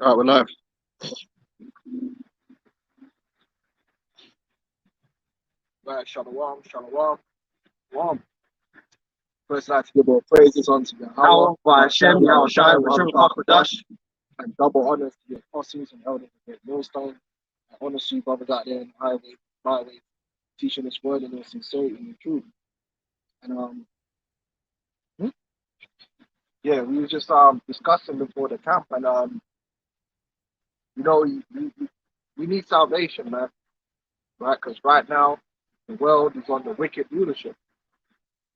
Right, we're live. Right, shalom, shalom, shalom. First, I'd like to give all praises unto Yahweh, by Hashem, Yahweh Shai, Hashem Kakwadash, and double honors to the apostles and elders of the millstone. And honors to you, brothers out there in the highway, byway, teaching this word in all sincerity and truth. And hmm? Yeah, we were just discussing before the camp, and you know, we need salvation, man, right? Because right now the world is under wicked rulership.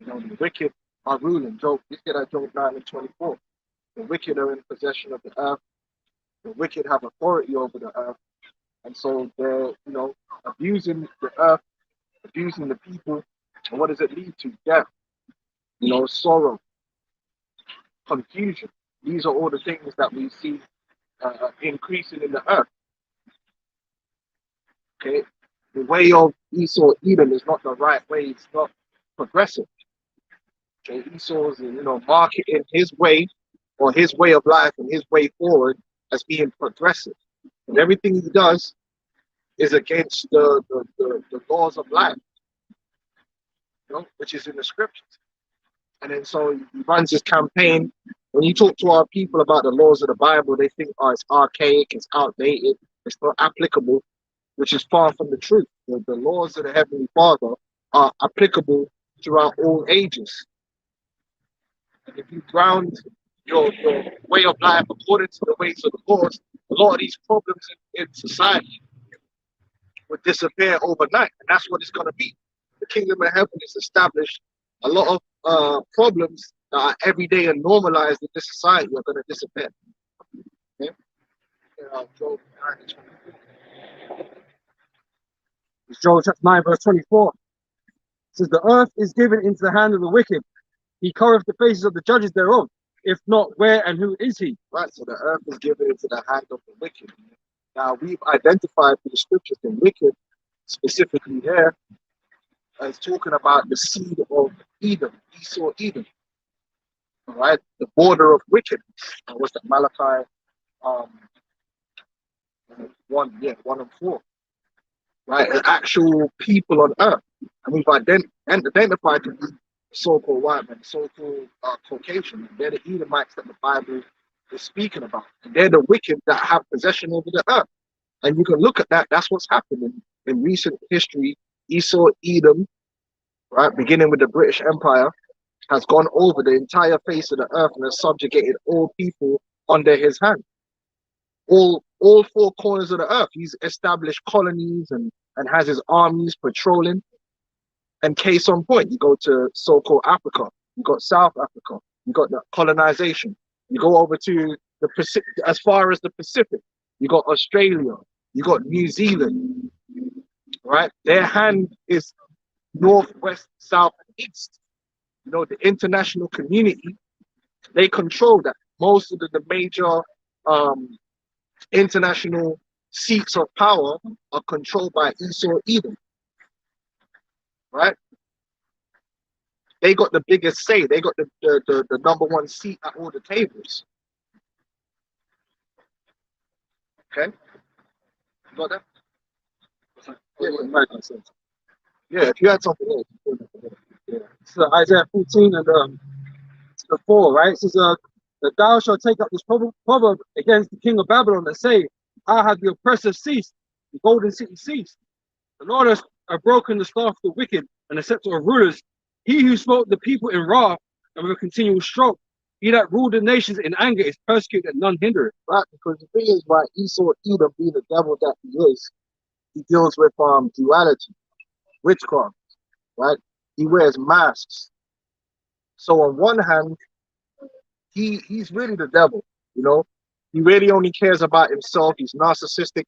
You know, the wicked are ruling. Job, let's get at Job 9 and 24. The wicked are in possession of the earth. The wicked have authority over the earth. And so they're, abusing the earth, abusing the people. And what does it lead to? Death, sorrow, confusion. These are all the things that we see increasing in the earth. Okay? The way of Esau Edom is not the right way. It's not progressive. Okay? Esau's, marketing his way or his way of life and his way forward as being progressive. And everything he does is against the laws of life, which is in the scriptures. And then so he runs his campaign. When you talk to our people about the laws of the Bible, they think, oh, it's archaic, it's outdated, it's not applicable, which is far from the truth. The laws of the Heavenly Father are applicable throughout all ages. And if you ground your way of life according to the ways of the Lord, a lot of these problems in society would disappear overnight. And that's what it's going to be. The kingdom of heaven is established. A lot of problems that are everyday and normalized in this society are going to disappear. Okay? Job 9 and 24. It's Job chapter 9, verse 24. It says, the earth is given into the hand of the wicked. He covereth the faces of the judges thereof. If not, where and who is he? Right, so the earth is given into the hand of the wicked. Now, we've identified through the scriptures the wicked, specifically here, as talking about the seed of Edom, Esau Edom. All right, the border of wickedness. What's that? Malachi 1 and 4. Right, the actual people on earth. And we've identified the so-called white men, the so-called Caucasian. They're the Edomites that the Bible is speaking about. And they're the wicked that have possession over the earth. And you can look at that. That's what's happening in recent history. Esau Edom, right, beginning with the British Empire, has gone over the entire face of the earth and has subjugated all people under his hand. All four corners of the earth. He's established colonies and has his armies patrolling. And case on point, you go to so-called Africa, you got South Africa, you got the colonization. You go over to the Pacific, as far as the Pacific, you got Australia, you got New Zealand, right? Their hand is north, west, south, and east. The international community, they control that. Most of the major international seats of power are controlled by Esau Edom, right? They got the biggest say. They got the number one seat at all the tables. Okay, you got that? Yeah, if you had something else. Yeah. So Isaiah 14 and the 4, right? It says, that thou shalt take up this proverb against the king of Babylon and say, how have the oppressor ceased, the golden city ceased? The Lord has broken the staff of the wicked and the scepter of rulers. He who smote the people in wrath and with a continual stroke. He that ruled the nations in anger is persecuted and none hinder it. Right, because the thing is, right, Esau Edom being the devil that he is, he deals with duality, witchcraft, right? He wears masks. So on one hand, he's really the devil, He really only cares about himself. He's narcissistic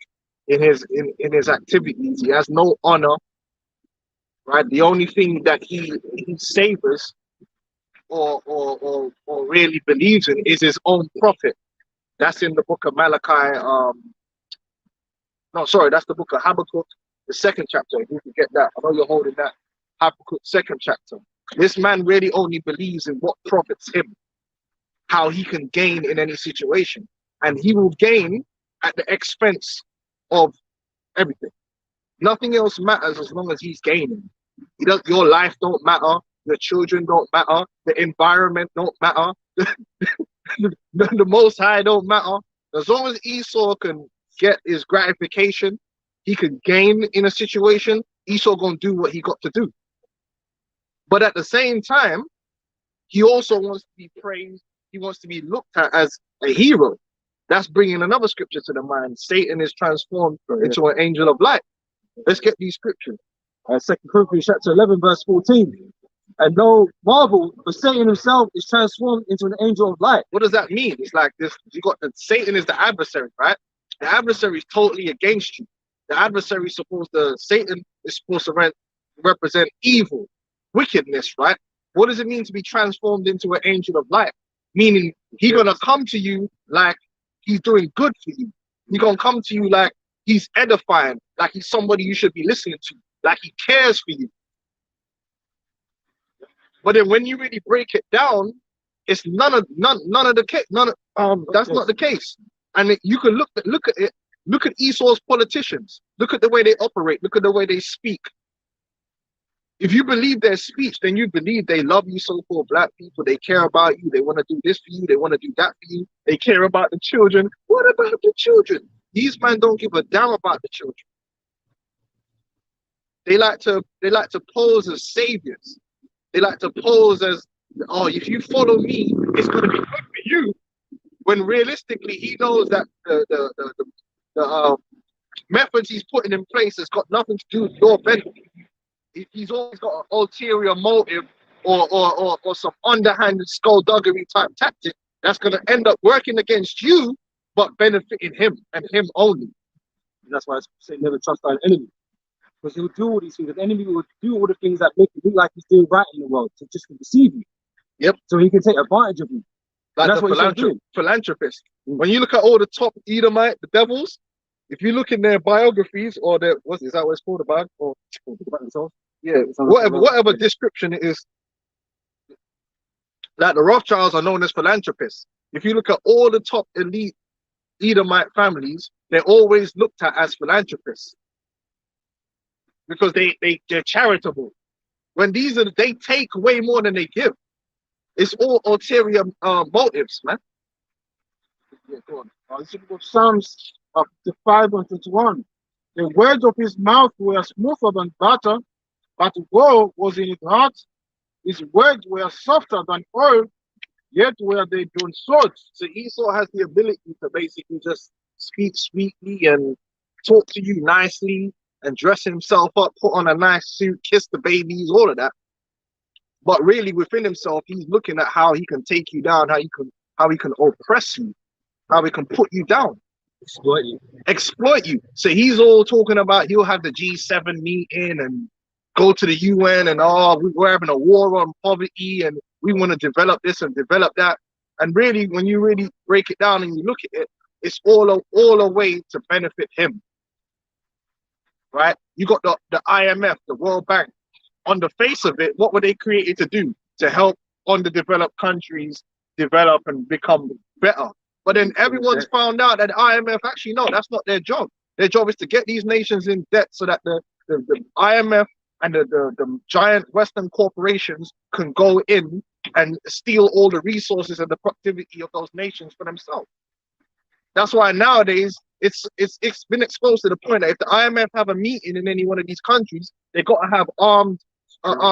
in his activities. He has no honor, right? The only thing that he savors or really believes in is his own profit. That's in the book of Malachi. That's the book of Habakkuk, the second chapter. If you can get that, I know you're holding that. Habakkuk, second chapter. This man really only believes in what profits him, how he can gain in any situation. and he will gain at the expense of everything. Nothing else matters as long as he's gaining. Your life don't matter, your children don't matter, the environment don't matter, the Most High don't matter. As long as Esau can get his gratification, he can gain in a situation, Esau gonna do what he got to do. But at the same time, he also wants to be praised. He wants to be looked at as a hero. That's bringing another scripture to the mind. Satan is transformed into an angel of light. Let's get these scriptures. 2 Corinthians chapter 11, verse 14. And no marvel, but Satan himself is transformed into an angel of light. What does that mean? It's like this. You got the Satan is the adversary, right? The adversary is totally against you. The adversary is Satan is supposed to represent evil, wickedness, right? What does it mean to be transformed into an angel of light? Meaning he's gonna come to you like he's doing good for you. He's gonna come to you like he's edifying, like he's somebody you should be listening to, like he cares for you. But then when you really break it down, it's none of the case. That's not the case. And you can look at it. Look at Esau's politicians. Look at the way they operate. Look at the way they speak. If you believe their speech, then you believe they love you, so-called black people. They care about you. They want to do this for you. They want to do that for you. They care about the children. What about the children? These men don't give a damn about the children. They like to pose as saviors. They like to pose as, oh, if you follow me, it's going to be good for you. When realistically, he knows that the methods he's putting in place has got nothing to do with your benefit. He's always got an ulterior motive or some underhanded skullduggery type tactic that's going to end up working against you, but benefiting him and him only. And that's why I say never trust our enemy. Because he'll do all these things. The enemy will do all the things that make it look like he's doing right in the world to just deceive you. Yep. So he can take advantage of you. Like the philanthropist. When you look at all the top Edomite, the devils, if you look in their biographies or their, is that what it's called, about? Or about themselves? Yeah, whatever description it is. Like the Rothschilds are known as philanthropists. If you look at all the top elite Edomite families, they're always looked at as philanthropists. Because they're charitable. When they take way more than they give. It's all ulterior motives, man. Yeah, go on. This is Psalms 55 and 21. The words of his mouth were smoother than butter, but woe was in his heart. His words were softer than oil, yet were they drawn swords. So Esau has the ability to basically just speak sweetly and talk to you nicely and dress himself up, put on a nice suit, kiss the babies, all of that. But really within himself, he's looking at how he can take you down, how he can oppress you, how he can put you down. Exploit you. So he's all talking about he'll have the G7 meeting and go to the UN and we're having a war on poverty and we want to develop this and develop that. And really, when you really break it down and you look at it, it's all a way to benefit him. Right? You got the IMF, the World Bank. On the face of it, what were they created to do? To help underdeveloped countries develop and become better. But then everyone's found out that the IMF, actually, no, that's not their job. Their job is to get these nations in debt so that the IMF and the giant Western corporations can go in and steal all the resources and the productivity of those nations for themselves. That's why nowadays it's been exposed to the point that if the IMF have a meeting in any one of these countries, they got to have armed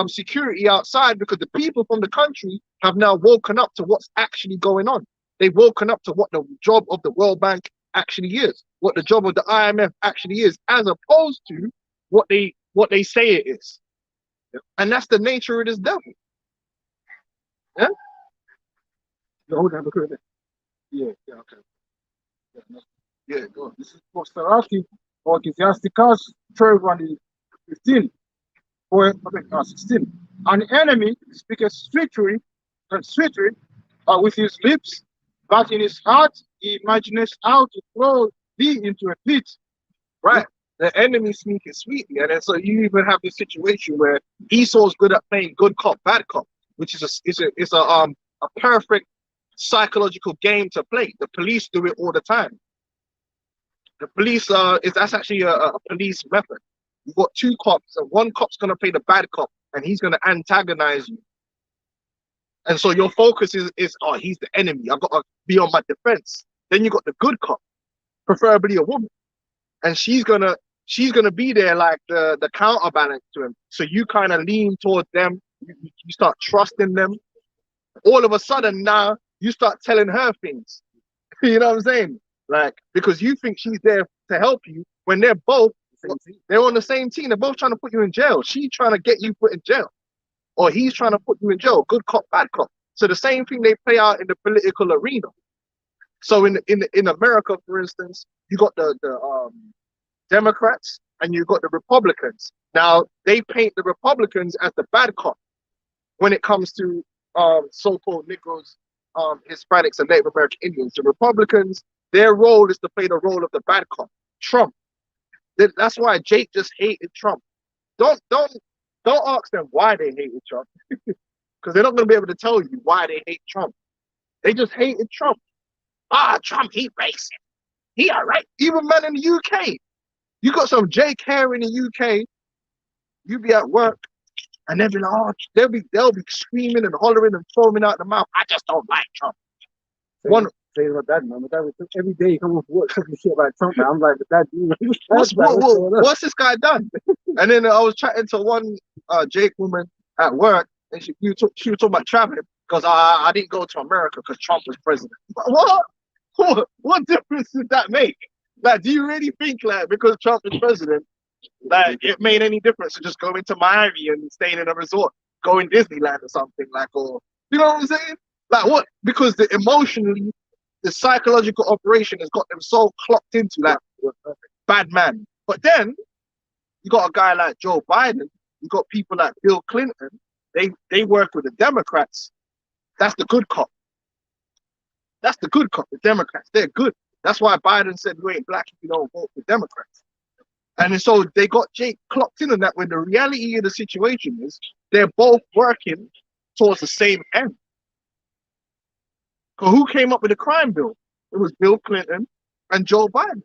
security outside because the people from the country have now woken up to what's actually going on. They've woken up to what the job of the World Bank actually is, what the job of the IMF actually is, as opposed to what they say it is. And that's the nature of this devil. Yeah? Yeah, okay. Yeah, go on. This is for Saraki or Ecclesiasticus 12 and 15. 16. An enemy speaketh sweetly with his lips, but in his heart he imagineth how to throw thee into a pit. Right. The enemy speaking sweetly. And then so you even have this situation where Esau's good at playing good cop, bad cop, which is a perfect psychological game to play. The police do it all the time. The police that's actually a police method. You've got two cops, and one cop's gonna play the bad cop, and he's gonna antagonize you. And so your focus is oh, he's the enemy. I've got to be on my defense. Then you got the good cop, preferably a woman, and she's gonna be there like the counterbalance to him. So you kind of lean towards them. You start trusting them. All of a sudden now you start telling her things. You know what I'm saying? Like, because you think she's there to help you when they're on the same team. They're both trying to put you in jail. She's trying to get you put in jail, or he's trying to put you in jail. Good cop, bad cop. So the same thing they play out in the political arena. So in America, for instance, you got the Democrats and you got the Republicans. Now they paint the Republicans as the bad cop when it comes to so-called Negroes, Hispanics, and Native American Indians. The Republicans, their role is to play the role of the bad cop. Trump. That's why Jake just hated Trump. Don't ask them why they hated Trump, because they're not going to be able to tell you why they hate Trump. They just hated Trump. Trump, he racist. He alright. Even man in the UK, you got some Jake hair in the UK. You be at work, and they'll be like, oh, they'll be screaming and hollering and foaming out the mouth. I just don't like Trump. Say about that, man. But that was every day he come off work talking shit about Trump. Man. I'm like, but that dude, what's this guy done? And then I was chatting to one Jake woman at work, and she was talking about traveling because I didn't go to America because Trump was president. What difference did that make? Like, do you really think like because Trump is president, like it made any difference to just go into Miami and stay in a resort, go in Disneyland or something like, or you know what I'm saying? Like what? Because the psychological operation has got them so clocked into like bad man. But then you got a guy like Joe Biden, you got people like Bill Clinton, they work with the Democrats. That's the good cop. That's the good cop. The Democrats, they're good. That's why Biden said you ain't black if you don't vote for Democrats. And so they got Jake clocked in on that, when the reality of the situation is they're both working towards the same end. Because who came up with the crime bill? It was Bill Clinton and Joe Biden.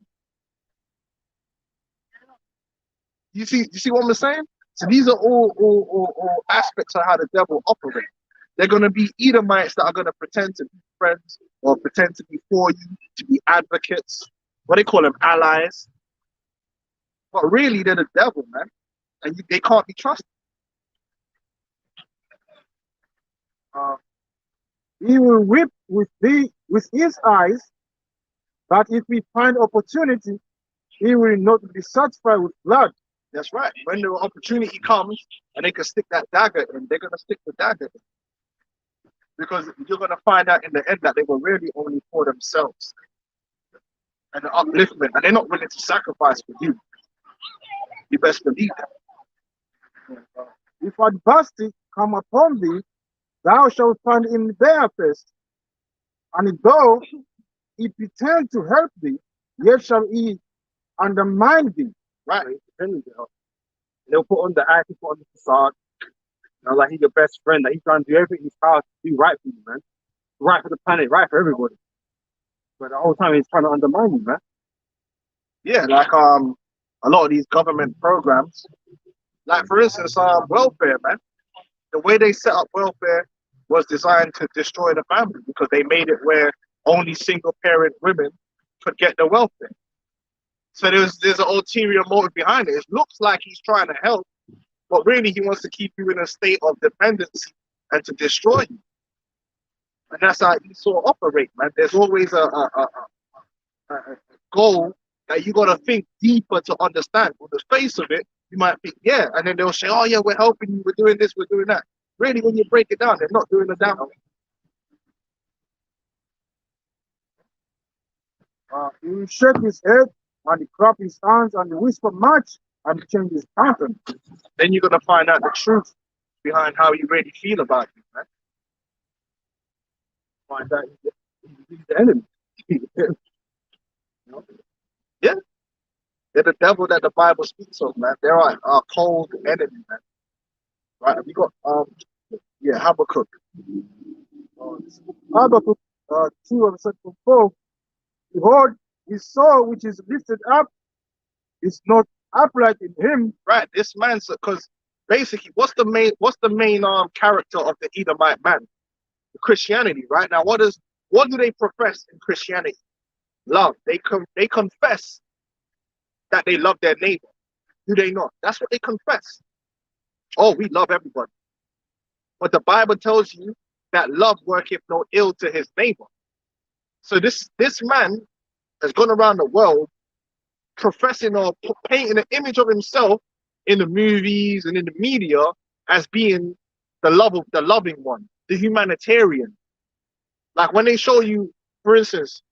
You see what I'm saying? So these are all aspects of how the devil operates. They're going to be Edomites that are going to pretend to be friends or pretend to be for you, to be advocates. What they call them, allies. But really, they're the devil, man. And they can't be trusted. He will whip with his eyes, but if we find opportunity, he will not be satisfied with blood. That's right. When the opportunity comes and they can stick that dagger in, they're going to stick the dagger in. Because you're going to find out in the end that they were really only for themselves and the upliftment, and they're not willing to sacrifice for you. You best believe that. If adversity come upon thee, thou shalt find him there first. And though he pretend to help thee, yet shall he undermine thee. Right. They'll put on the act, put on the facade. You know, like he's your best friend, that he's trying to do everything in his power to do right for you, man. Right for the planet, right for everybody. But the whole time he's trying to undermine you, man. Yeah, like a lot of these government programs, like for instance, welfare, man. The way they set up welfare was designed to destroy the family, because they made it where only single parent women could get the welfare. So there's an ulterior motive behind it. It looks like he's trying to help, but really he wants to keep you in a state of dependency and to destroy you. And that's how Esau operate, man. There's always a goal that you got to think deeper to understand. On the face of it, you might think, yeah, and then they'll say, oh yeah, we're helping you, we're doing this, we're doing that. Really, when you break it down, they're not doing the damn. He will shake his head and he clap his hands and he whisper much and change his countenance. Then you're gonna find out the truth behind how you really feel about it, man. Find out he's the enemy. Yeah. They're the devil that the Bible speaks of, man. They're our cold enemy, man. Right? We got Habakkuk. Habakkuk 2 of 4. Behold, his soul which is lifted up is not upright in him. Right, this man's because basically, what's the main character of the Edomite man? Christianity, right? Now, what do they profess in Christianity? Love. They confess that they love their neighbor. Do they not? That's what they confess. Oh, we love everybody. But the Bible tells you that love worketh no ill to his neighbor. So this man has gone around the world professing or painting an image of himself in the movies and in the media as being the loving one, the humanitarian. Like when they show you, for instance,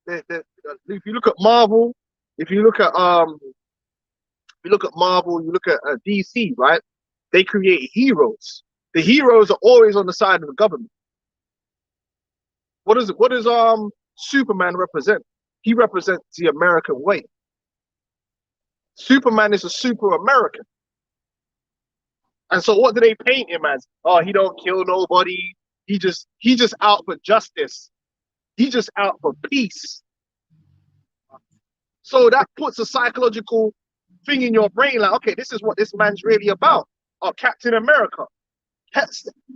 if you look at Marvel, if you look at Marvel, you look at DC, right? They create heroes. The heroes are always on the side of the government. What does Superman represent? He represents the American way. Superman is a super American. And so what do they paint him as? Oh, he don't kill nobody. He just out for justice. He just out for peace. So that puts a psychological thing in your brain, like, okay, this is what this man's really about. Oh, Captain America.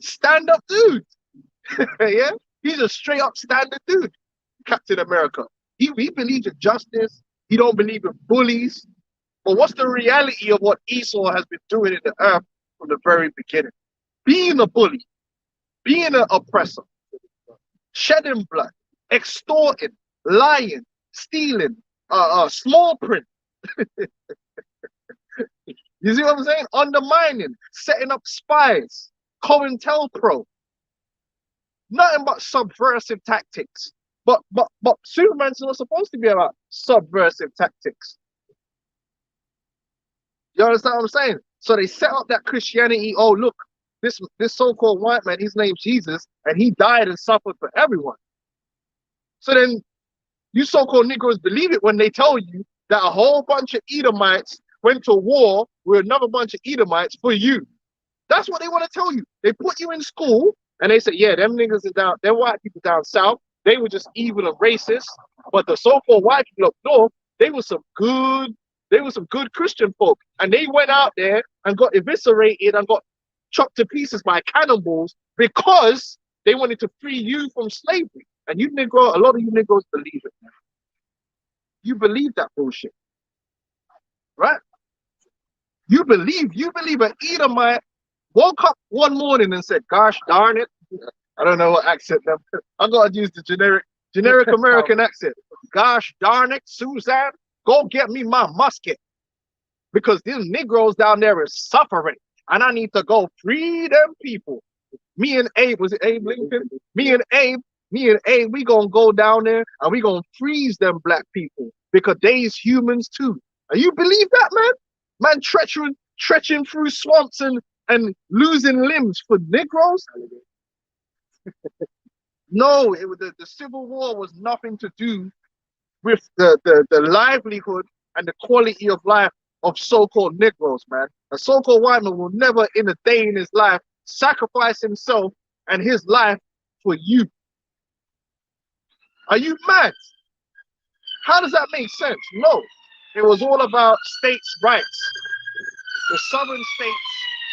Stand up dude. Yeah? He's a straight up standard dude. Captain America. He believes in justice. He don't believe in bullies. But what's the reality of what Esau has been doing in the earth from the very beginning? Being a bully, being an oppressor, shedding blood, extorting, lying, stealing, small print. You see what I'm saying? Undermining, setting up spies, COINTELPRO. Nothing but subversive tactics. But Superman's not supposed to be about subversive tactics. You understand what I'm saying? So they set up that Christianity. Oh, look, this so-called white man, his name's Jesus, and he died and suffered for everyone. So then you so-called Negroes believe it when they tell you that a whole bunch of Edomites went to war with another bunch of Edomites for you. That's what they want to tell you. They put you in school and they say, yeah, them niggas are down, them white people down south, they were just evil and racist. But the so-called white people up north, they were some good Christian folk. And they went out there and got eviscerated and got chopped to pieces by cannibals because they wanted to free you from slavery. And you Negro, a lot of you Negroes believe it. You believe that bullshit. Right? You believe an Edomite woke up one morning and said, gosh darn it. I don't know what accent. I'm going to use the generic American accent. Gosh darn it, Suzanne, go get me my musket. Because these Negroes down there is suffering. And I need to go free them people. Me and Abe, was it Abe Lincoln? Me and Abe, we gonna go down there and we gonna freeze them black people. Because they's humans too. And you believe that, man? Man trekking through swamps and losing limbs for Negroes? No, the Civil War was nothing to do with the livelihood and the quality of life of so-called Negroes, man. A so-called white man will never in a day in his life sacrifice himself and his life for you. Are you mad? How does that make sense? No. It was all about states' rights. The southern states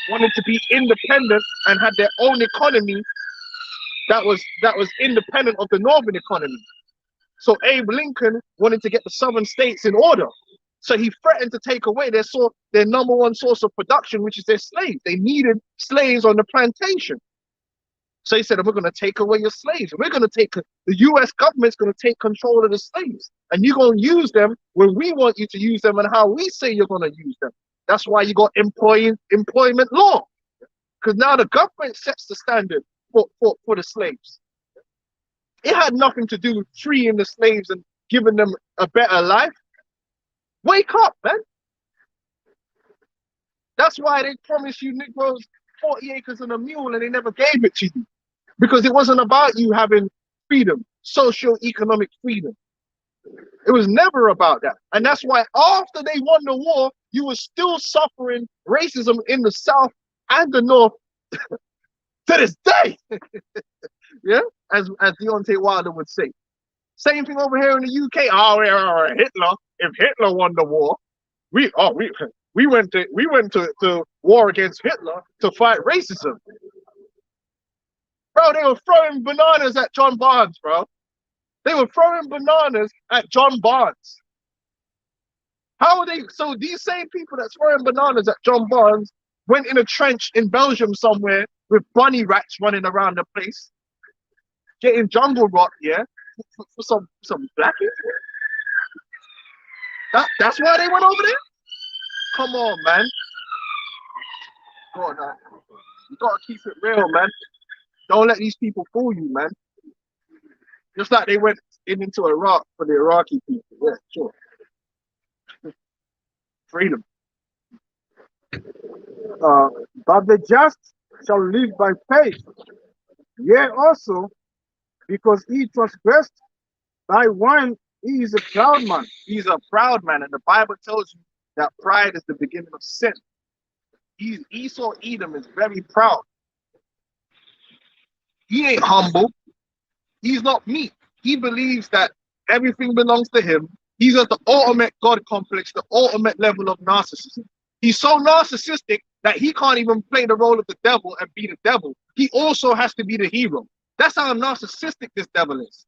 wanted to be independent and had their own economy that was independent of the northern economy. So Abe Lincoln wanted to get the southern states in order. So he threatened to take away their number one source of production, which is their slaves. They needed slaves on the plantation. So he said, we're going to take away your slaves. We're going to the U.S. government's going to take control of the slaves. And you're going to use them when we want you to use them and how we say you're going to use them. That's why you got employment law. Because now the government sets the standard for the slaves. It had nothing to do with freeing the slaves and giving them a better life. Wake up, man. That's why they promised you Negroes 40 acres and a mule and they never gave it to you. Because it wasn't about you having freedom, socio-economic freedom. It was never about that. And that's why after they won the war, you were still suffering racism in the South and the North to this day. Yeah, as Deontay Wilder would say. Same thing over here in the UK. Oh, yeah, Hitler. If Hitler won the war, we oh we went to war against Hitler to fight racism. Bro, they were throwing bananas at John Barnes, bro. They were throwing bananas at John Barnes. How are they? So these same people that's throwing bananas at John Barnes went in a trench in Belgium somewhere with bunny rats running around the place, getting jungle rot, yeah, for some black people. That's why they went over there. Come on, man. Go on, man. You gotta keep it real, man. Don't let these people fool you, man. Just like they went into Iraq for the Iraqi people. Yeah, sure. Freedom. Uh, but the just shall live by faith. Yea, also, because he transgressed thy one, he is a proud man. He's a proud man, and the Bible tells you that pride is the beginning of sin. Esau Edom is very proud. He ain't humble. He's not meek. He believes that everything belongs to him. He's at the ultimate God complex, the ultimate level of narcissism. He's so narcissistic that he can't even play the role of the devil and be the devil. He also has to be the hero. That's how narcissistic this devil is.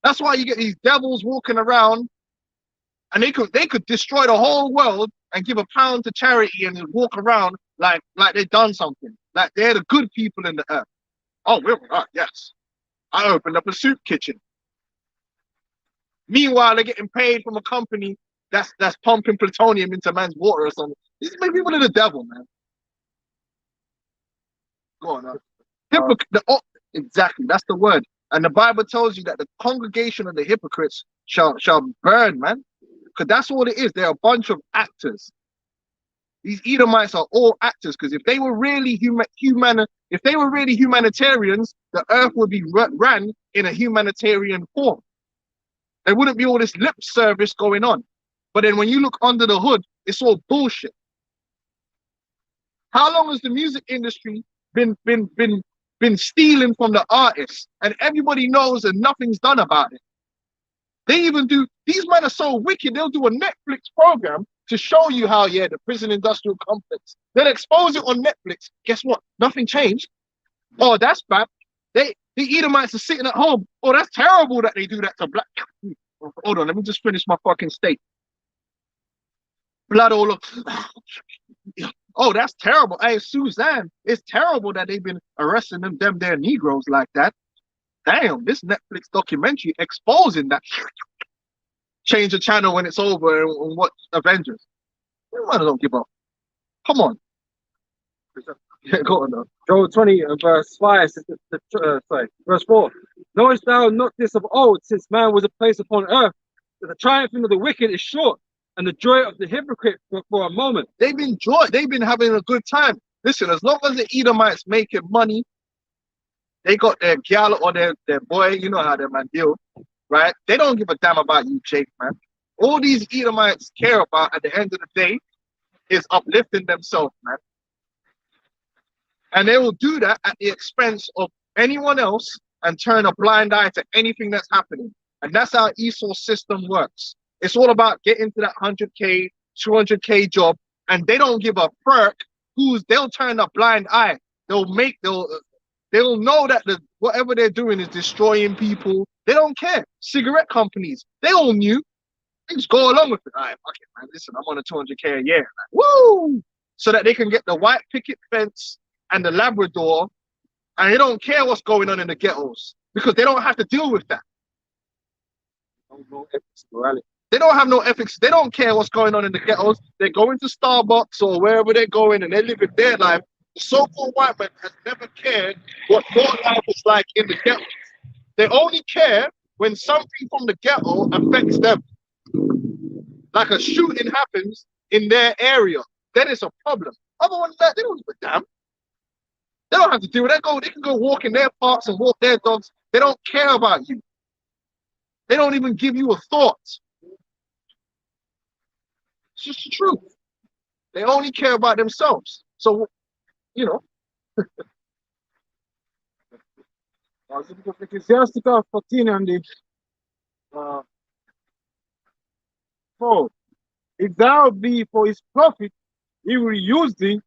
That's why you get these devils walking around and they could destroy the whole world and give £1 to charity and walk around like they've done something. Like they're the good people in the earth. Oh, yes. I opened up a soup kitchen. Meanwhile, they're getting paid from a company that's pumping plutonium into man's water or something. These make people to the devil, man. Go on, exactly, that's the word. And the Bible tells you that the congregation of the hypocrites shall burn, man. Because that's all it is. They're a bunch of actors. These Edomites are all actors. Because if they were really if they were really humanitarians, the earth would be ran in a humanitarian form. There wouldn't be all this lip service going on. But then when you look under the hood, it's all bullshit. How long has the music industry been stealing from the artists? And everybody knows and nothing's done about it. They even do, these men are so wicked, they'll do a Netflix program to show you how, yeah, the prison industrial complex. They'll expose it on Netflix. Guess what? Nothing changed. Oh, that's bad. The Edomites are sitting at home. Oh, that's terrible that they do that to black. Hold on, let me just finish my fucking steak. Blood all over. Oh, that's terrible. Hey, Suzanne, it's terrible that they've been arresting them their Negroes like that. Damn, this Netflix documentary exposing that. Change the channel when it's over and watch Avengers. I don't give up. Come on. Yeah, go on, though. Joel 20 verse 5, verse 4. Knowest thou not this of old, since man was a place upon earth, that the triumphing of the wicked is short, and the joy of the hypocrite for a moment. They've been having a good time. Listen, as long as the Edomites making money, they got their gal or their boy, you know how their man deal, right? They don't give a damn about you, Jake, man. All these Edomites care about at the end of the day is uplifting themselves, man. And they will do that at the expense of anyone else and turn a blind eye to anything that's happening. And that's how Esau's system works. It's all about getting to that 100K, 200K job, and they don't give a perk they'll turn a blind eye. They'll know that whatever they're doing is destroying people. They don't care. Cigarette companies, they all knew. They just go along with it. All right, fuck it, man. Listen, I'm on a 200K a year. Like, woo! So that they can get the white picket fence and the Labrador, and they don't care what's going on in the ghettos because they don't have to deal with that. They don't have no ethics. They don't care what's going on in the ghettos. They're going to Starbucks or wherever they're going and they're living their life. The so-called white man has never cared what your life is like in the ghetto. They only care when something from the ghetto affects them. Like a shooting happens in their area, then it's a problem. Other than that, they don't give a damn. They don't have to deal with that. They can go walk in their parks and walk their dogs. They don't care about you. They don't even give you a thought. It's just the truth. They only care about themselves. So, you know. As the book of Ecclesiasticus 14 and the uh, 4. If thou be for his profit, he will use thee,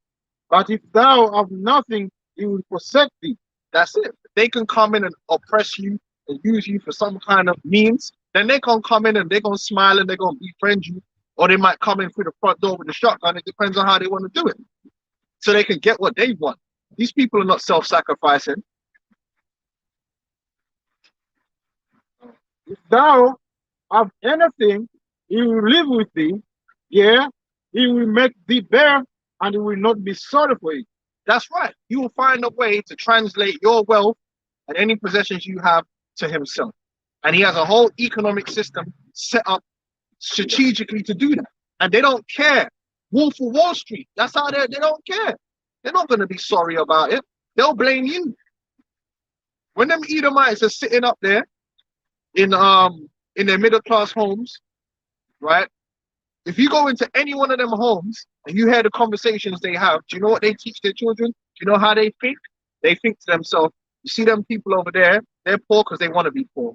but if thou have nothing, he will forsake thee. That's it. They can come in and oppress you and use you for some kind of means. Then they can come in and they're gonna smile and they're gonna befriend you, or they might come in through the front door with a shotgun. It depends on how they want to do it, so they can get what they want. These people are not self-sacrificing. If thou have anything, he will live with thee. Yeah, he will make thee bear, and he will not be sorry for it. That's right. You will find a way to translate your wealth and any possessions you have to himself. And he has a whole economic system set up strategically to do that. And they don't care. Wolf of Wall Street, that's how they don't care. They're not going to be sorry about it. They'll blame you. When them Edomites are sitting up there in their middle class homes, right? If you go into any one of them homes and you hear the conversations they have, do you know what they teach their children? Do you know how they think? They think to themselves, you see them people over there, they're poor because they want to be poor.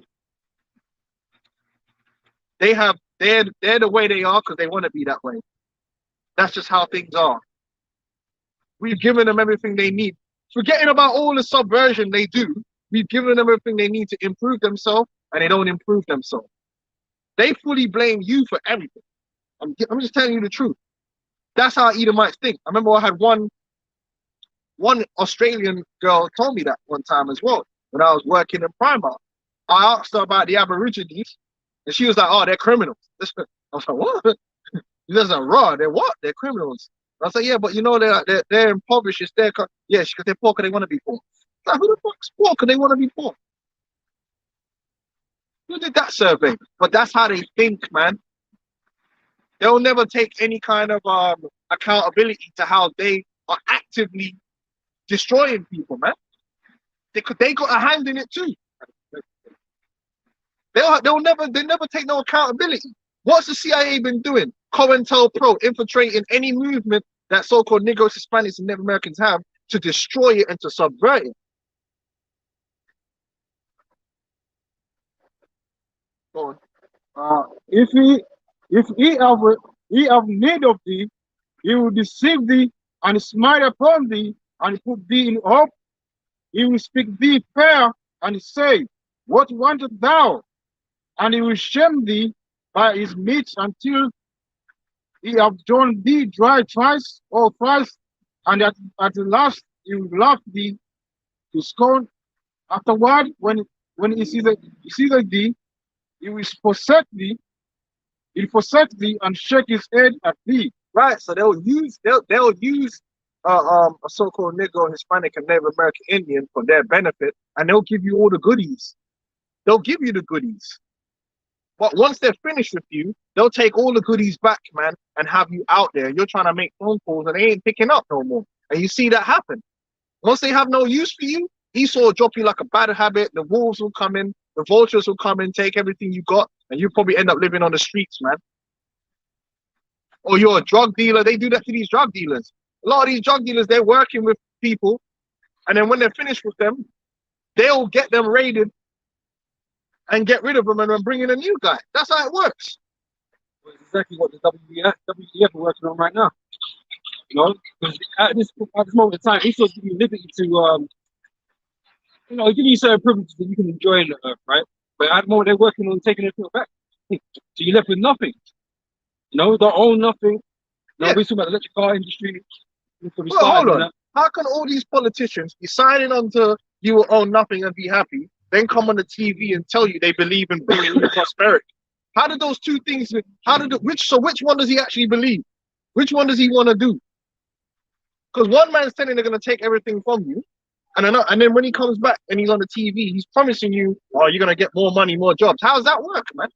They're the way they are because they want to be that way. That's just how things are. We've given them everything they need. Forgetting about all the subversion they do, we've given them everything they need to improve themselves, and they don't improve themselves. They fully blame you for everything. I'm just telling you the truth. That's how Edomites think. I remember I had one Australian girl told me that one time as well when I was working in Primark. I asked her about the Aborigines, and she was like, "Oh, they're criminals." I was like, "What?" She was like, "Raw, they're what? They're criminals." I was like, "Yeah, but you know they're impoverished. It's their yeah, because they're poor because they want to be poor." Like, who the fuck's poor because they want to be poor? Who did that survey? But that's how they think, man. They'll never take any kind of accountability to how they are actively destroying people, man. They got a hand in it too. They never take no accountability. What's the CIA been doing? COINTELPRO infiltrating any movement that so-called Negroes, Hispanics, and Native Americans have to destroy it and to subvert it. Go on. If he have need of thee, he will deceive thee and smile upon thee and put thee in hope. He will speak thee fair and say, what wantest thou? And he will shame thee by his meat until he have drawn thee dry twice or thrice, and at the last he will laugh thee to scorn. Afterward, when he sees thee, he will forsake thee. He'll forsake thee and shake his head at thee. Right. So they'll use a so-called Negro, Hispanic, and Native American Indian for their benefit, and they'll give you all the goodies. They'll give you the goodies. But once they're finished with you, they'll take all the goodies back, man, and have you out there. You're trying to make phone calls and they ain't picking up no more. And you see that happen. Once they have no use for you, Esau will drop you like a bad habit. The wolves will come in, the vultures will come in, take everything you got, and you probably end up living on the streets, man. Or you're a drug dealer. They do that to these drug dealers. A lot of these drug dealers, they're working with people, and then when they're finished with them, they'll get them raided and get rid of them and then bring in a new guy. That's how it works. Well, it's exactly what the WEF are working on right now. You know, because at this moment in time, Esau's giving you liberty to, you know, giving you certain privileges that you can enjoy in the earth, right? But at the moment, they're working on taking it back. So you're left with nothing. You know, don't own nothing. No, we're talking about the electric car industry. Well, hold on. How can all these politicians be signing on to you will own nothing and be happy, then come on the TV and tell you they believe in bringing you prosperity? How did those two things? Which one does he actually believe? Which one does he want to do? Because one man's telling they're going to take everything from you, and then when he comes back and he's on the TV, he's promising you, oh, you're going to get more money, more jobs. How does that work, man?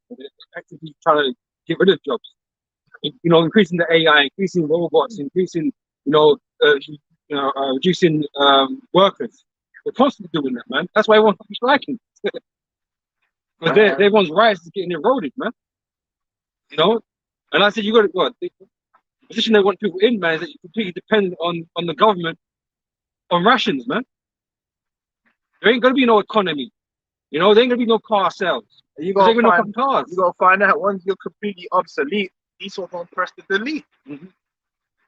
Actively trying to get rid of jobs. You know, increasing the AI, increasing robots, increasing, reducing workers. They're constantly doing that, man. That's why everyone's striking. Because everyone's rights is getting eroded, man. You know? And I said, you got to, what? The position they want people in, man, is that you completely depend on the government on rations, man. There ain't gonna be no economy. You know, there ain't gonna be no car sales. You There gonna ain't gonna be no find fucking cars. you gonna find out once you're completely obsolete, Esau gonna press the delete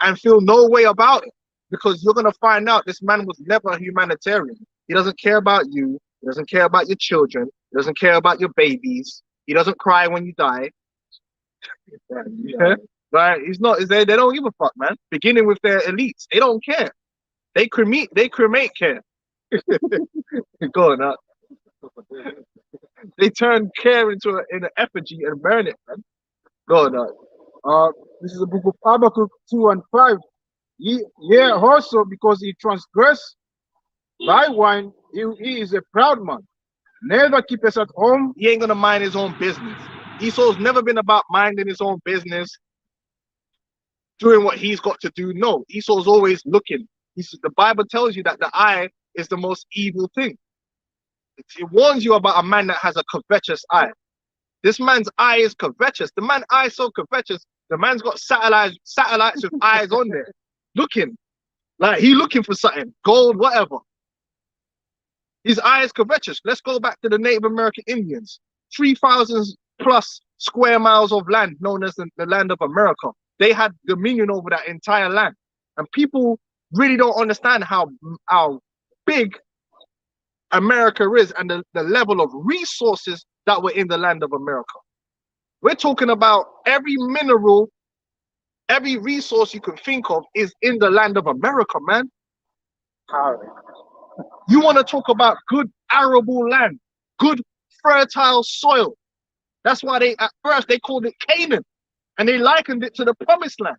and feel no way about it. Because you're gonna find out this man was never a humanitarian. He doesn't care about you, he doesn't care about your children, he doesn't care about your babies, he doesn't cry when you die. Yeah. Right? He's not they don't give a fuck, man. Beginning with their elites. They don't care. They cremate care. Go on, they turn care into an effigy and burn it, man. Go on, This is the book of Habakkuk 2 and 5. Yeah, also because he transgressed thy wine, he is a proud man. Never keepeth at home. He ain't gonna mind his own business. Esau's never been about minding his own business, doing what he's got to do. No, Esau's always looking. The Bible tells you that the eye is the most evil thing. It warns you about a man that has a covetous eye. This man's eye is covetous. The man's eye is so covetous. The man's got satellites with eyes on there, looking like he looking for something, gold, whatever. His eye is covetous. Let's go back to the Native American Indians. 3,000 plus square miles of land known as the land of America. They had dominion over that entire land. And people really don't understand how big America is and the level of resources that were in the land of America. We're talking about every mineral, every resource you can think of is in the land of America, man. You want to talk about good arable land, good fertile soil. That's why at first they called it Canaan and they likened it to the promised land.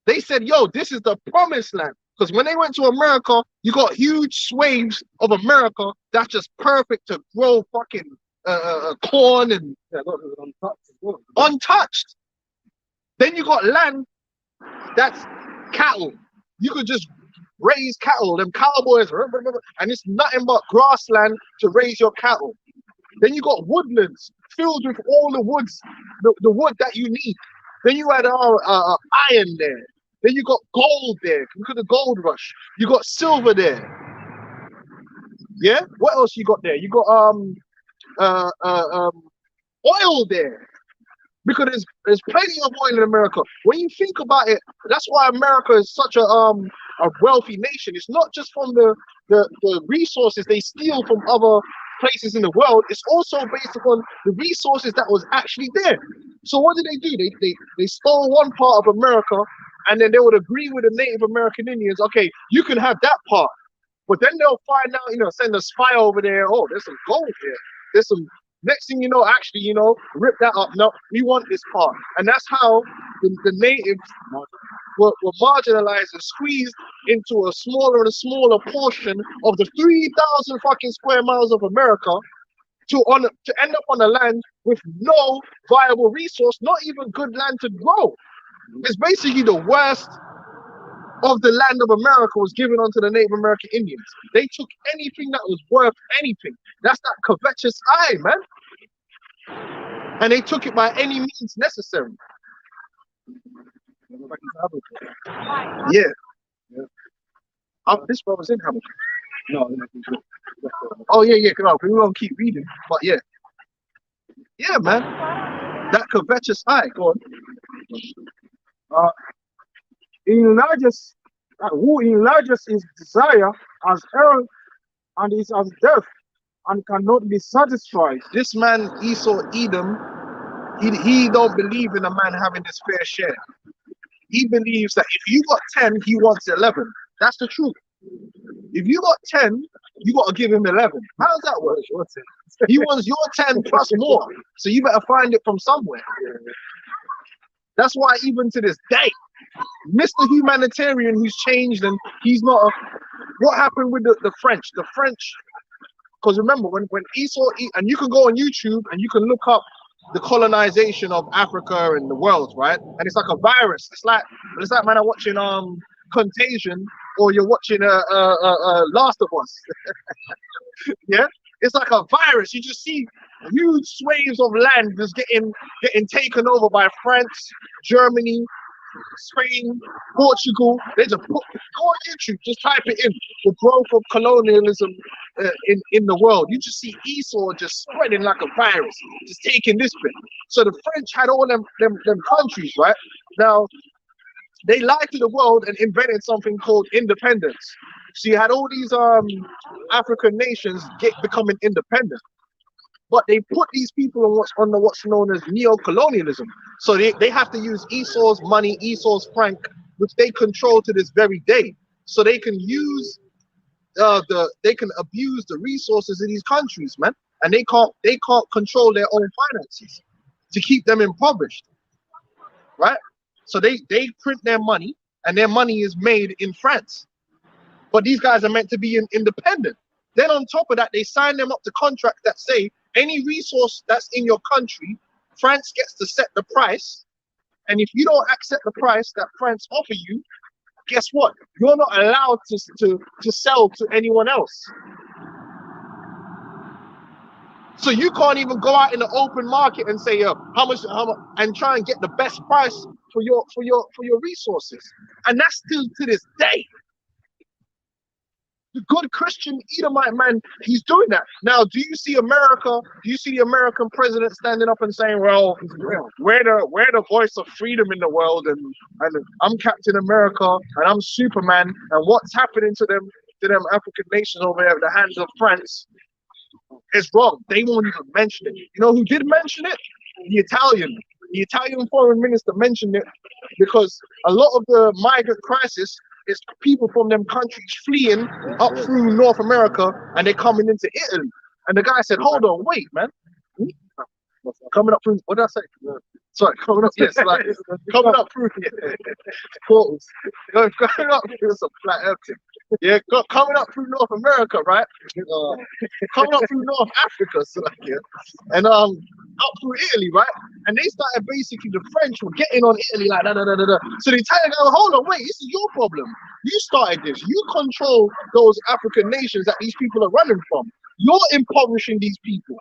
They said, yo, this is the promised land. Because when they went to America, you got huge swathes of America that's just perfect to grow fucking corn and untouched. Then you got land that's cattle. You could just raise cattle, them cowboys, and it's nothing but grassland to raise your cattle. Then you got woodlands filled with all the woods, the wood that you need. Then you had iron there. Then you got gold there. Look at the gold rush. You got silver there. Yeah. What else you got there? You got oil there. Because there's plenty of oil in America. When you think about it, that's why America is such a wealthy nation. It's not just from the resources they steal from other places in the world. It's also based upon the resources that was actually there. So what did they do? They stole one part of America, and then they would agree with the Native American Indians. Okay, you can have that part, but then they'll find out, send a spy over there. Oh, there's some gold here. There's some. Next thing you know, actually, rip that up. No, we want this part. And that's how the natives were marginalized and squeezed into a smaller and smaller portion of the 3,000 fucking square miles of America to end up on a land with no viable resource, not even good land to grow. It's basically the worst of the land of America was given onto the Native American Indians. They took anything that was worth anything. That's that covetous eye, man. And they took it by any means necessary. Yeah. This brother's in Hamilton. No. Oh yeah. We won't keep reading, but yeah. Yeah, man. That covetous eye. Go on. Who enlarges his desire as hell and is as death and cannot be satisfied. This man Esau Edom, he don't believe in a man having his fair share. He believes that if you got 10, he wants 11. That's the truth. If you got 10, you got to give him 11. How does that work? He wants your 10 plus more, so you better find it from somewhere. That's why even to this day, Mr. Humanitarian who's changed and he's not what happened with the French? The French, because remember when Esau, and you can go on YouTube and you can look up the colonization of Africa and the world, right? And it's like a virus. It's like man, I'm watching Contagion, or you're watching Last of Us. Yeah, it's like a virus. You just see huge swathes of land just getting taken over by France, Germany, Spain, Portugal. They just put, go on YouTube, just type it in, the growth of colonialism in the world. You just see Esau just spreading like a virus, just taking this bit. So the French had all them countries, right? Now, they lied to the world and invented something called independence. So you had all these African nations becoming independent, but they put these people on what's known as neo-colonialism. So they have to use Esau's money, Esau's franc, which they control to this very day. So they can use they can abuse the resources of these countries, man, and they can't control their own finances to keep them impoverished, right? So they print their money, and their money is made in France. But these guys are meant to be independent. Then on top of that, they sign them up to contracts that say any resource that's in your country, France gets to set the price. And if you don't accept the price that France offer you, guess what? You're not allowed to sell to anyone else. So you can't even go out in the open market and say how much, and try and get the best price for your resources. And that's still to this day. The good Christian Edomite man, he's doing that. Now, do you see America? Do you see the American president standing up and saying, "Well, we're the voice of freedom in the world, and I'm Captain America, and I'm Superman, and what's happening to them African nations over there at the hands of France is wrong." They won't even mention it. You know who did mention it? The Italian foreign minister mentioned it, because a lot of the migrant crisis is people from them countries fleeing up through North America, and they're coming into Italy. And the guy said, "Hold on, wait, man. Coming up through, what did I say? Sorry, coming up, yes, like coming up through portals. Going up through some flat earth. Yeah, coming up through North America, right? Coming up through North Africa, so like, yeah, and up through Italy, right? And they started, basically the French were getting on Italy like da da da da da. So the Italian guy, hold on, wait, this is your problem. You started this. You control those African nations that these people are running from. You're impoverishing these people.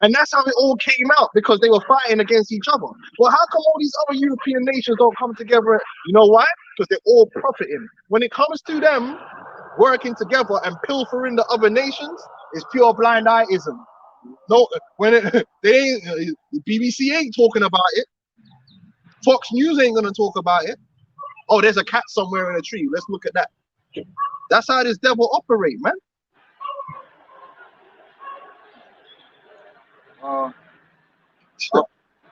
And that's how it all came out, because they were fighting against each other. Well, how come all these other European nations don't come together? You know why? Because they're all profiting. When it comes to them working together and pilfering the other nations, it's pure blind eyeism. No, the BBC ain't talking about it. Fox News ain't gonna talk about it. Oh, there's a cat somewhere in a tree. Let's look at that. That's how this devil operate, man.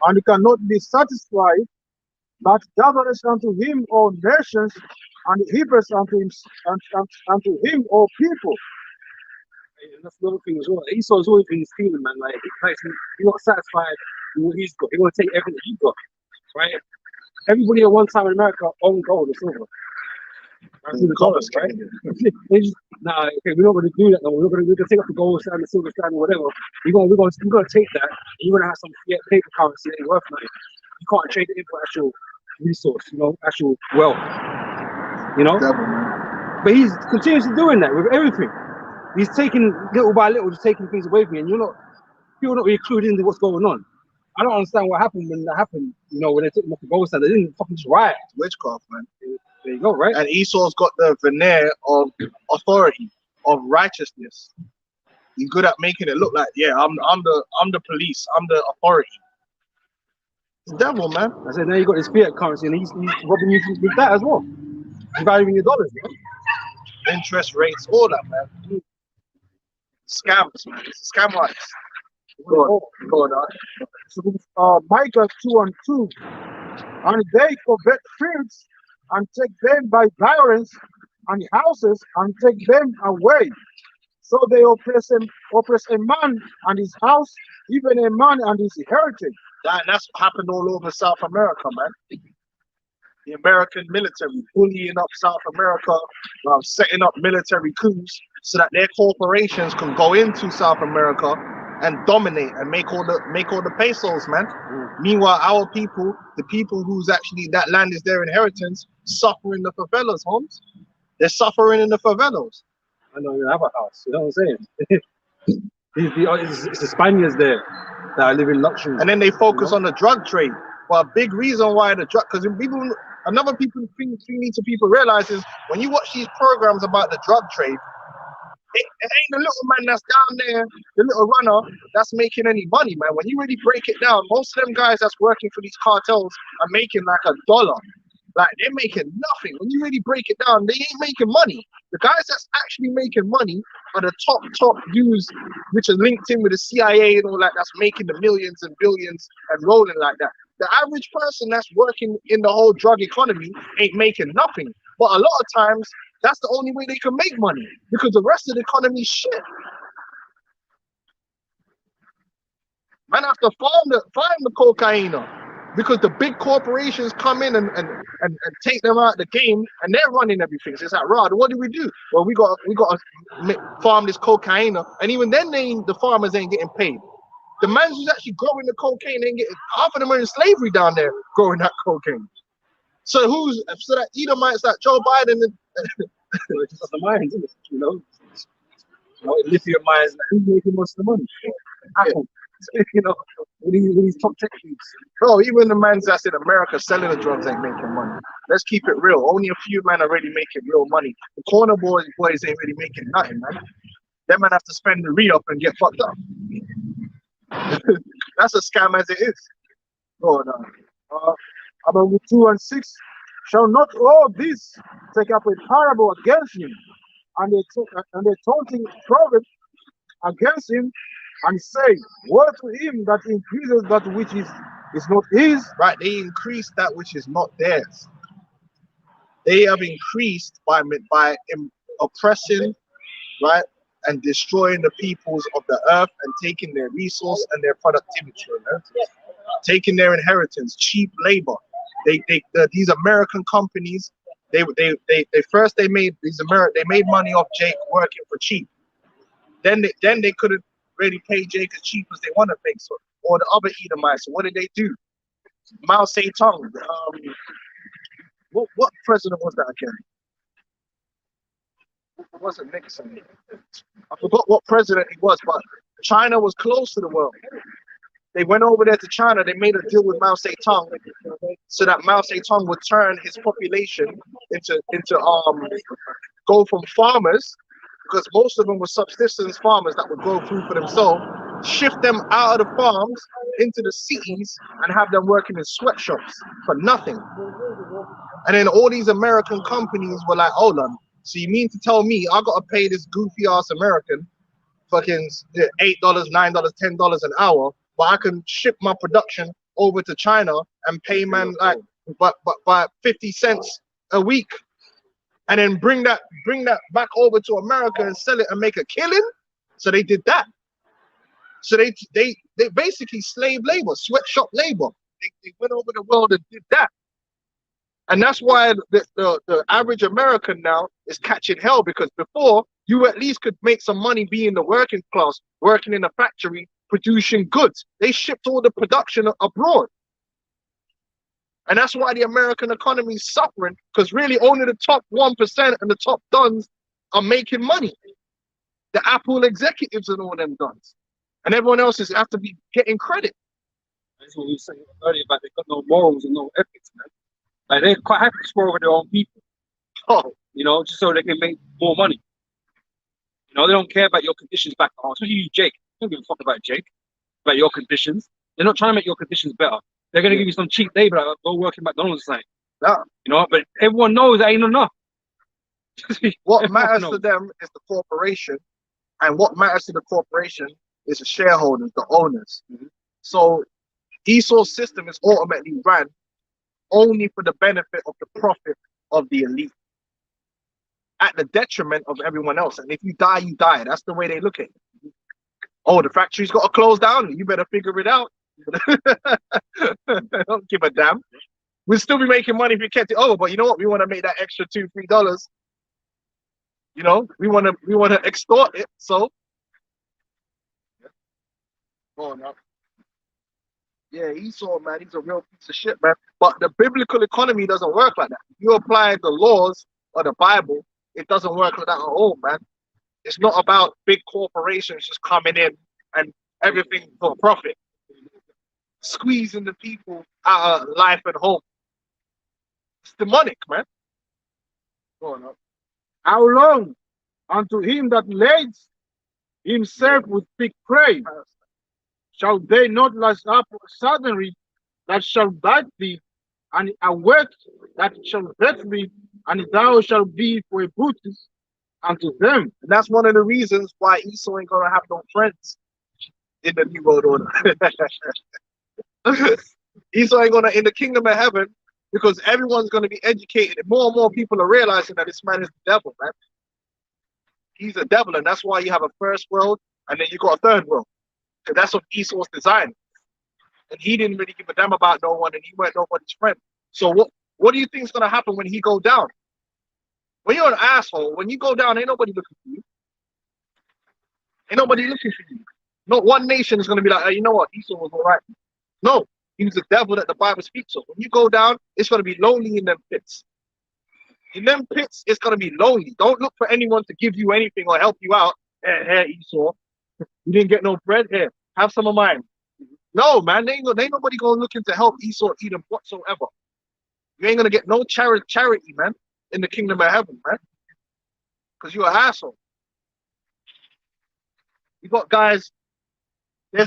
And he cannot be satisfied, but gathereth unto him all nations, and heapeth unto him all people. And that's another thing as well. Esau's always been stealing, man. Like, he's not satisfied with what he's got. He want to take everything that you've got, right? Everybody at one time in America owned gold and silver. The dollars, right? They just, nah, okay, we're not going to do that. No, we're going to take up the gold stand, the silver stand, whatever. We're going to take that, and you're going to have some paper currency that ain't worth money. You can't trade it in for actual resource, actual wealth, But he's continuously doing that with everything. He's taking little by little, just taking things away from you, and you're not really clued into what's going on. I don't understand what happened when that happened. When they took him off the gold stand, they didn't fucking just riot. Witchcraft, man. There you go, right? And Esau's got the veneer of authority, of righteousness. He's good at making it look like, yeah, I'm the police, I'm the authority. The devil, man. I said, now you got this fiat currency, and he's robbing you with that as well. He's valuing your dollars, man. Interest rates, all that, man. Scams, man. It's a scam artist. Go on. Micah 2:2. And they covet fields, and take them by violence, and houses, and take them away. So they oppress a man and his house, even a man and his heritage. That's happened all over South America, man. The American military bullying up South America, setting up military coups so that their corporations can go into South America and dominate and make all the pesos, man. Meanwhile, our people, the people who's actually, that land is their inheritance, suffer in the favelas, homes. They're suffering in the favelas. I don't even have a house, you know what I'm saying? It's the Spaniards there that are living luxury. And then they focus on the drug trade. But a big reason why the drug, because another thing need to people realize is when you watch these programs about the drug trade, it ain't the little man that's down there, the little runner, that's making any money, man. When you really break it down, most of them guys that's working for these cartels are making like $1. Like, they're making nothing. When you really break it down, they ain't making money. The guys that's actually making money are the top dudes, which are linked in with the CIA and all that, that's making the millions and billions and rolling like that. The average person that's working in the whole drug economy ain't making nothing. But a lot of times, that's the only way they can make money, because the rest of the economy is shit. Man have to farm the cocaine because the big corporations come in and take them out of the game, and they're running everything. So it's like, Rod, what do we do? Well, we got to farm this cocaine, and even then, the farmers ain't getting paid. The man who's actually growing the cocaine ain't getting, half of them are in slavery down there growing that cocaine. So that Edomites like Joe Biden and it's just the mines, isn't it? You know, lithium mines. Like, who's making most of the money? Apple. You know, with these top tech dudes. Bro, even the mans that's in America selling the drugs ain't making money. Let's keep it real. Only a few men are really making real money. The corner boys ain't really making nothing, man. Them man have to spend the re-up and get fucked up. That's a scam as it is. God, Habakkuk 2 and 6, shall not all this take up a parable against him, and they taunting proverb against him, and say, woe to him that increases that which is not his. Right, they increase that which is not theirs. They have increased by oppressing, right, and destroying the peoples of the earth and taking their resource and their productivity, taking their inheritance, cheap labor. These American companies, they made money off Jake working for cheap. Then they couldn't really pay Jake as cheap as they want to pay. So, or the other Edomites. So what did they do? Mao Zedong. What president was that again? It wasn't Nixon. I forgot what president he was, but China was close to the world. They went over there to China. They made a deal with Mao Zedong so that Mao Zedong would turn his population into go from farmers, because most of them were subsistence farmers that would grow food for themselves, shift them out of the farms into the cities and have them working in sweatshops for nothing. And then all these American companies were like, hold on, so you mean to tell me I gotta pay this goofy ass American fucking $8, $9, $10 an hour, but I can ship my production over to China and pay man like by 50 cents a week, and then bring that back over to America and sell it and make a killing? So they did that. So they basically slave labor, sweatshop labor. They went over the world and did that. And that's why the average American now is catching hell, because before you at least could make some money being the working class, working in a factory, producing goods. They shipped all the production abroad. And that's why the American economy is suffering, because really only the top 1% and the top dons are making money. The Apple executives and all them dons. And everyone else is have to be getting credit. That's what we were saying earlier about they've got no morals and no ethics, man. Like, they're quite happy to screw over their own people. Oh, you know, just so they can make more money. You know, they don't care about your conditions back home. Especially you, Jake. They don't give a fuck about Jake, about your conditions. They're not trying to make your conditions better. They're going to give you some cheap labor, like, go work in McDonald's or something. yeah. You know, but everyone knows that ain't enough. What matters to them is the corporation, and what matters to the corporation is the shareholders, the owners. So Esau's system is ultimately ran only for the benefit of the profit of the elite, at the detriment of everyone else. And if you die, you die. That's the way they look at it. Oh, the factory's got to close down. You better figure it out. Don't give a damn. We'll still be making money if you kept it over, but you know what? We want to make that extra $2, $3. You know, we want to extort it. So, oh no. Yeah, Esau, man, he's a real piece of shit, man. But the biblical economy doesn't work like that. If you apply the laws of the Bible, it doesn't work like that at all, man. It's not about big corporations just coming in and everything for profit. squeezing the people out of life and home. It's demonic, man. Go on, How long unto him that lays himself with big prey? Shall they not last up suddenly that shall bite thee, and awake that shall vex thee, and thou shalt be for a booty unto them? And that's one of the reasons why Esau ain't gonna have no friends in the new world order. Esau ain't gonna in the kingdom of heaven, because everyone's gonna be educated, and more people are realizing that this man is the devil, man. He's a devil, and that's why you have a first world and then you got a third world. Because that's what Esau's design. And he didn't really give a damn about no one, and he weren't nobody's friend. So what do you think is gonna happen when he go down? When you're an asshole, when you go down, ain't nobody looking for you. Ain't nobody looking for you. Not one nation is gonna be like, hey, you know what, Esau was all right. No, he was the devil that the Bible speaks of. When you go down, it's gonna be lonely in them pits. In them pits, it's gonna be lonely. Don't look for anyone to give you anything or help you out. Here, Esau. You didn't get no bread here. Have some of mine. No, man, they ain't nobody going looking to help Esau Edom whatsoever. You ain't gonna get no charity, man, in the kingdom of heaven, man. Because you're an asshole. You got guys, I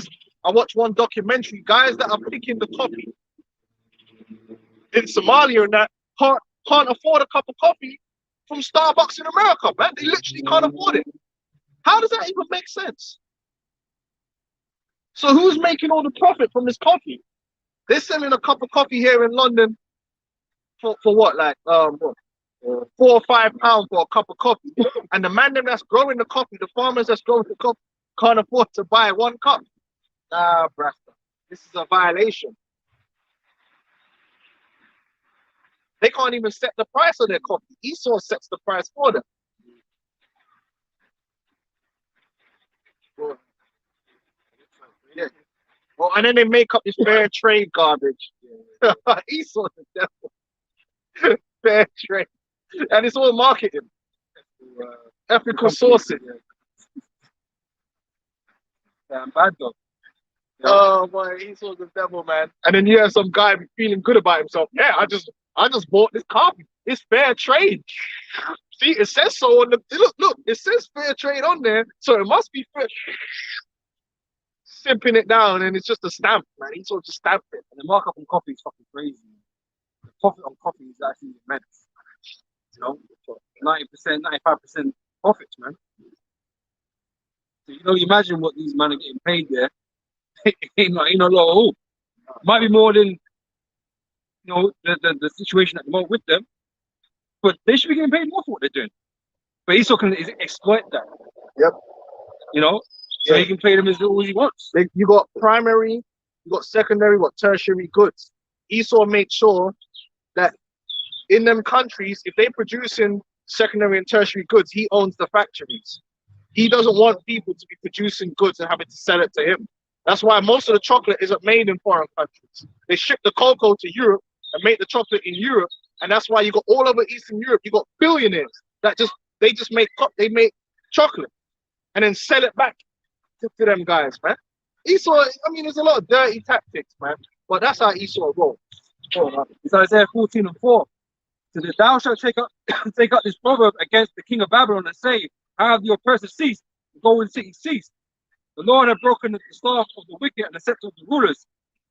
watched one documentary, guys that are picking the coffee in Somalia and that can't afford a cup of coffee from Starbucks in America, man. They literally can't afford it. How does that even make sense? So who's making all the profit from this coffee? They're selling a cup of coffee here in London for what, like what, £4 or £5 for a cup of coffee, and the man that's growing the coffee, the farmers that's growing the coffee, can't afford to buy one cup. Nah, bruh, this is a violation. They can't even set the price of their coffee. Esau sets the price for them. Yeah. Well, and then they make up this fair trade garbage. Esau's the devil. Fair trade. And it's all marketing. Ethical sourcing. Damn bad though. Oh boy, Esau's the devil, man. And then you have some guy feeling good about himself. Yeah, I just bought this coffee. It's fair trade. See, it says so on the look, it says fair trade on there, so it must be fair. Simping it down, and it's just a stamp, man. Esau just stamped it. And the markup on coffee is fucking crazy. The profit on coffee is actually immense. You know, 90%, 95% profits, man. So you know, imagine what these men are getting paid there. ain't a lot at all. Might be more than the situation at the moment with them, but they should be getting paid more for what they're doing. But Esau can exploit that. Yep. You know, so he can play them as little as he wants. You got primary, you got secondary, you got tertiary goods. Esau made sure that in them countries, if they're producing secondary and tertiary goods, he owns the factories. He doesn't want people to be producing goods and having to sell it to him. That's why most of the chocolate isn't made in foreign countries. They ship the cocoa to Europe and make the chocolate in Europe, and that's why you got all over Eastern Europe, you got billionaires that they make chocolate and then sell it back to them guys, man. Esau, I mean, there's a lot of dirty tactics, man, but that's how Esau rolls. It's Isaiah 14:4. So that thou shalt take up this proverb against the king of Babylon and say, have the oppressor ceased, the golden city ceased. The Lord hath broken the staff of the wicked and the scepter of the rulers.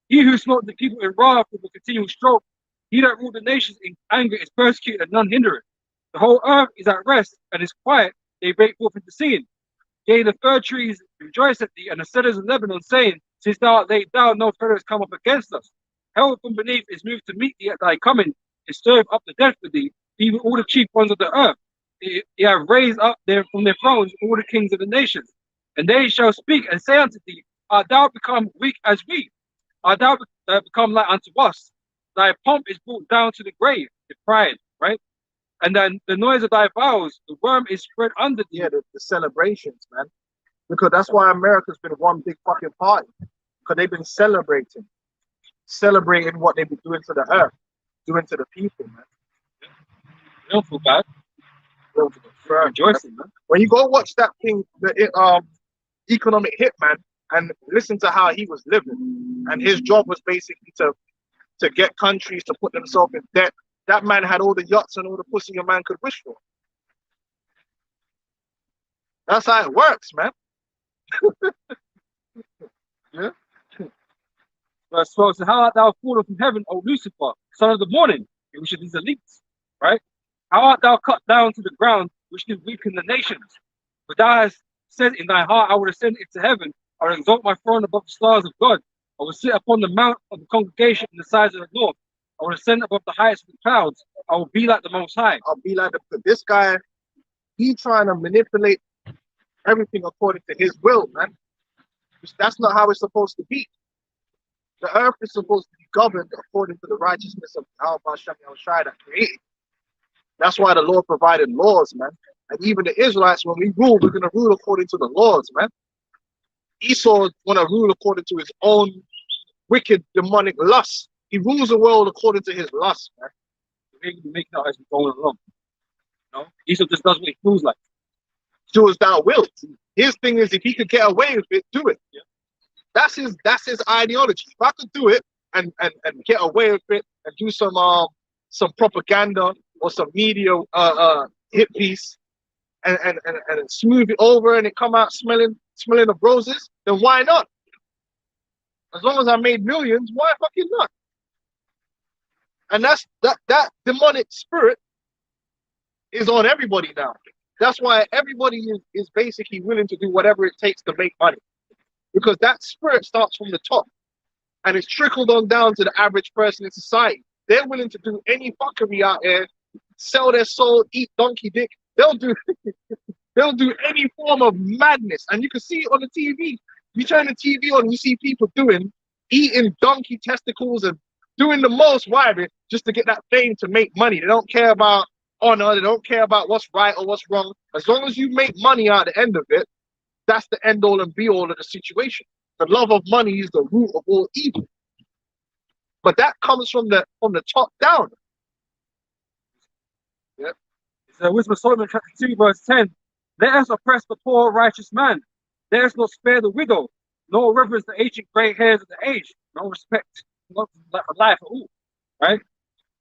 He who smote the people in wrath with a continual stroke, he that ruled the nations in anger is persecuted and none hinder it. The whole earth is at rest and is quiet, they break forth into singing. Yea, the fir trees rejoice at thee, and the cedars of Lebanon, saying, since thou art laid down, no further has come up against us. Hell from beneath is moved to meet thee at thy coming, is stirred up the dead for thee, even all the chief ones of the earth. He hath raised up there from their thrones all the kings of the nations. And they shall speak and say unto thee, art thou become weak as we? Art thou become like unto us? Thy pomp is brought down to the grave, the pride, right? And then the noise of thy vows, the worm is spread under thee. Yeah, the celebrations, man. Because that's why America's been one big fucking party. Because they've been celebrating what they've been doing to the earth, doing to the people, man. You don't feel bad. Rejoicing, man. When you go watch that thing, the economic hit, man, and listen to how he was living. And his job was basically to get countries to put themselves in debt. That man had all the yachts and all the pussy a man could wish for. That's how it works, man. Yeah. Verse 12 says, how art thou fallen from heaven, O Lucifer, son of the morning, which is these elites, right? How art thou cut down to the ground, which did weaken the nations? But thou hast said in thy heart, I will ascend into heaven, I will exalt my throne above the stars of God. I will sit upon the mount of the congregation in the sides of the north. I will ascend above the heights of the clouds. I will be like the Most High. I'll be like this guy. He trying to manipulate everything according to his will, man. That's not how it's supposed to be. The earth is supposed to be governed according to the righteousness of Al Shai that created. That's why the Lord provided laws, man. And even the Israelites, when we rule, we're going to rule according to the laws, man. Esau want to rule according to his own wicked, demonic lust. He rules the world according to his lust, man. We're making out as we're going along. You know? Esau just does what he feels like. Do as thou wilt. His thing is, if he could get away with it, do it. Yeah. That's his ideology. If I could do it and get away with it and do some propaganda or some media hit piece and smooth it over and it come out smelling of roses, then why not? As long as I made millions, why fucking not? And that demonic spirit is on everybody now. That's why everybody is basically willing to do whatever it takes to make money. Because that spirit starts from the top and it's trickled on down to the average person in society. They're willing to do any fuckery out there, sell their soul, eat donkey dick. They'll do any form of madness. And you can see it on the TV. You turn the TV on, you see people eating donkey testicles and doing the most wild just to get that fame to make money. They don't care about honor. They don't care about what's right or what's wrong. As long as you make money at the end of it, that's the end all and be all of the situation. The love of money is the root of all evil. But that comes from the top down. Yeah. So Wisdom of Solomon chapter 2 verse 10. Let us oppress the poor righteous man. Let us not spare the widow, nor reverence the ancient grey hairs of the age, no respect not for life at all. Right?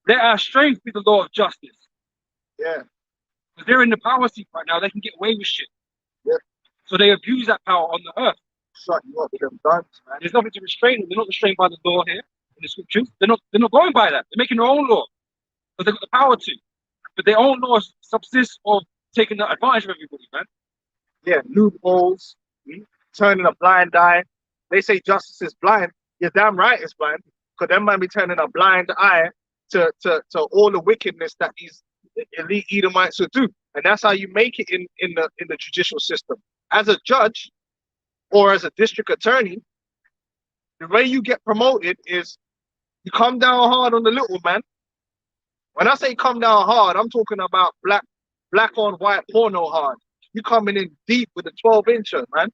Let our strength be the law of justice. Yeah. Because they're in the power seat right now, they can get away with shit. Yeah. So they abuse that power on the earth. Shut you up with them guns, man. There's nothing to restrain them. They're not restrained by the law here in the scriptures. They're not going by that. They're making their own law. But they've got the power to. But their own laws subsist of taking the advantage of everybody, man. Yeah, loopholes, turning a blind eye. They say justice is blind. You're damn right it's blind. Because them might be turning a blind eye to all the wickedness that these elite Edomites will do. And that's how you make it in the judicial system. As a judge or as a district attorney, the way you get promoted is you come down hard on the little man. When I say come down hard, I'm talking about black on white porno hard. You coming in deep with a 12-incher, man.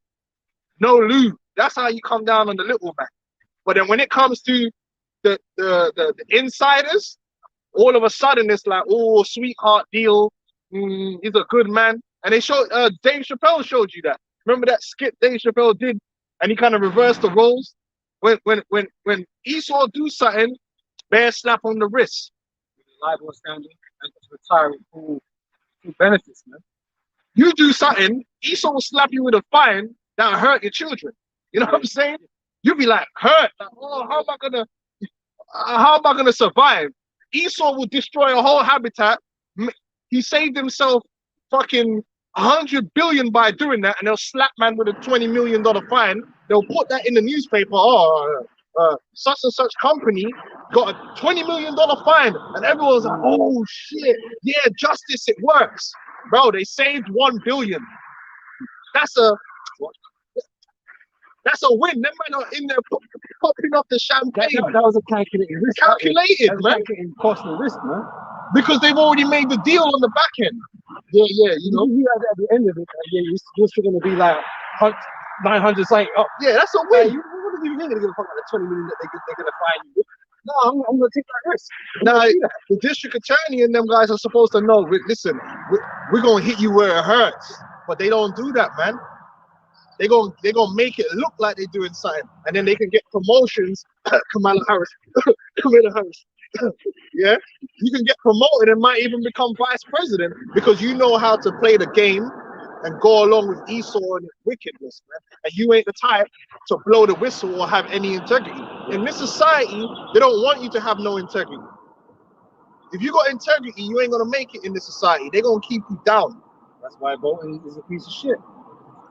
No lube. That's how you come down on the little man. But then when it comes to the insiders, all of a sudden it's like, oh, sweetheart deal. He's a good man. And they showed Dave Chappelle showed you that. Remember that skit Dave Chappelle did, and he kind of reversed the roles. When Esau do something, bear slap on the wrist. Libel scandal and retiring full benefits, man. You do something, Esau will slap you with a fine that'll hurt your children. You know what I'm saying? You'll be like hurt. Like, oh, how am I gonna survive? Esau will destroy a whole habitat. He saved himself fucking 100 billion by doing that, and they'll slap man with a $20 million fine. They'll put that in the newspaper. Oh, such and such company got a $20 million fine, and everyone's like, oh shit, yeah, justice, it works. Bro, they saved 1 billion. That's a win. Them men are in there popping up the champagne. That was a calculated risk. Calculated, man. Calculated cost and risk, man. Because they've already made the deal on the back end. Yeah, you know. You at the end of it, you're still going to be like 900 like, oh, yeah, that's a win. What do you mean they're going to fuck out the 20 million that they're going to find you? No, I'm going to take that risk. Now, the district attorney and them guys are supposed to know, listen, we're going to hit you where it hurts. But they don't do that, man. they're gonna make it look like they're doing something, and then they can get promotions. Kamala Harris, Kamala Harris. Yeah, you can get promoted and might even become vice president because you know how to play the game and go along with Esau and his wickedness, man. And you ain't the type to blow the whistle or have any integrity. In this society, they don't want you to have no integrity. If you got integrity, you ain't gonna make it in this society. They're gonna keep you down. That's why voting is a piece of shit.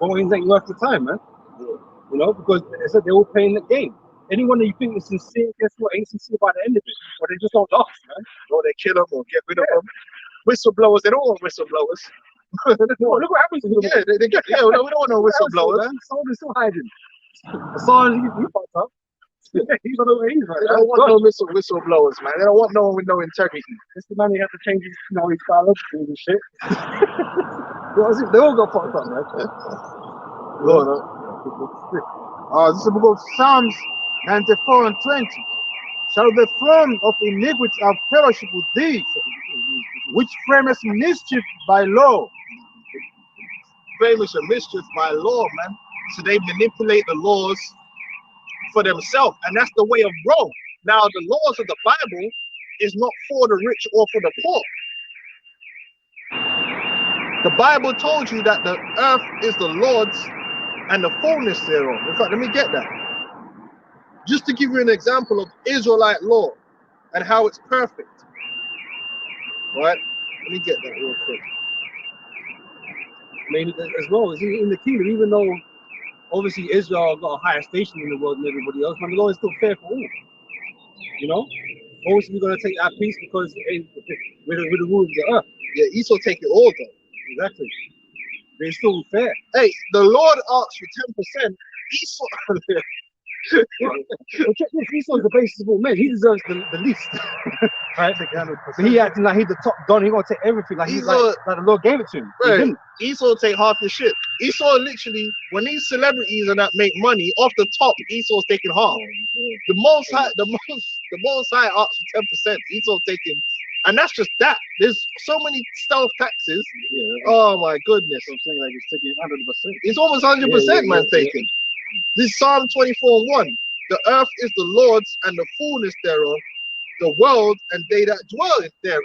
Voting ain't worth the time, man. You know, because they said they're all playing the game. Anyone that you think is sincere, guess what, ain't sincere by the end of it. Or they just don't last, man. Or they kill them or get rid of them. Whistleblowers, they don't want whistleblowers. Look what happens to them. Yeah, they get killed. We don't want no whistleblowers. Someone's still hiding. Assange, he fucked up. He's on the way. They don't want no whistleblowers, man. They don't want no one with no integrity. This the man, he has to change his, you know, his biological and shit. They all got fucked up, man. This is the book of Psalms 94 and 20. Shall the throne of iniquity have fellowship with thee, which framest mischief by law? Famous and mischief by law, man. So they manipulate the laws for themselves, and that's the way of Rome. Now, the laws of the Bible is not for the rich or for the poor. The Bible told you that the earth is the Lord's and the fullness thereof. In fact, let me get that. Just to give you an example of Israelite law and how it's perfect. Right? Let me get that real quick. I mean, as well as in the kingdom, even though obviously Israel got a higher station in the world than everybody else, but the law is still fair for all. You know? Obviously, we're going to take that piece because we're the rule of the earth. Yeah, Esau take it all, though. Exactly. But it's still fair. Hey, the Lord asks for 10%. Esau. Well, check this. Esau's the basis of all men. He deserves the least. Right? But he acting like he's the top don. He gonna take everything. Like he's like the Lord gave it to him. Right. Esau take half the shit. Esau literally, when these celebrities and that make money off the top, Esau's taking half. The most high, the most high asks for 10%. Esau's taking, and that's just that. There's so many stealth taxes. Yeah. Oh my goodness. I'm saying like he's taking 100%. It's almost 100%, man, taking. This is Psalm 24:1. The earth is the Lord's and the fullness thereof, the world and they that dwell therein.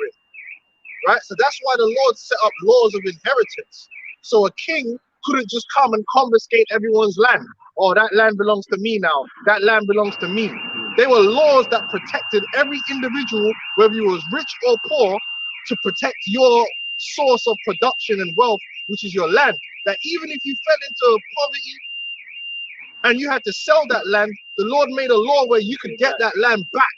Right? So that's why the Lord set up laws of inheritance. So a king couldn't just come and confiscate everyone's land. Oh, that land belongs to me now. That land belongs to me. They were laws that protected every individual, whether you was rich or poor, to protect your source of production and wealth, which is your land. That even if you fell into poverty and you had to sell that land, the Lord made a law where you could get that land back.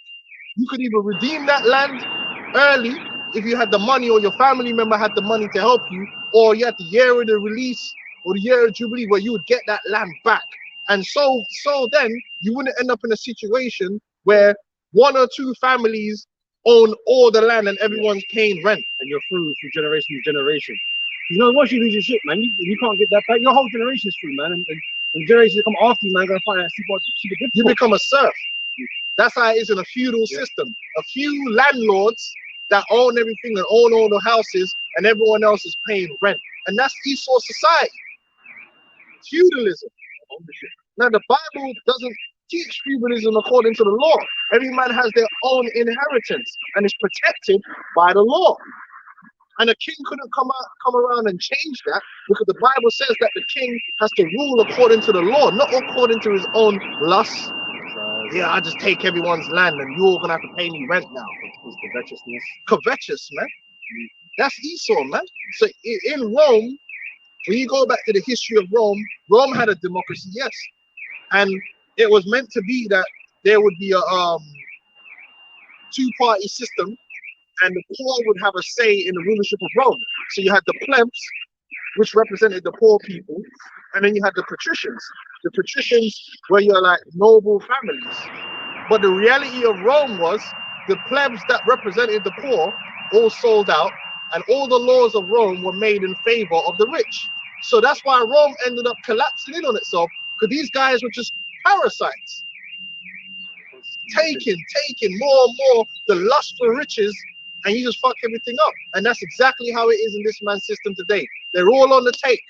You could either redeem that land early if you had the money or your family member had the money to help you, or you had the year of the release or the year of Jubilee where you would get that land back. And so then you wouldn't end up in a situation where one or two families own all the land and everyone's paying rent. And you're through from generation to generation. You know, once you lose your shit, man, you can't get that back. Your whole generation is through, man. And the generations that come after you, man, gonna find out you become a serf. That's how it is in a feudal system. A few landlords that own everything and own all the houses, and everyone else is paying rent. And that's Esau society. Feudalism. Now the Bible doesn't teach feudalism according to the law. Every man has their own inheritance and is protected by the law. And a king couldn't come around and change that, because the Bible says that the king has to rule according to the law, not according to his own lusts. Yeah, I just take everyone's land and you're gonna have to pay me rent now. It's covetousness. Covetous, man. That's Esau, man. So in Rome, when you go back to the history of Rome, Rome had a democracy, yes. And it was meant to be that there would be a two-party system, and the poor would have a say in the rulership of Rome. So you had the plebs, which represented the poor people, and then you had the patricians. The patricians were your like noble families. But the reality of Rome was the plebs that represented the poor all sold out, and all the laws of Rome were made in favor of the rich. So that's why Rome ended up collapsing in on itself, because these guys were just parasites. Taking more and more the lust for riches, and you just fuck everything up. And that's exactly how it is in this man's system today. They're all on the take.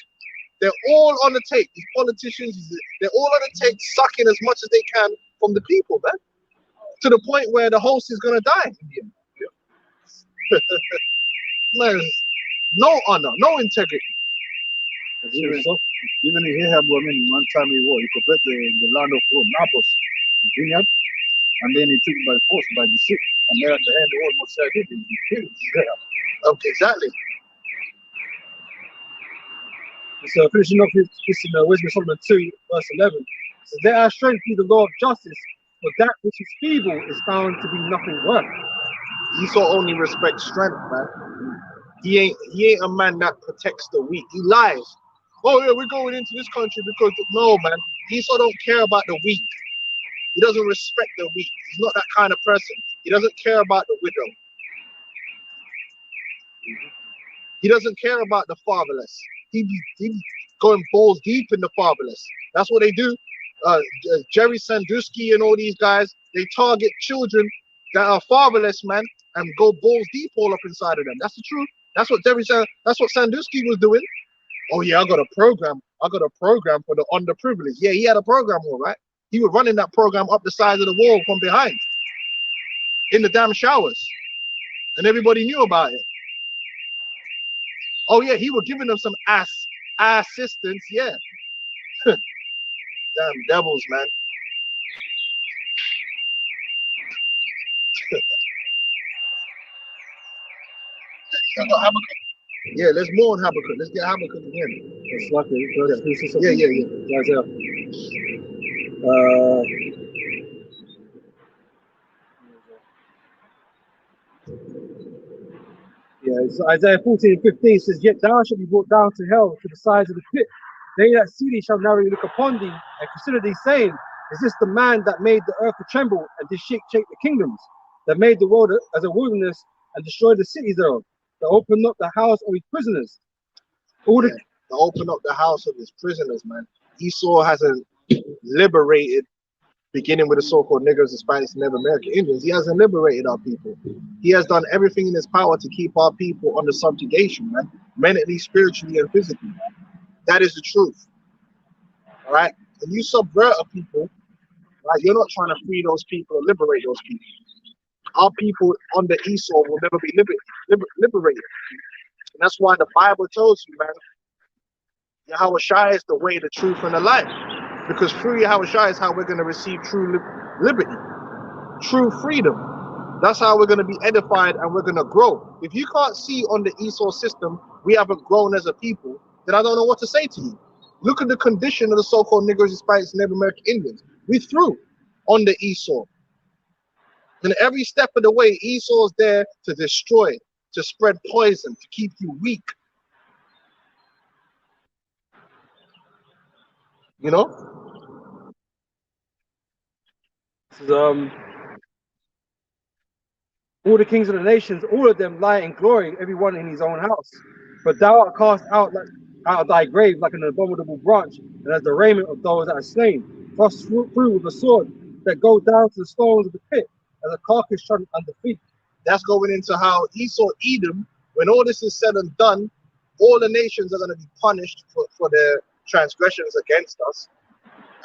They're all on the take. These politicians, they're all on the take, sucking as much as they can from the people, man. To the point where the host is gonna die. Man, no honor, no integrity. Even in Ahab, I mean, one time he conquered the land of Naboth, vineyard, and then he took it by force, by deceit. And then at the end, the almost said it, he killed him. Okay, exactly. So finishing off this in Wisdom of Solomon 2, verse 11. So let our strength be the law of justice, for that which is feeble is found to be nothing worth. Esau only respects strength, man. He ain't a man that protects the weak. He lies. Oh yeah, we're going into this country because no, man. Esau don't care about the weak. He doesn't respect the weak. He's not that kind of person. He doesn't care about the widow. He doesn't care about the fatherless. He going balls deep in the fatherless. That's what they do. Jerry Sandusky and all these guys, they target children that are fatherless, man, and go balls deep all up inside of them. That's the truth. That's what Sandusky was doing. Oh yeah, I got a program for the underprivileged. Yeah, he had a program, all right. He was running that program up the side of the wall from behind, in the damn showers, and everybody knew about it. Oh yeah, he was giving them some assistance. Yeah, damn devils, man. Yeah, let's more on Habakkuk. Let's get Habakkuk again. It's like it. Yeah. Isaiah. It's Isaiah 14:15 says, "Yet thou shalt be brought down to hell, to the sides of the pit. They that see thee shall narrowly look upon thee, and consider thee, saying, Is this the man that made the earth to tremble, and did shake the kingdoms, that made the world as a wilderness, and destroyed the cities thereof, that opened up the house of his prisoners?" To open up the house of his prisoners, man. Esau hasn't liberated, beginning with the so-called niggers, Hispanics, and Native American Indians. He hasn't liberated our people. He has done everything in his power to keep our people under subjugation, man. Mentally, spiritually, and physically. That is the truth. All right? When you subvert a people, right, you're not trying to free those people or liberate those people. Our people under Esau will never be liberated. And that's why the Bible tells you, man, Yahweh Shai is the way, the truth, and the life. Because through Yahweh Shai is how we're going to receive true liberty, true freedom. That's how we're going to be edified and we're going to grow. If you can't see on the Esau system, we haven't grown as a people, then I don't know what to say to you. Look at the condition of the so-called Negroes, Hispanics, and Native American Indians. We threw on the Esau. And every step of the way, Esau's there to destroy, to spread poison, to keep you weak. You know? All the kings of the nations, all of them lie in glory, everyone in his own house. But thou art cast out of thy grave like an abominable branch, and as the raiment of those that are slain, thrust through with a sword that go down to the stones of the pit, as a carcass trodden under feet. That's going into how Esau, Edom, when all this is said and done, all the nations are going to be punished for their transgressions against us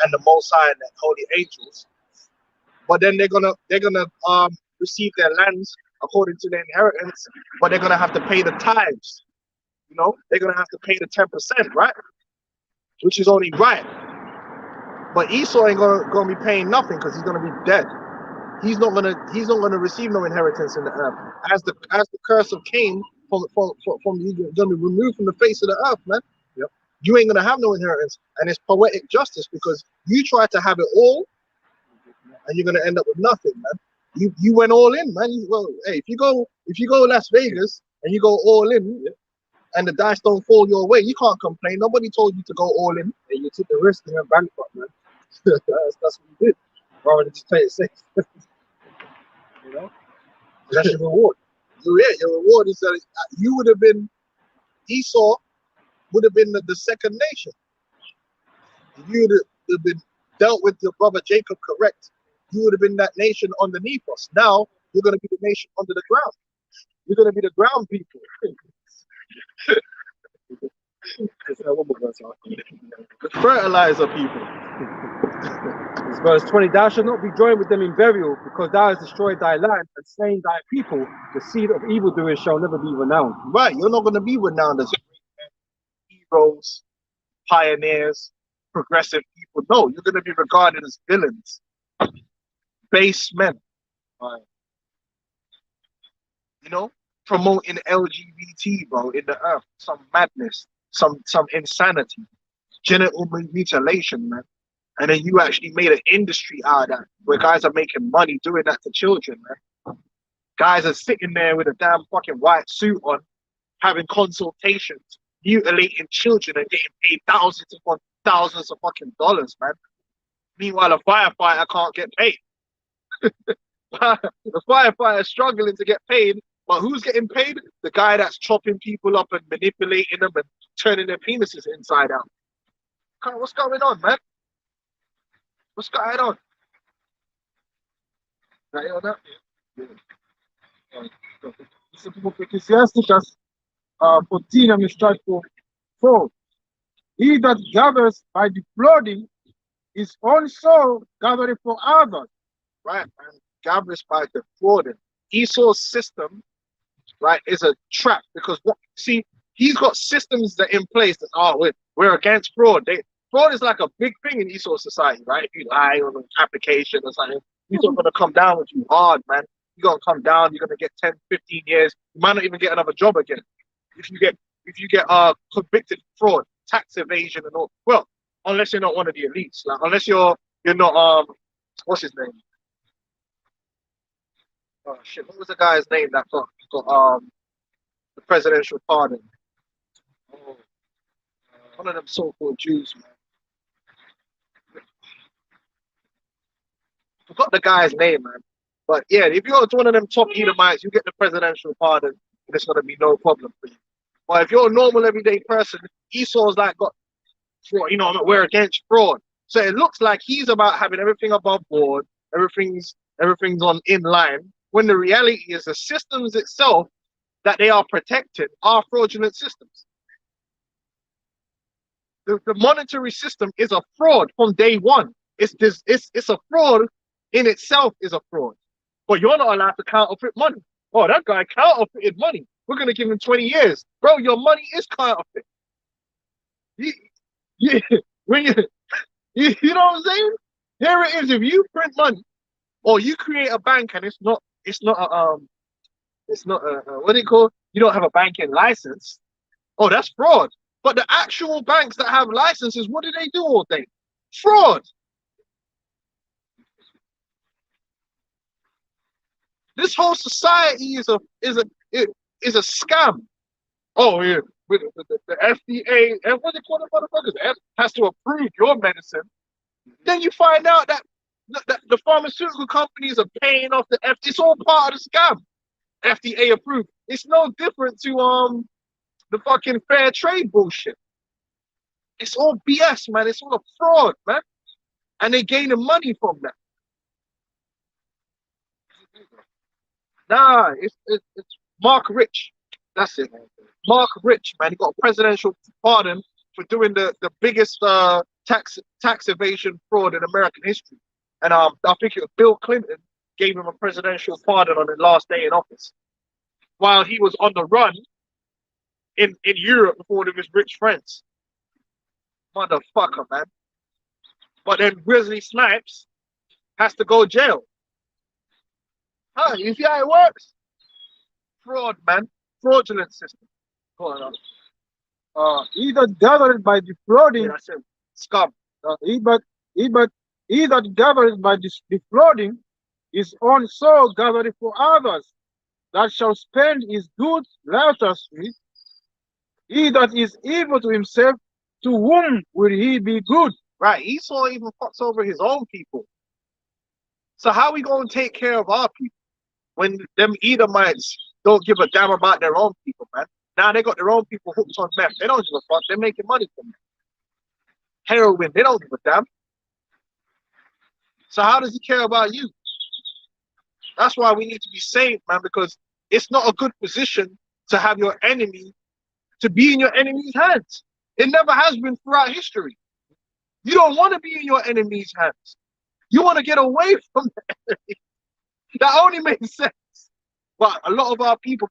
and the Most High and the holy angels. But then they're gonna receive their lands according to their inheritance, but they're gonna have to pay the tithes. You know, they're gonna have to pay the 10%, right? Which is only right. But Esau ain't gonna be paying nothing because he's gonna be dead. He's not gonna receive no inheritance in the earth. As the curse of Cain from you're gonna be removed from the face of the earth, man. Yep. You ain't gonna have no inheritance, and it's poetic justice because you try to have it all, and you're gonna end up with nothing, man. You went all in, man. Hey, if you go Las Vegas and you go all in, and the dice don't fall your way, you can't complain. Nobody told you to go all in. And you took the risk and went bankrupt, man. that's what you did, rather than just play it safe. You know, that's your reward. So yeah, your reward is that you would have been, Esau would have been the second nation. If you would have been dealt with your brother Jacob correct, you would have been that nation underneath us. Now you're going to be the nation under the ground. You're going to be the ground people. The fertilizer people. It's verse 20. Thou shalt not be joined with them in burial, because thou hast destroyed thy land and slain thy people. The seed of evildoers shall never be renowned. Right, you're not going to be renowned as heroes, pioneers, progressive people. No, you're going to be regarded as villains, base men. Right. You know, promoting LGBT, bro, in the earth, some madness, some insanity, genital mutilation, man. And then you actually made an industry out of that, where guys are making money doing that to children, man. Guys are sitting there with a damn fucking white suit on, having consultations, mutilating children and getting paid thousands of fucking dollars, man. Meanwhile, a firefighter can't get paid. The firefighter is struggling to get paid, but who's getting paid? The guy that's chopping people up and manipulating them and turning their penises inside out. What's going on, man? What's going on? Right on that? It's the book of Ecclesiasticus 14 and we start for 4. He that gathers by defrauding is also gathering for others. Right, man. Gathers by defrauding. Esau's system, right, is a trap because he's got systems that in place that we're against fraud. Fraud is like a big thing in Esau society, right? If you lie on an application or something, he's not gonna come down with you hard, man. You're gonna come down, you're gonna get 10, 15 years, you might not even get another job again. If you get convicted of fraud, tax evasion and all. Well, unless you're not one of the elites, like unless you're not what's his name? Oh shit, what was the guy's name that got the presidential pardon? Oh, one of them so-called Jews, man. Forgot the guy's name, man. But yeah, if you're one of them top Edomites, you get the presidential pardon, and it's gonna be no problem for you. But if you're a normal everyday person, Esau's like got fraud, we're against fraud. So it looks like he's about having everything above board, everything's on in line, when the reality is the systems itself that they are protecting are fraudulent systems. The monetary system is a fraud from day one. It's a fraud in itself is a fraud. But you're not allowed to counterfeit money. Oh, that guy counterfeited money. We're gonna give him 20 years. Bro, your money is counterfeit. When you know what I'm saying? Here it is. If you print money or you create a bank and it's not what do you call? You don't have a banking license. Oh, that's fraud. But the actual banks that have licenses, what do they do all day? Fraud. This whole society is a scam. Oh yeah, with the FDA and what they call the motherfuckers has to approve your medicine. Then you find out that the pharmaceutical companies are paying off the FDA. It's all part of the scam. FDA approved. It's no different to the fucking fair trade bullshit. It's all BS, man. It's all a fraud, man. And they gaining money from that. Nah, it's Mark Rich. That's it. Mark Rich, man. He got a presidential pardon for doing the biggest tax evasion fraud in American history. And I think it was Bill Clinton gave him a presidential pardon on his last day in office, while he was on the run in Europe with one of his rich friends. Motherfucker, man. But then Grizzly Snipes has to go jail. Huh, you see how it works? Fraud, man. Fraudulent system. He that gathered by defrauding, Yeah, I said scum. he that gathered by defrauding is also gathering for others, that shall spend his goods riotously. He that is evil to himself, to whom will he be good? Right, Esau even fucks over his own people. So how we gonna take care of our people when them Edomites don't give a damn about their own people, man? Now they got their own people hooked on meth. They don't give a fuck. They're making money from it. Heroin, they don't give a damn. So how does he care about you? That's why we need to be saved, man, because it's not a good position to have your enemy, to be in your enemy's hands. It never has been throughout history. You don't want to be in your enemy's hands. You want to get away from the enemy. That only makes sense. But a lot of our people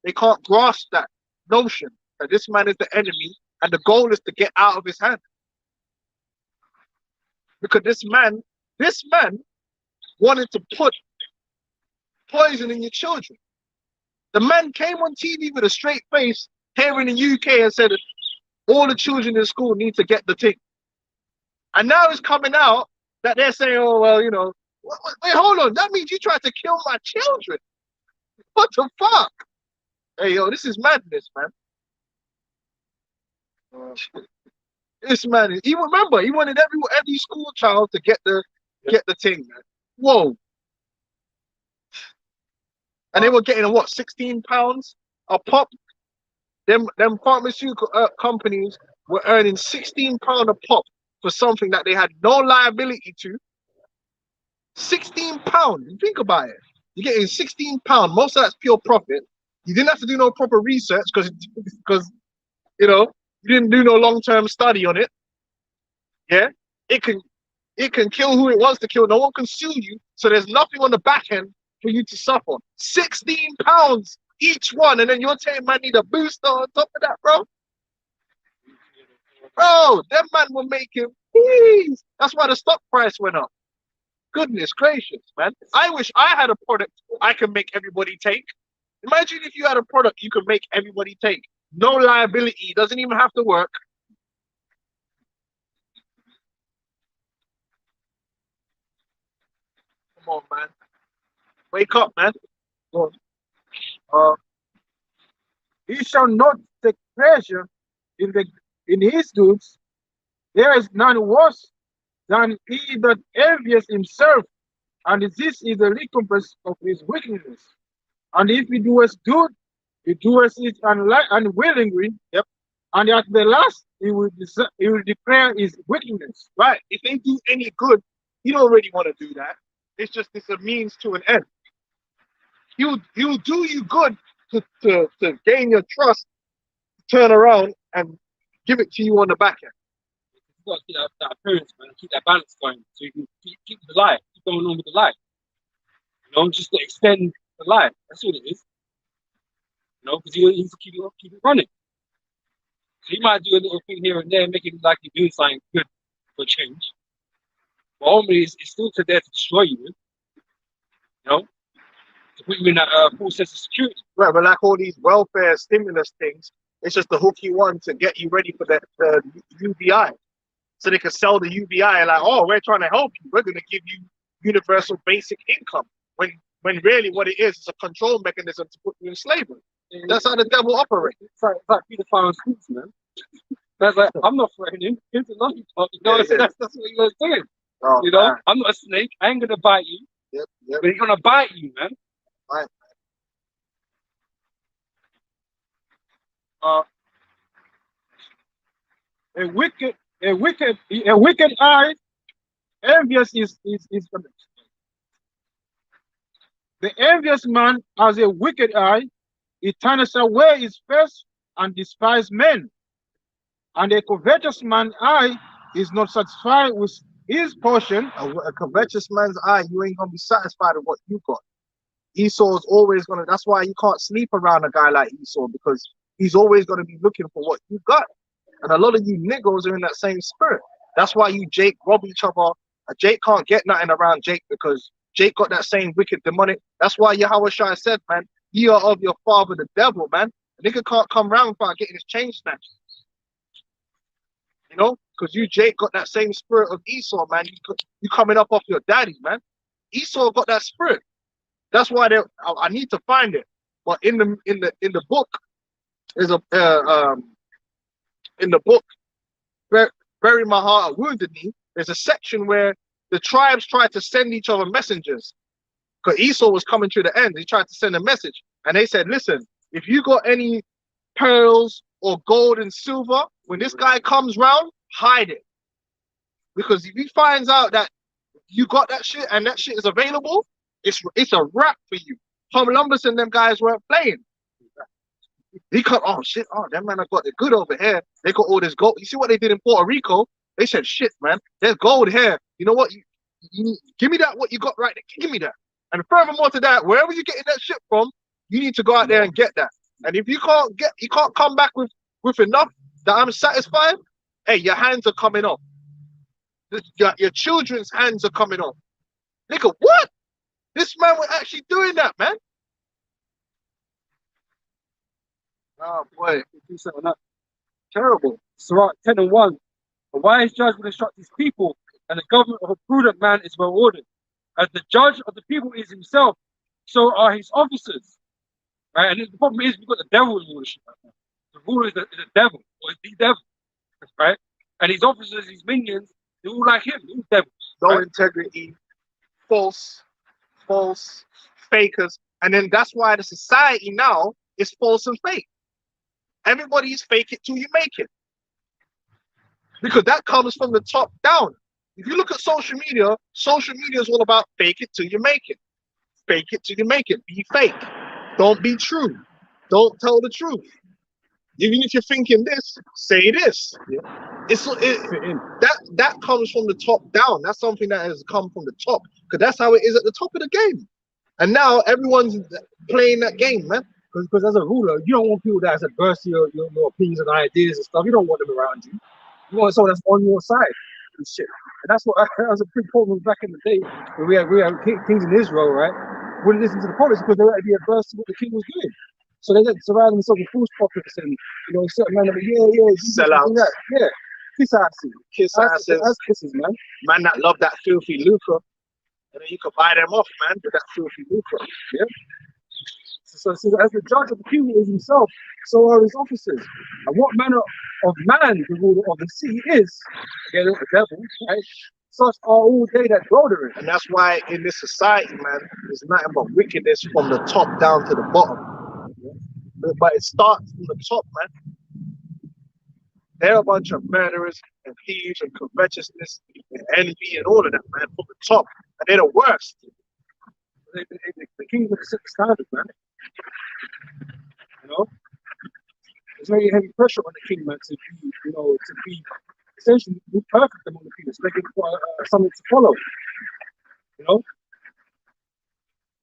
they can't grasp that notion that this man is the enemy and the goal is to get out of his hand. Because this man wanted to put poison in your children. The man came on TV with a straight face here in the UK and said all the children in school need to get the thing. And now it's coming out that they're saying, oh, well, you know, wait, hold on. That means you tried to kill my children. What the fuck? Hey, yo, this is madness, man. This man, he wanted every school child to get the thing, man. Whoa. And they were getting what, £16 a pop? Them pharmaceutical companies were earning £16 a pop for something that they had no liability to. £16. Think about it. You're getting £16. Most of that's pure profit. You didn't have to do no proper research because you know you didn't do no long-term study on it. Yeah, it can kill who it wants to kill. No one can sue you, so there's nothing on the back end for you to suffer. £16 each one, and then you're saying man need a booster on top of that, bro. Bro, them man were making peace. That's why the stock price went up. Goodness gracious, man. I wish I had a product I can make everybody take. Imagine if you had a product you could make everybody take. No liability, doesn't even have to work. Come on, man. Wake up, man. He shall not take pleasure in his goods. There is none worse than he that envies himself, and this is the recompense of his wickedness. And if he doeth good, he doeth it unwillingly. Yep. And at the last, he will declare his wickedness. Right. If they do any good, you don't really want to do that. It's a means to an end. He'll do you good to gain your trust, turn around and give it to you on the back end. You got to keep that appearance, man, keep that balance going, so you can keep the life, keep going on with the life. You know, just to extend the life. That's what it is. You know, because he needs to keep it running. So you might do a little thing here and there, make it look like you're doing something good for change. But ultimately, it's still there to destroy you, man. You know, to put you in that full sense of security. Right, but like all these welfare stimulus things, it's just the hooky one to get you ready for the UBI. So they can sell the UBI like, oh, we're trying to help you. We're going to give you universal basic income. When really what it is a control mechanism to put you in slavery. That's how the devil operates. It's like pedophiles, man. That's like, I'm not threatening. Here's a lollipop. You know what I'm saying? That's what he was doing. Oh, you know, man. I'm not a snake. I ain't gonna bite you. Yep. But he's gonna bite you, man. Right. A wicked eye, envious is the envious man has a wicked eye. He turneth away his face and despises men. And a covetous man's eye is not satisfied with his portion. A covetous man's eye, you ain't gonna be satisfied with what you got. Esau's always gonna. That's why you can't sleep around a guy like Esau, because he's always gonna be looking for what you got. And a lot of you niggas are in that same spirit. That's why you Jake rob each other. Jake can't get nothing around Jake because Jake got that same wicked demonic. That's why Yahweh Shai said, man, ye are of your father the devil, man. A nigga can't come round without getting his chain snatched. You know, because you Jake got that same spirit of Esau, man. You coming up off your daddy, man. Esau got that spirit. That's why I need to find it. But in the book, there's in the book, Bury My Heart at Wounded Knee, there's a section where the tribes tried to send each other messengers. Because Esau was coming to the end. He tried to send a message. And they said, listen, if you got any pearls or gold and silver, when this guy comes round, hide it. Because if he finds out that you got that shit and that shit is available, it's a wrap for you. Tom Lumbers and them guys weren't playing. He cut, oh shit, oh that man I got the good over here. They got all this gold. You see what they did in Puerto Rico? They said, shit, man, there's gold here. You know what? You give me that what you got right there. Give me that. And furthermore to that, wherever you're getting that shit from, you need to go out there and get that. And if you can't come back with enough that I'm satisfied, hey, your hands are coming off. Your children's hands are coming off. Nigga, what? This man was actually doing that, man. Oh boy, Terrible. Sirach 10 and 1. A wise judge will instruct his people, and the government of a prudent man is well ordered. As the judge of the people is himself, so are his officers. Right? And the problem is we've got the devil in rulership right now. The ruler is the devil, or is the devil. Right? And his officers, his minions, they're all like him, they're all devils. No right? integrity, false, fakers. And then that's why the society now is false and fake. Everybody is fake it till you make it. Because that comes from the top down. If you look at social media is all about fake it till you make it. Fake it till you make it. Be fake. Don't be true. Don't tell the truth. Even if you're thinking this, say this. Yeah. That comes from the top down. That's something that has come from the top. Because that's how it is at the top of the game. And now everyone's playing that game, man. Because as a ruler, you don't want people that adverse to your opinions and ideas and stuff. You don't want them around you. You want someone that's on your side and shit. And that's what that was a big problem back in the day when we had kings in Israel, right? Wouldn't listen to the prophets because they would be adverse to what the king was doing. So they surround themselves with false prophets and certain men that sell out. Yeah. Kiss asses. That's kisses, man. Man that love that filthy lucre. And then you can buy them off, man, with that filthy lucre. Yeah. So as the judge of the people is himself, so are his officers. And what manner of man the ruler of the sea is, again, the devil, right? Such are all they that dwell therein. And that's why in this society, man, there's nothing but wickedness from the top down to the bottom. But it starts from the top, man. They're a bunch of murderers and thieves and covetousness and envy and all of that, man, from the top. And they're the worst. The king would set the standard, man. There's very heavy pressure on the king, man, to be essentially be perfect among the people, so they can something to follow.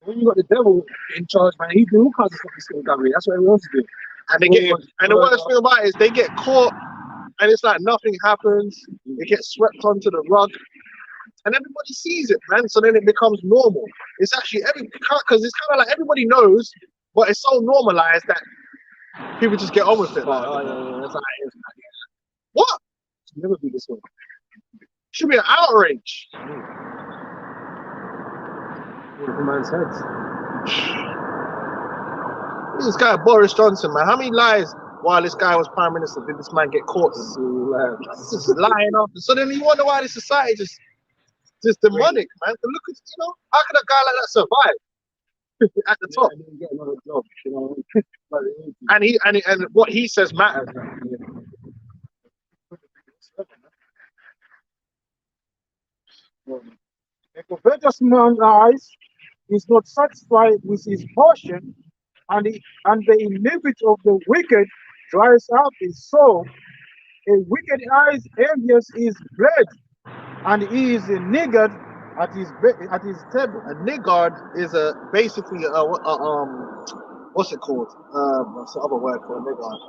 When you got the devil in charge, man, he's doing all kinds of stuff he's still done. That's what everyone's doing. And the worst thing about it is they get caught, and it's like nothing happens. It gets swept onto the rug. And everybody sees it, man. So then it becomes normal. It's actually because it's kind of like everybody knows, but it's so normalized that people just get on with it. What? It should never be this way. Should be an outrage. Over man's heads. This guy Boris Johnson, man. How many lies while this guy was prime minister did this man get caught? Just lying off. So then you wonder why this society just demonic, man. But look at how can a guy like that survive at the top? And get another job, and what he says matters. A covetous man's eyes is not satisfied with his portion, and the iniquity of the wicked dries up his soul. A wicked eyes envious his bread, and he is niggard at his table. A niggard is basically what's it called? What's the other word for a niggard?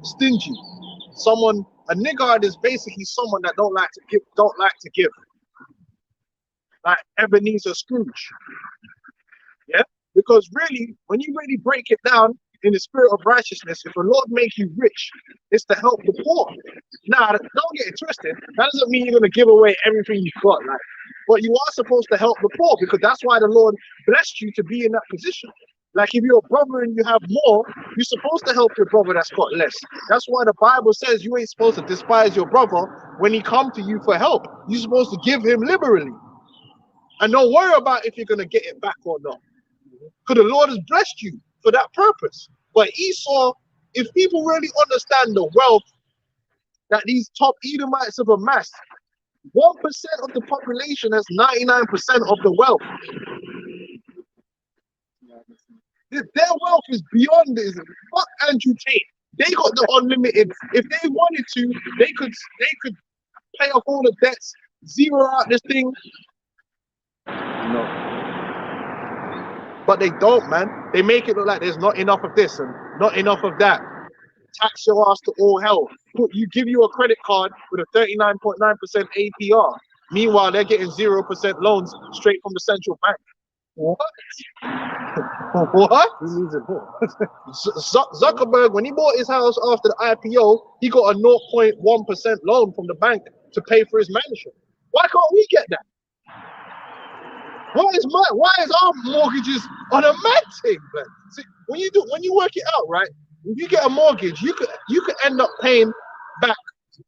Stingy. A niggard is basically someone that don't like to give. Like Ebenezer Scrooge. Yeah? Because really, when you really break it down in the spirit of righteousness, if the Lord make you rich, it's to help the poor. Now, don't get it twisted. That doesn't mean you're going to give away everything you've got. But you are supposed to help the poor, because that's why the Lord blessed you to be in that position. Like if you're a brother and you have more, you're supposed to help your brother that's got less. That's why the Bible says you ain't supposed to despise your brother when he come to you for help. You're supposed to give him liberally. And don't worry about if you're going to get it back or not. Because the Lord has blessed you for that purpose. But Esau, if people really understand the wealth that these top Edomites have amassed, 1% of the population has 99% of the wealth. Their wealth is beyond this. Fuck Andrew Tate. They got the unlimited. If they wanted to, they could pay off all the debts, zero out this thing. No. But they don't, man. They make it look like there's not enough of this and not enough of that. Tax your ass to all hell. Give you a credit card with a 39.9% APR. Meanwhile, they're getting 0% loans straight from the central bank. What? What? Who needs it for? Zuckerberg, when he bought his house after the IPO, he got a 0.1% loan from the bank to pay for his mansion. Why can't we get that? Why is our mortgages on a mad thing, man? See, when you work it out, right? If you get a mortgage, you could end up paying back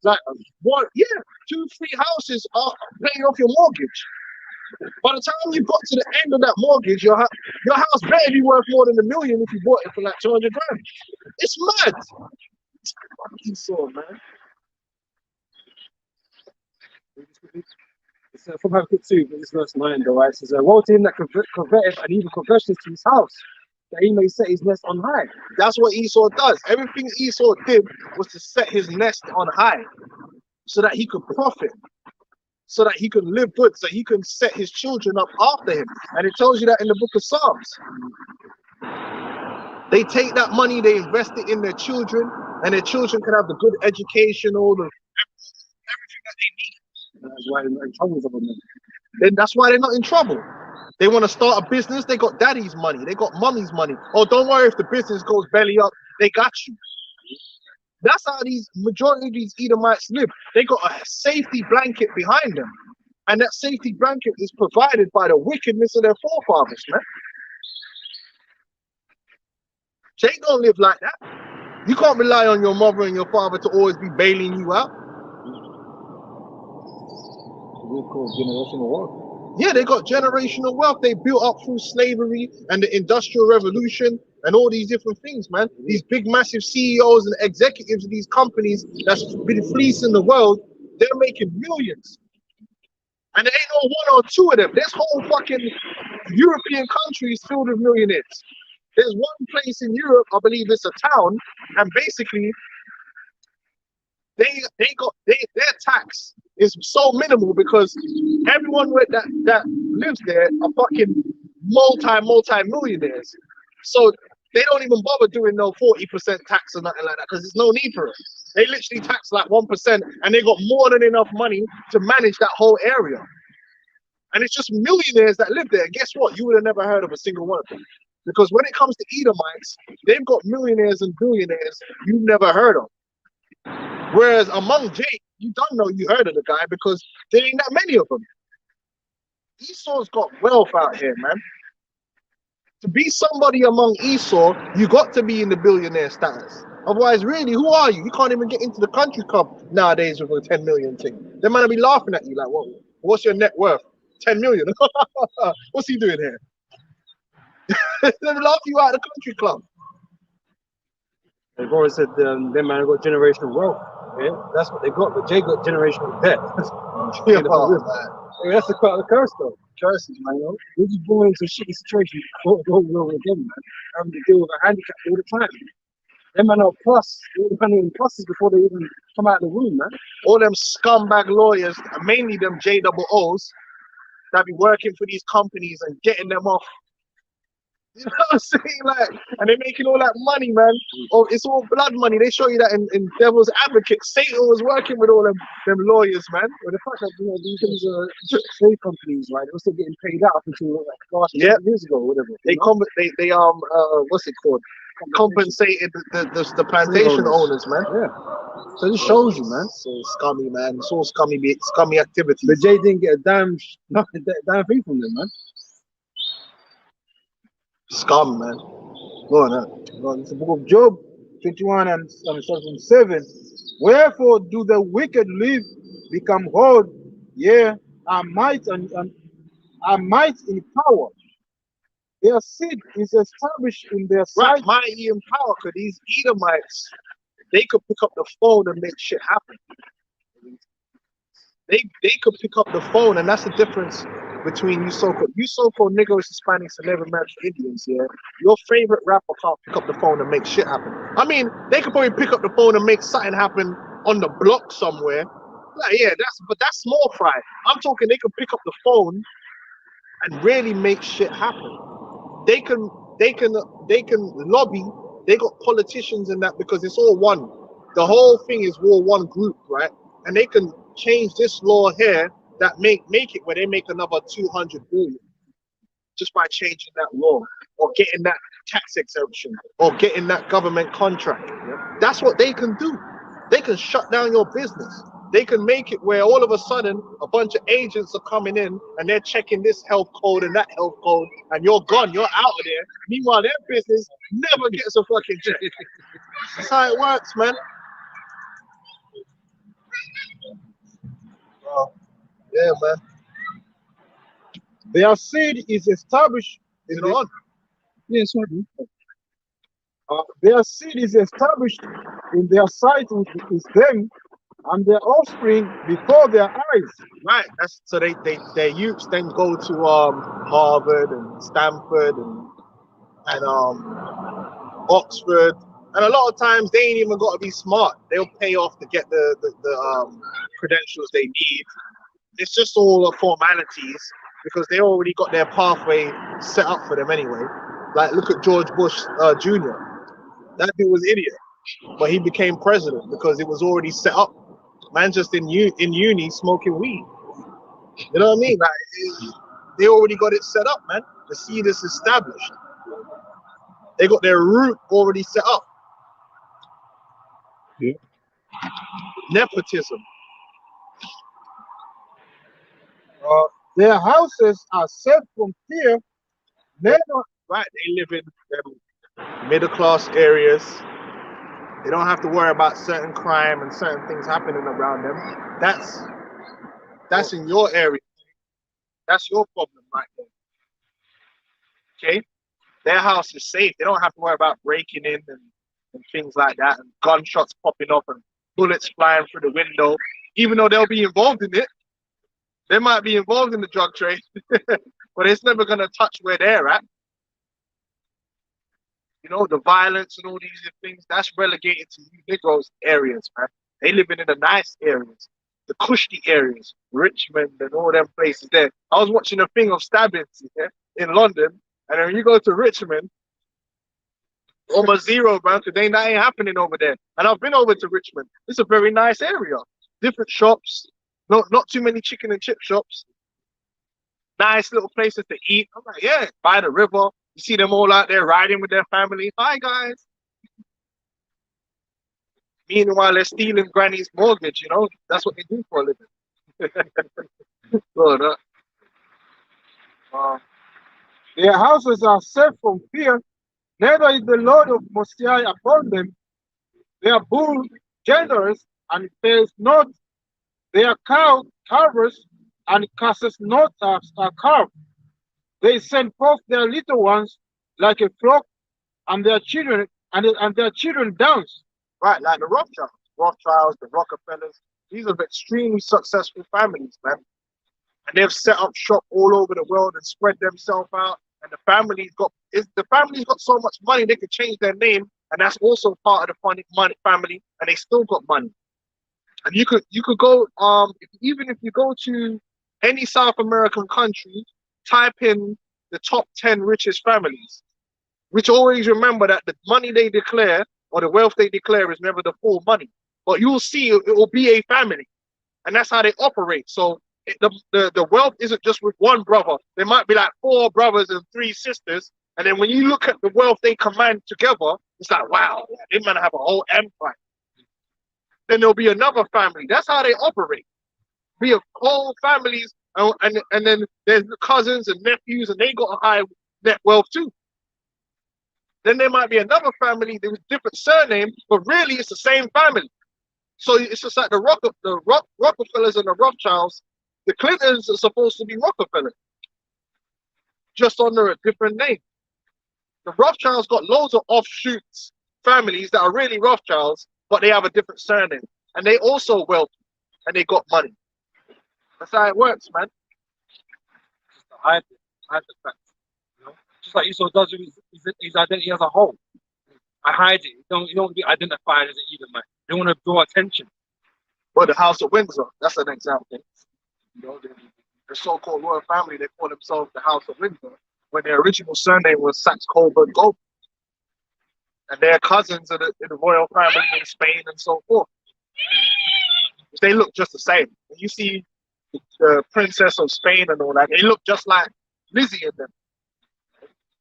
like 2-3 houses are paying off your mortgage. By the time you got to the end of that mortgage, your house better be worth more than $1 million if you bought it for like 200 grand. It's mad. It's fucking so, man. It's from Habakkuk 2, this verse 9, though, right? It says, woe to him that converteth and even conversions to his house, that he may set his nest on high. That's what Esau does. Everything Esau did was to set his nest on high so that he could profit, so that he could live good, so he can set his children up after him. And it tells you that in the book of Psalms. They take that money, they invest it in their children, and their children can have the good education, everything that they need. That's why they're not in trouble with them. Then that's why they're not in trouble. They want to start a business, they got daddy's money, they got mommy's money. Oh, don't worry if the business goes belly up, they got you. That's how these majority of these Edomites live. They got a safety blanket behind them. And that safety blanket is provided by the wickedness of their forefathers, man. They don't live like that. You can't rely on your mother and your father to always be bailing you out. We call generational wealth. Yeah, they got generational wealth. They built up through slavery and the Industrial Revolution and all these different things, man. These big, massive CEOs and executives of these companies that's been fleecing the world, they're making millions. And there ain't no one or two of them. There's whole fucking European countries filled with millionaires. There's one place in Europe, I believe it's a town, and basically their tax is so minimal because everyone that lives there are fucking multi-millionaires. So they don't even bother doing no 40% tax or nothing like that because there's no need for it. They literally tax like 1% and they got more than enough money to manage that whole area. And it's just millionaires that live there. And guess what? You would have never heard of a single one of them. Because when it comes to Edomites, they've got millionaires and billionaires you've never heard of. Whereas among Jake, you don't know you heard of the guy because there ain't that many of them. Esau's got wealth out here, man. To be somebody among Esau, you got to be in the billionaire status. Otherwise, really, who are you? You can't even get into the country club nowadays with a 10 million thing. They might be laughing at you like, what's your net worth? 10 million. What's he doing here? They laugh you out of the country club. They've always said them man got generational wealth. Yeah, that's what they got, but Jay got generational debt. Yeah, man. Yeah, that's the part of the curse, though. Curses, man. We're just born into a shitty situation over again, man. Having to deal with a handicap all the time. Them man are plus, all the money in pluses before they even come out of the womb, man. All them scumbag lawyers, mainly them JOOs, that be working for these companies and getting them off. You know what I'm saying? Like, and they're making all that money, man. Oh, it's all blood money. They show you that in Devil's Advocate. Satan was working with all them lawyers, man. Well, the fact that these trade companies, right? They're still getting paid out until like last years ago, or whatever. They what's it called? Compensated the plantation owners, man. Yeah. So this shows you, man. So scummy, man. It's all scummy activity. But Jay didn't get a damn thing from them, man. Scum, man. Go on, It's the book of Job 51 and 7. Wherefore do the wicked live, become old, yea, are might and are might in power. Their seed is established in their sight. Right, mighty in power, because these Edomites, they could pick up the phone and make shit happen. They could pick up the phone, and that's the difference between you so-called Negroes, Hispanics, and Native American Indians. Yeah, your favorite rapper can't pick up the phone and make shit happen. I mean, they could probably pick up the phone and make something happen on the block somewhere. Like, yeah, that's small fry. I'm talking they could pick up the phone and really make shit happen. They can lobby. They got politicians in that because it's all one. The whole thing is all one group, right? And they can change this law here that make it where they make another 200 billion just by changing that law or getting that tax exemption or getting that government contract. Yeah? That's what they can do. They can shut down your business. They can make it where all of a sudden a bunch of agents are coming in and they're checking this health code and that health code, and you're gone, you're out of there. Meanwhile, their business never gets a fucking check. That's how it works, man. Yeah, man. Their seed is established Is it on? Yes, I do. their seed is established in their sight with them and their offspring before their eyes. Right. That's so their youths then go to Harvard and Stanford and Oxford, and a lot of times they ain't even got to be smart. They'll pay off to get the credentials they need. It's just all formalities because they already got their pathway set up for them anyway. Like look at George Bush Jr. That dude was an idiot, but he became president because it was already set up. Man, just in uni smoking weed. You know what I mean? Like they already got it set up, man. The seed is established. They got their root already set up. Yeah. Nepotism. Their houses are safe from fear. Never, Right, they live in middle class areas. They don't have to worry about certain crime and certain things happening around them. That's in your area. That's your problem right there. Okay? Their house is safe. They don't have to worry about breaking in and things like that, and gunshots popping up and bullets flying through the window, even though they'll be involved in it. They might be involved in the drug trade, but it's never going to touch where they're at. You know, the violence and all these things, that's relegated to you Negroes areas, man. They living in the nice areas, the cushy areas, Richmond and all them places there. I was watching a thing of stabbings in London, and then you go to Richmond, almost zero, man, because that ain't happening over there. And I've been over to Richmond. It's a very nice area. Different shops, not too many chicken and chip shops. Nice little places to eat. I'm like, yeah, by the river. You see them all out there riding with their family. Hi, guys. Meanwhile, they're stealing Granny's mortgage, you know? That's what they do for a living. Good, their houses are safe from fear. Neither is the Lord of Most High upon them. Their bull genders and fails not. Their cow calvers and casteth not a calf. They send forth their little ones like a flock, and their children dance. Right, like the Rothschilds, the Rockefellers. These are extremely successful families, man. And they've set up shop all over the world and spread themselves out. And the family's got so much money they could change their name, and that's also part of the money family, and they still got money. And you could go even if you go to any South American country, type in the top 10 richest families, which always remember that the money they declare or the wealth they declare is never the full money, but you'll see it will be a family, and that's how they operate. So the wealth isn't just with one brother. There might be like 4 brothers and 3 sisters, and then when you look at the wealth they command together, it's like, wow, they might have a whole empire. Then there'll be another family. That's how they operate. We have whole families, and then there's the cousins and nephews, and they got a high net wealth too. Then there might be another family with different surnames, but really it's the same family. So it's just like the Rockefellers and the Rothschilds. The Clintons are supposed to be Rockefeller, just under a different name. The Rothschilds got loads of offshoots, families that are really Rothschilds, but they have a different surname, and they also wealthy, and they got money. That's how it works, man. hide the facts. You know, just like Esau does with his identity as a whole. I hide it. You don't be identified as an Edomite. They want to draw attention. But the House of Windsor, that's an example. You know, the so-called royal family, they call themselves the House of Windsor, when their original surname was Saxe-Coburg-Gotha. And they're cousins in the royal family in Spain and so forth. They look just the same. When you see the Princess of Spain and all that, they look just like Lizzie and them,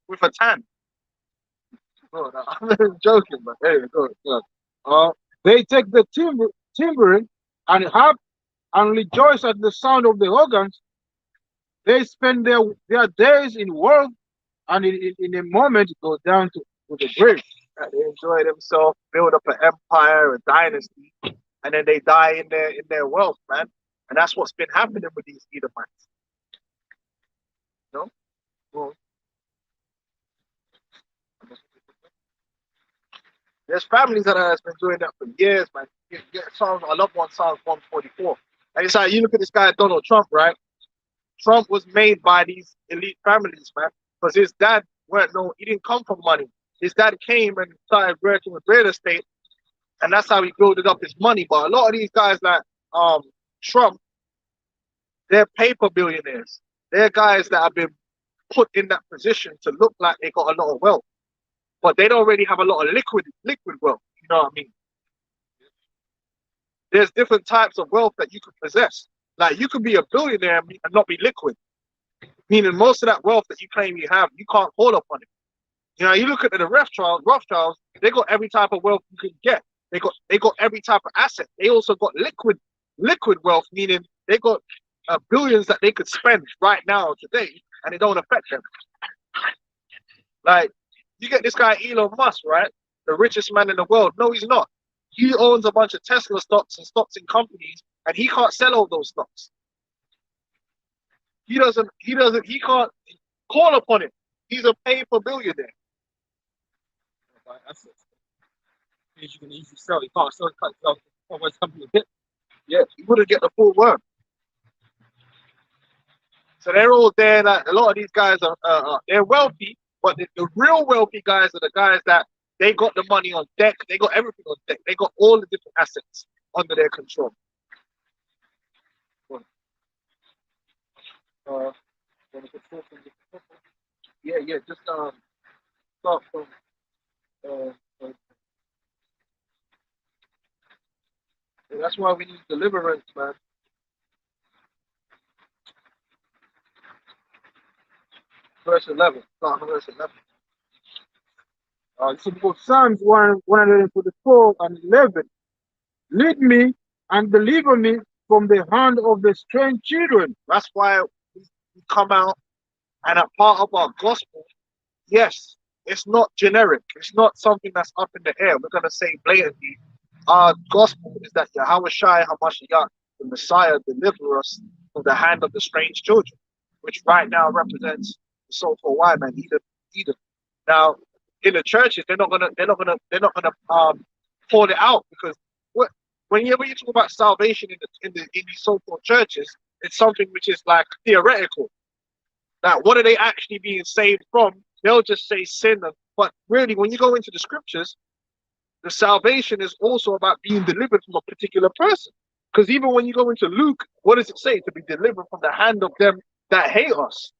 with a tan. Oh, no, I'm joking, but there you go. They take the timbrel and harp and rejoice at the sound of the organs. They spend their days in work and in a moment go down to the grave. They enjoy themselves, build up an empire, a dynasty, and then they die in their wealth, man. And that's what's been happening with these Edomites. You know? Well, there's families that has been doing that for years, man. Psalms, I love Psalms 144. And it's like, you look at this guy, Donald Trump, right? Trump was made by these elite families, man. Because his dad he didn't come from money. His dad came and started working with real estate, and that's how he built up his money. But a lot of these guys like Trump, they're paper billionaires. They're guys that have been put in that position to look like they got a lot of wealth, but they don't really have a lot of liquid wealth. You know what I mean? There's different types of wealth that you could possess. Like you could be a billionaire and not be liquid, meaning most of that wealth that you claim you have, you can't hold up on it. You know, you look at the Rothschilds, they got every type of wealth you can get. They got every type of asset. They also got liquid wealth, meaning they got billions that they could spend right now today, and it don't affect them. Like you get this guy Elon Musk, right? The richest man in the world. No, he's not. He owns a bunch of Tesla stocks and stocks in companies, and he can't sell all those stocks. He can't call upon it. He's a paper billionaire. You can easily sell. You can't sell it. Otherwise, company will hit. Yeah, he wouldn't get the full worm. So they're all there. Like, a lot of these guys they're wealthy, but the real wealthy guys are the guys that they got the money on deck. They got everything on deck. They got all the different assets under their control. Yeah. Just start from. That's why we need deliverance, man. Verse 11. Start from verse 11. This is book Psalms 144 and 11. Lead me and deliver me from the hand of the strange children. That's why we come out, and a part of our gospel, yes, it's not generic. It's not something that's up in the air. We're going to say blatantly, our gospel is that Yahweh Shai HaMashiach, the Messiah, deliver us from the hand of the strange children, which right now represents the so-called white man, Edom. Now, in the churches, they're not gonna call it out, because whenever you talk about salvation in these so-called churches, it's something which is like theoretical. Now, what are they actually being saved from? They'll just say sin, but really, when you go into the scriptures, the salvation is also about being delivered from a particular person. Because even when you go into Luke, what does it say? To be delivered from the hand of them that hate us,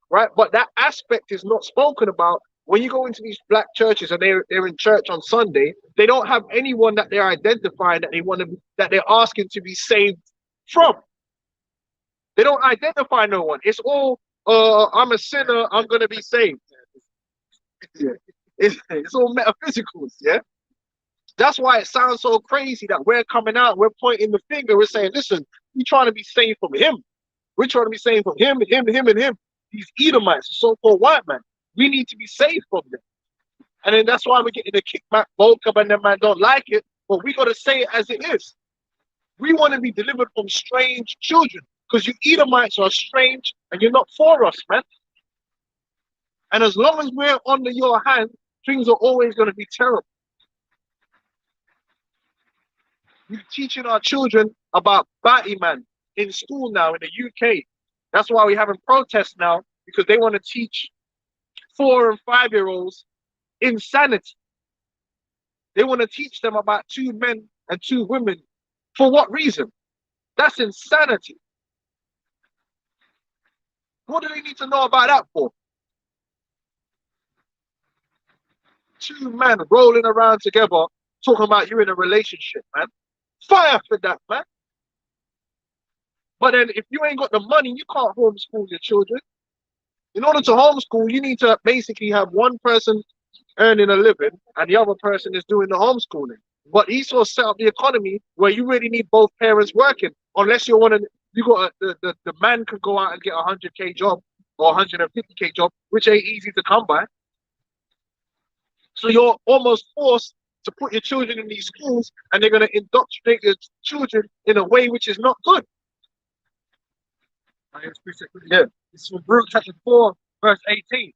right? But that aspect is not spoken about. When you go into these black churches and they're in church on Sunday, they don't have anyone that they're identifying that they're asking to be saved from. They don't identify no one. It's all, I'm a sinner, I'm gonna be saved. Yeah. It's all metaphysicals, yeah. That's why it sounds so crazy that we're coming out, we're pointing the finger, we're saying, listen, we're trying to be saved from him. We're trying to be saved from him, and him. These Edomites, the so-called white man. We need to be saved from them. And then that's why we're getting the kickback vocab, and them man don't like it, but we got to say it as it is. We want to be delivered from strange children, because you Edomites are strange and you're not for us, man. And as long as we're under your hand, things are always going to be terrible. We're teaching our children about Batty Man in school now in the UK. That's why we're having protests now because they want to teach 4 and 5-year-olds insanity. They want to teach them about 2 men and 2 women. For what reason? That's insanity. What do they need to know about that for? 2 men rolling around together talking about you in a relationship, man. Fire for that, man. But then if you ain't got the money, you can't homeschool your children. In order to homeschool, you need to basically have one person earning a living and the other person is doing the homeschooling. But Esau set up the economy where you really need both parents working, unless you're one of the man could go out and get a 100K job or 150K job, which ain't easy to come by. So you're almost forced to put your children in these schools, and they're going to indoctrinate your children in a way which is not good. Yeah, it's from Luke chapter 4, verse 18.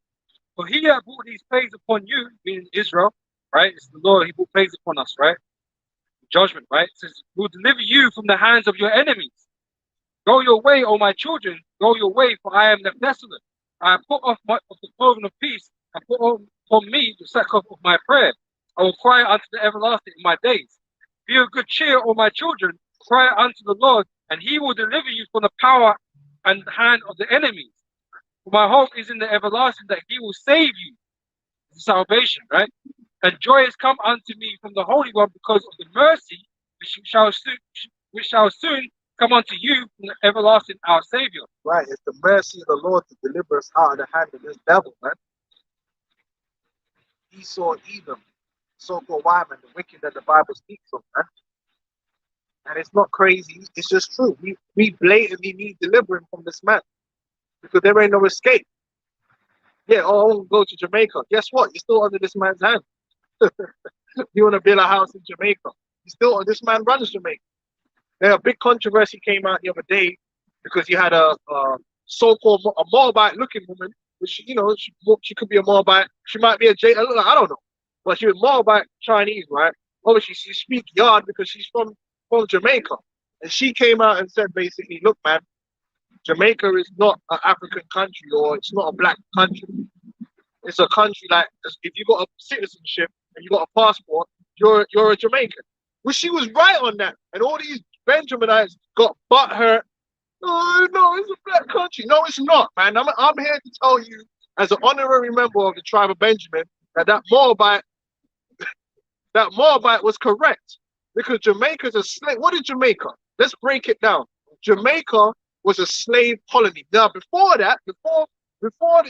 For he that brought these plagues upon you, meaning Israel, right? It's the Lord, he brought plagues upon us, right? Judgment, right? It says, will deliver you from the hands of your enemies. Go your way, O my children, go your way, for I am left desolate. I have put off the clothing of peace, and put on me the sackcloth of my prayer. I will cry unto the everlasting in my days. Be of good cheer, O my children, cry unto the Lord, and he will deliver you from the power and hand of the enemies. For my hope is in the everlasting, that he will save you. Salvation, right? And joy has come unto me from the Holy One, because of the mercy which shall soon come unto you from the everlasting, our Savior. Right, it's the mercy of the Lord to deliver us out of the hand of this devil, man. Esau, Edom, so-called white man, the wicked that the Bible speaks of, man. And it's not crazy, it's just true. We blatantly need delivering from this man, because there ain't no escape. Yeah, oh, I want to go to Jamaica. Guess what? You're still under this man's hand. You want to build a house in Jamaica. This man runs Jamaica. There, a big controversy came out the other day because you had a so-called Moabite-looking woman, which, you know, she could be a Moabite. She might be I don't know. But she was Moabite Chinese, right? Obviously, she speaks Yard because she's from Jamaica. And she came out and said, basically, look, man, Jamaica is not an African country, or it's not a black country. It's a country like, if you got a citizenship and you got a passport, you're a Jamaican. Well, she was right on that. And all these Benjaminites got butthurt. Oh, no, it's a black country. No, it's not, man. I'm here to tell you, as an honorary member of the tribe of Benjamin, that Moabite was correct. Because Jamaica's a slave. What is Jamaica? Let's break it down. Jamaica was a slave colony. Now, before that,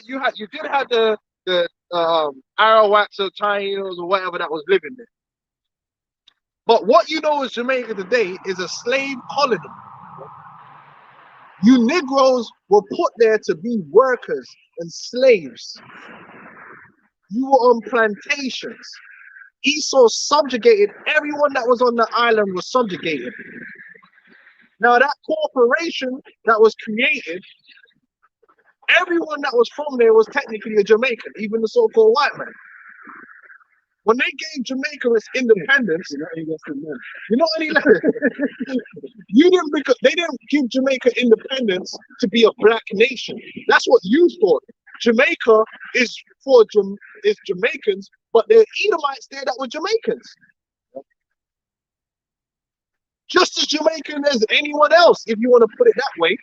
you did have the Arawaks or Taínos or whatever that was living there. But what you know is Jamaica today is a slave colony. You Negroes were put there to be workers and slaves. You were on plantations. Esau subjugated everyone that was on the island, was subjugated. Now that corporation that was created, everyone that was from there was technically a Jamaican, even the so-called white man. When they gave Jamaica its independence, you're not any less. You didn't, because they didn't give Jamaica independence to be a black nation. That's what you thought. Jamaica is for Jamaicans, but there are Edomites there that were Jamaicans. Just as Jamaican as anyone else, if you want to put it that way.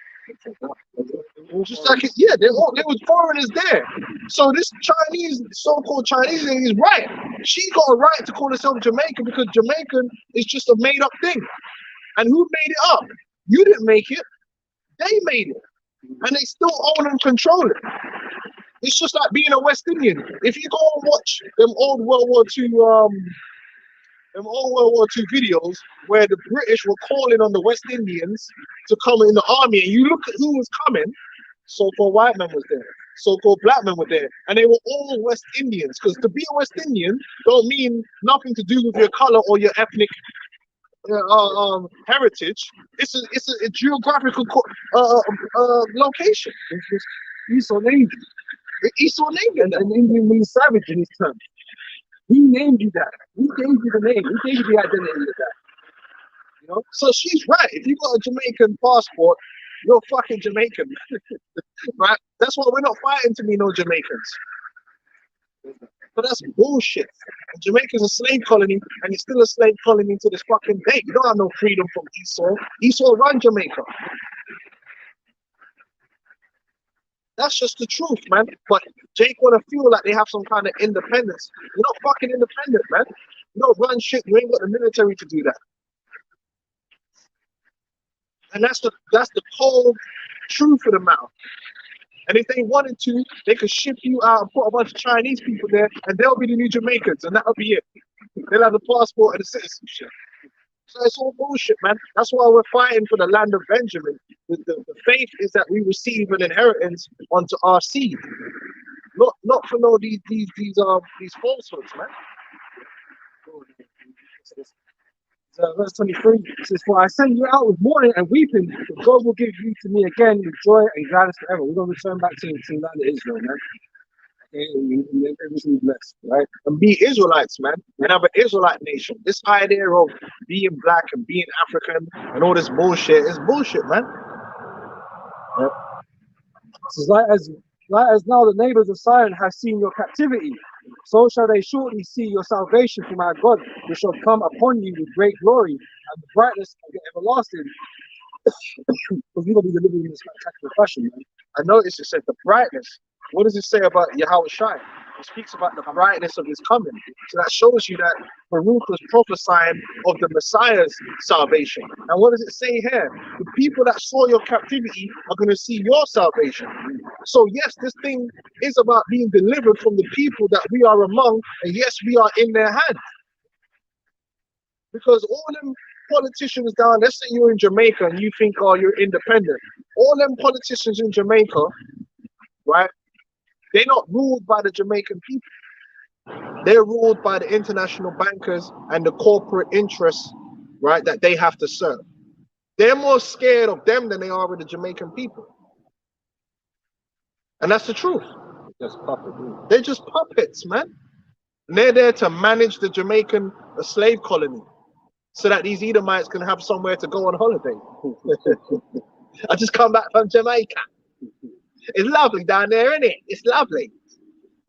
Just like, yeah, there was foreigners there. So this Chinese, so-called Chinese lady is right. She got a right to call herself Jamaican, because Jamaican is just a made-up thing. And who made it up? You didn't make it. They made it. And they still own and control it. It's just like being a West Indian. If you go and watch them old World War II videos where the British were calling on the West Indians to come in the army, and you look at who was coming, so-called white man was there, so-called black men were there, and they were all West Indians. Because to be a West Indian don't mean nothing to do with your color or your ethnic heritage. It's a geographical location. Esau named you. Esau named it. And Indian means savage in his terms. He named you that. He gave you the name. He gave you the identity of that. You know? So she's right. If you got a Jamaican passport, You're fucking Jamaican, right? That's why we're not fighting to be no Jamaicans. But that's bullshit. Jamaica's a slave colony, and it's still a slave colony to this fucking day. You don't have no freedom from Esau. Esau run Jamaica. That's just the truth, man. But Jake wanna feel like they have some kind of independence. You're not fucking independent, man. You don't run shit. You ain't got the military to do that. And that's the cold truth of the matter. And if they wanted to, they could ship you out and put a bunch of Chinese people there, and they'll be the new Jamaicans, and that'll be it. They'll have the passport and the citizenship. So it's all bullshit, man. That's why we're fighting for the land of Benjamin. The faith is that we receive an inheritance onto our seed, not for no these falsehoods, man. Verse 23 says, "For I send you out with mourning and weeping, but God will give you to me again with joy and gladness forever." We're going to return back to the land of Israel, man. Okay, and everything blessed, right? And be Israelites, man, and have an Israelite nation. This idea of being black and being African and all this bullshit is bullshit, man. It says, like as now the neighbors of Zion have seen your captivity, so shall they shortly see your salvation from our God, which shall come upon you with great glory and the brightness of the everlasting. Because you're going to be delivered in a spectacular fashion, man. I notice it said the brightness. What does it say about Yahweh Shai? It speaks about the brightness of his coming. So that shows you that Baruch was prophesying of the Messiah's salvation. And what does it say here? The people that saw your captivity are going to see your salvation. So yes, this thing is about being delivered from the people that we are among, and yes, we are in their hands. Because all them politicians down, let's say you're in Jamaica and you think, oh, you're independent. All them politicians in Jamaica, right? They're not ruled by the Jamaican people. They're ruled by the international bankers and the corporate interests, right, that they have to serve. They're more scared of them than they are of the Jamaican people. And that's the truth. They're just puppets, man. And they're there to manage the Jamaican slave colony so that these Edomites can have somewhere to go on holiday. I just come back from Jamaica. It's lovely down there, isn't it? It's lovely.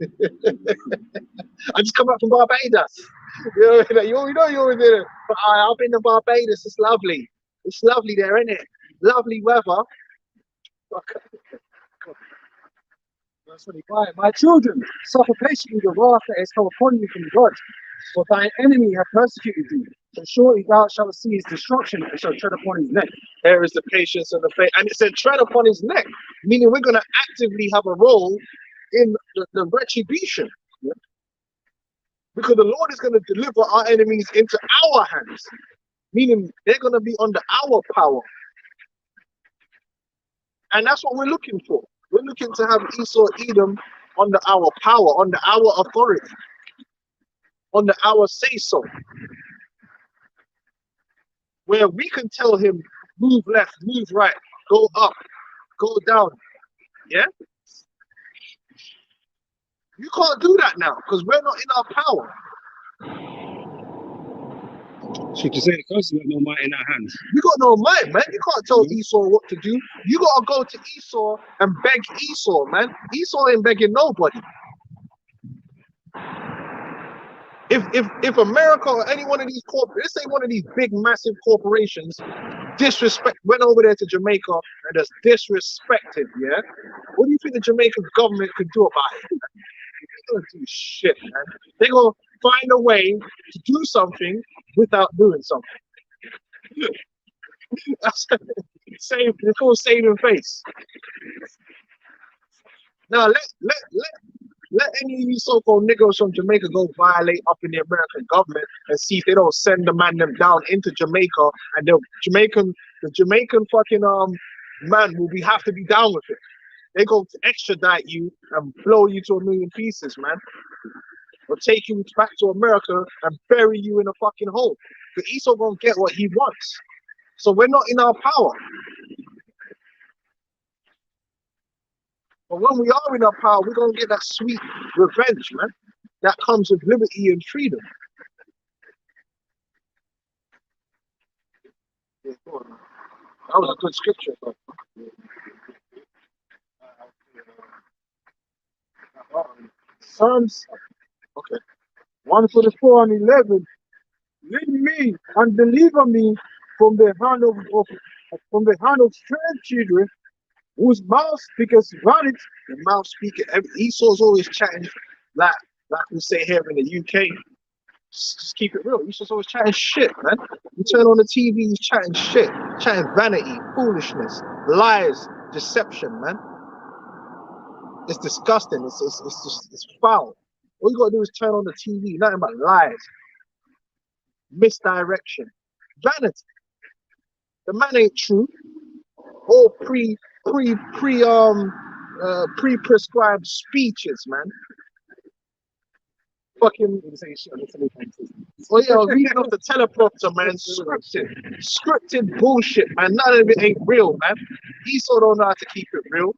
I just come back from Barbados. You know you're in there. But I've been to Barbados. It's lovely. It's lovely there, isn't it? Lovely weather. Verse 25, "My children, suffer patiently the wrath that has come upon you from God, for thine enemy hath persecuted thee. So surely thou shalt see his destruction and shalt tread upon his neck." There is the patience and the faith. And it said tread upon his neck, meaning we're going to actively have a role in the retribution. Yeah? Because the Lord is going to deliver our enemies into our hands, meaning they're going to be under our power. And that's what we're looking for. We're looking to have Esau, Edom under our power, under our authority, under our say-so. Where we can tell him, move left, move right, go up, go down. Yeah? You can't do that now because we're not in our power. So to say the curse, we have no might in our hands. You got no might, man. You can't tell Esau what to do. You got to go to Esau and beg Esau, man. Esau ain't begging nobody. If America or any one of these let's say one of these big massive corporations went over there to Jamaica and just disrespected, yeah, what do you think the Jamaican government could do about it? They're gonna do shit, man. They're gonna find a way to do something without doing something. That's it's called saving face. Now let any of these so-called niggas from Jamaica go violate up in the American government and see if they don't send them down into Jamaica, and the Jamaican fucking man will have to be down with it. They go to extradite you and blow you to 1,000,000 pieces, man. Or take you back to America and bury you in a fucking hole. Because Esau gonna get what he wants. So we're not in our power. But when we are in our power, we're going to get that sweet revenge, man. That comes with liberty and freedom. Yeah, go on, man. That was a good scripture, bro. Psalms Okay. 144 and 11. Lead me and deliver me from the from the hand of strange children whose mouth speaketh vanity. The mouth speaker. Esau's always chatting like we say here in the UK. Just keep it real. Esau's always chatting shit, man. You turn on the TV, he's chatting shit, chatting vanity, foolishness, lies, deception, man. It's disgusting. It's just it's foul. All you gotta do is turn on the TV, nothing but lies, misdirection, vanity. The man ain't true. All pre-prescribed speeches, man. Fucking oh yeah, I was reading off the teleprompter, man. Scripted bullshit, man. None of it ain't real, man. Esau don't know how to keep it real.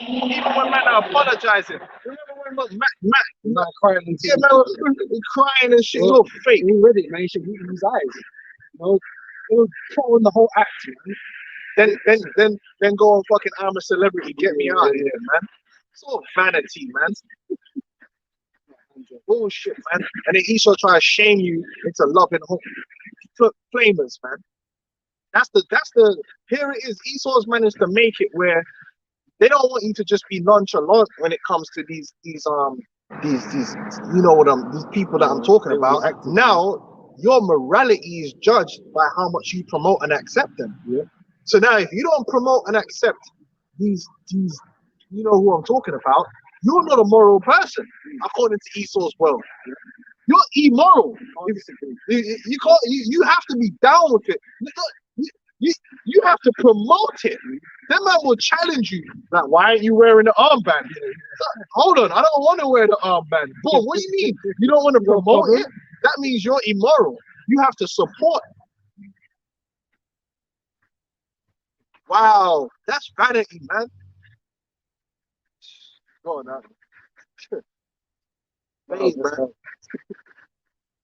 Even when man are apologizing. Remember when Matt crying. yeah, man, was crying and shit. It's all fake. He read it, man. You should read his eyes. You know, it was put on the whole act, man. Then go on fucking I'm a Celebrity. Get me out of here, man. It's all vanity, man. Bullshit, man. And then Esau try to shame you into loving flamers, man. That's the here it is. Esau's managed to make it where they don't want you to just be nonchalant when it comes to these you know what these people that I'm talking about. Now your morality is judged by how much you promote and accept them. Yeah. So now if you don't promote and accept these you know who I'm talking about, you're not a moral person according to Esau's world. You're immoral. You can't. You have to be down with it. You have to promote it. That man will challenge you. Like, why aren't you wearing the armband? Hold on, I don't want to wear the armband. Boom. What do you mean? You don't want to promote it? That means you're immoral. You have to support. Wow, that's vanity, man. Go on, man. Hey, man.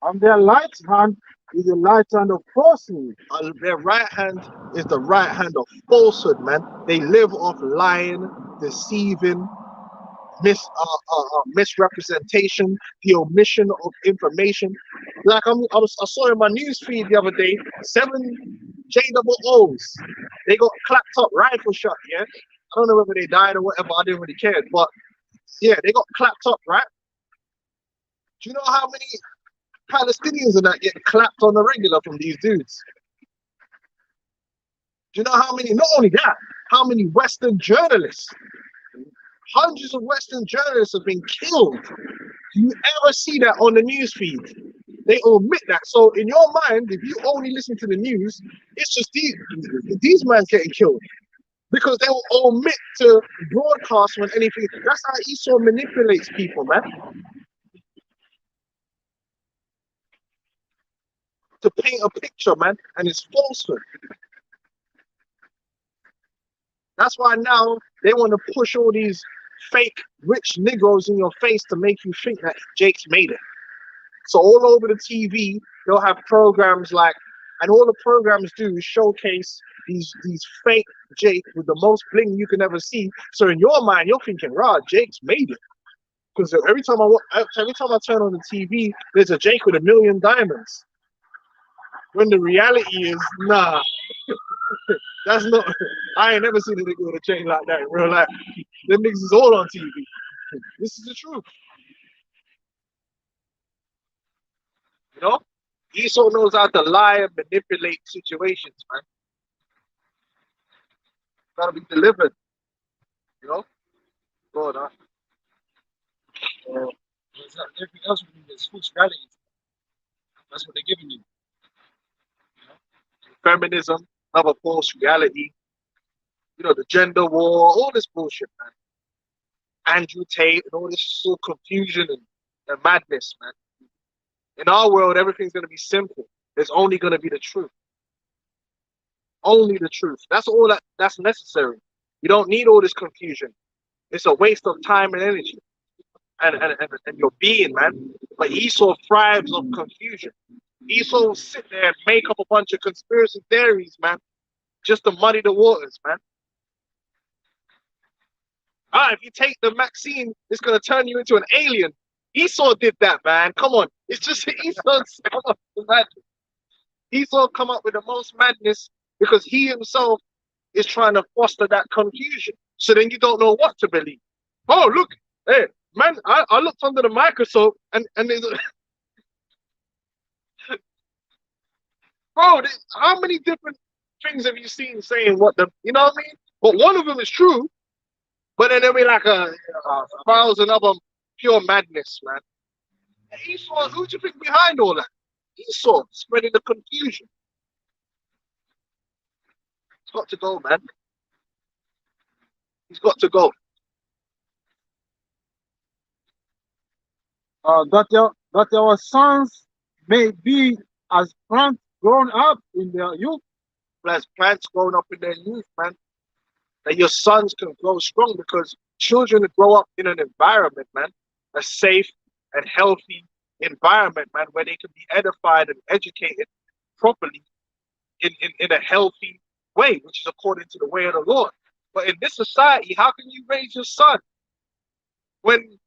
On their right hand is the right hand of falsehood. Their right hand is the right hand of falsehood, man. They live off lying, deceiving, misrepresentation, the omission of information. Like I saw in my news feed the other day, 7 JOOs. They got clapped up, rifle shot. Yeah, I don't know whether they died or whatever. I didn't really care, but yeah, they got clapped up, right? Do you know how many Palestinians and that get clapped on the regular from these dudes? Do you know how many? Not only that, how many Western journalists? Hundreds of Western journalists have been killed. Do you ever see that on the news feed? They omit that. So in your mind, if you only listen to the news, it's just these men getting killed. Because they will omit to broadcast when anything. That's how Esau manipulates people, man. To paint a picture, man, and it's falsehood. That's why now they want to push all these fake rich Negroes in your face to make you think that Jake's made it. So all over the TV, they'll have programs like, and all the programs do is showcase these fake Jake with the most bling you can ever see. So in your mind, you're thinking, "Rah, Jake's made it." Because every time I turn on the TV, there's a Jake with 1,000,000 diamonds. When the reality is, nah, that's not. I ain't never seen a nigga with a chain like that in real life. Them niggas is all on TV. This is the truth. You know, Esau knows how to lie and manipulate situations, man. Gotta be delivered. You know, go on. Everything else is false reality. That's what they're giving you. Feminism, another false reality. You know, the gender war, all this bullshit, man. Andrew Tate and all this sort of confusion and madness, man. In our world, everything's going to be simple. There's only going to be the truth. Only the truth. That's all that's necessary. You don't need all this confusion. It's a waste of time and energy and your being, man. But Esau thrives on confusion. Esau will sit there and make up a bunch of conspiracy theories, man, just to muddy the waters, man. If you take the vaccine, it's gonna turn you into an alien. Esau did that, man. Come on, it's just Esau's come up with madness. Esau come up with the most madness because he himself is trying to foster that confusion. So then you don't know what to believe. Oh, look, hey, man, I looked under the microscope and there's bro, how many different things have you seen saying what the, you know what I mean? But one of them is true, but then there'll be like a thousand of them pure madness, man. Esau, who do you think behind all that? Esau spreading the confusion. It's got to go, man. He's got to go. That our sons may be as plants grown up in their youth. As plants growing up in their youth, man. That your sons can grow strong because children grow up in an environment, man, a safe and healthy environment, man, where they can be edified and educated properly in a healthy way, which is according to the way of the Lord. But in this society, how can you raise your son when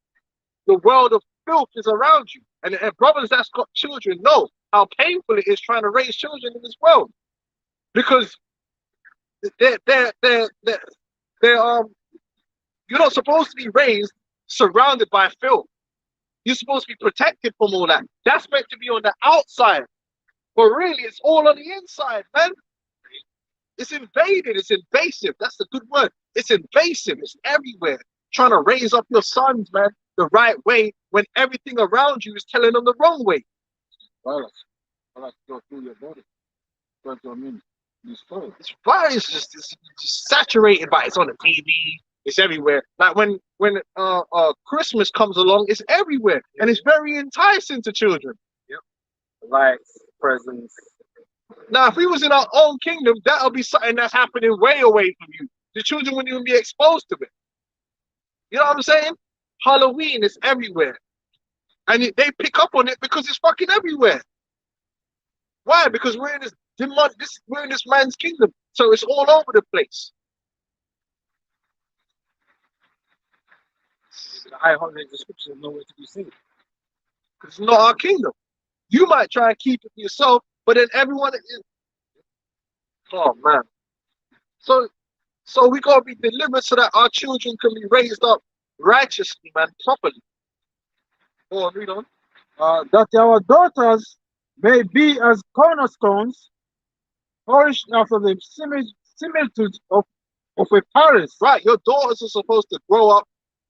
the world of filth is around you? And brothers that's got children know how painful it is trying to raise children in this world, because they're you're not supposed to be raised surrounded by filth. You're supposed to be protected from all that. That's meant to be on the outside, but really it's all on the inside, man. It's invaded. It's invasive. That's the good word. It's invasive. It's everywhere. Trying to raise up your sons, man, the right way when everything around you is telling them the wrong way. Go through your body. What do I mean? It's virus it's just saturated by it. It's on the TV. It's everywhere. Like when Christmas comes along, it's everywhere, and it's very enticing to children. Yep. Lights, presents. Now, if we was in our own kingdom, that'll be something that's happening way away from you. The children wouldn't even be exposed to it. You know what I'm saying? Halloween is everywhere, and they pick up on it because it's fucking everywhere. Why? Because we're in this man's kingdom, so it's all over the place. The high holiday description is nowhere to be seen. Because it's not our kingdom. You might try and keep it for yourself, but then everyone is. Oh man. So we gotta be delivered so that our children can be raised up righteously, man, properly. Go on, read on. That our daughters may be as cornerstones, polished after the similitude of a palace. Right, your daughters are supposed to grow up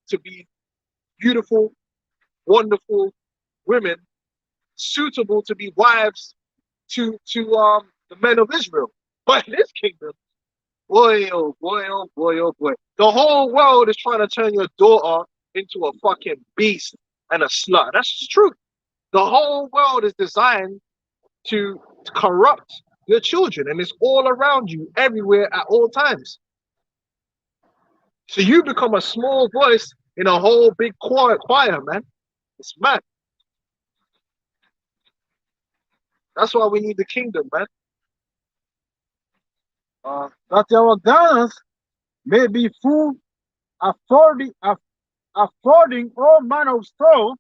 to be beautiful, wonderful women, suitable to be wives to the men of Israel. But in this kingdom, boy, oh boy, oh boy, oh boy, the whole world is trying to turn your daughter into a fucking beast and a slut. That's just true. The whole world is designed to corrupt your children, and it's all around you, everywhere, at all times. So you become a small voice in a whole big choir, man. It's mad. That's why we need the kingdom, man. That our gardens may be full, affording all manner of store,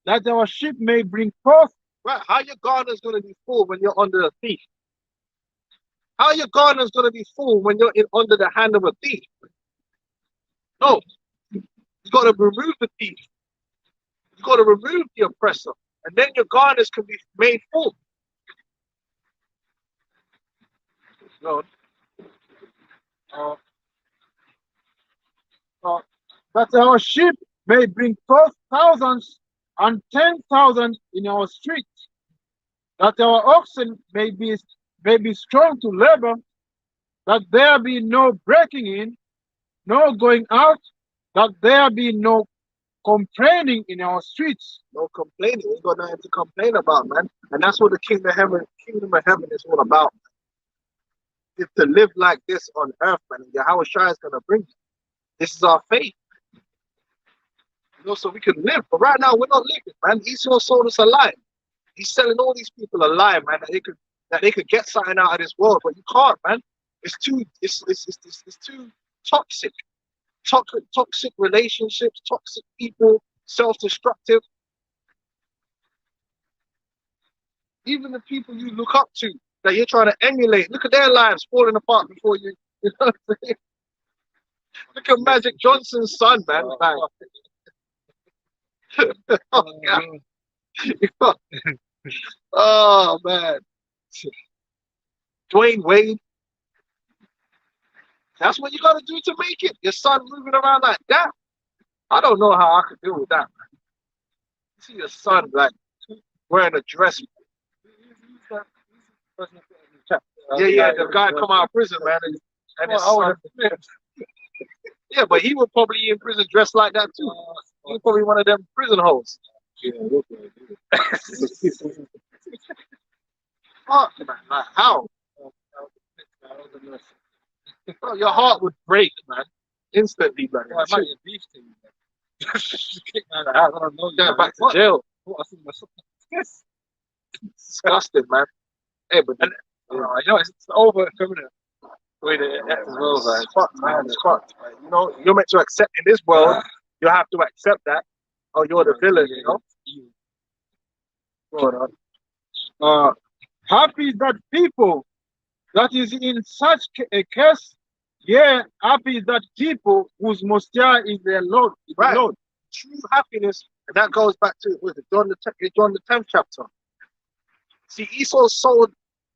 that our sheep may bring forth. Right, how your garden's gonna be full when you're under a thief? How your garden's gonna be full when you're under the hand of a thief? No, you gotta remove the thief. You gotta remove the oppressor, and then your gardens can be made full. No. That our sheep may bring forth thousands and 10,000 in our streets, that our oxen may be strong to labor, that there be no breaking in, no going out, that there be no complaining in our streets. No complaining. We got nothing to complain about, man. And that's what the kingdom of heaven is all about. It's to live like this on earth, man. And Yahweh Shai is gonna bring it. This is our faith. You know, so we can live. But right now we're not living, man. Esau sold us a lie. He's selling all these people a lie, man, that they could get something out of this world, but you can't, man. It's too toxic. Toxic relationships, toxic people, self-destructive. Even the people you look up to that you're trying to emulate, look at their lives falling apart before you. You know what I'm saying? Look at Magic Johnson's son, man. Like, oh, God. Oh, man. Dwayne Wade. That's what you got to do to make it. Your son moving around like that. I don't know how I could deal with that, man. You see your son like wearing a dress. Yeah, the guy come out of prison, man, and his son. Yeah, but he would probably be in prison dressed like that too. He was probably one of them prison hoes. Fuck, man, like how? Oh, your heart would break, man, instantly, man. Well, it might be a beef thing. I don't know. Yeah, back to jail. Yes. Disgusting, man. Hey, but then, You know, it's over feminine. The way they act as well, man. it's fucked, man. It's fucked. Man. You know, you're meant to accept in this world. You have to accept that, or you're the villain. You know. Happy is that people that is in such a case. Yeah, happy is that people whose most high is their Lord. Is the Right. Lord. True happiness, and that goes back to John the 10th chapter. See, Esau sold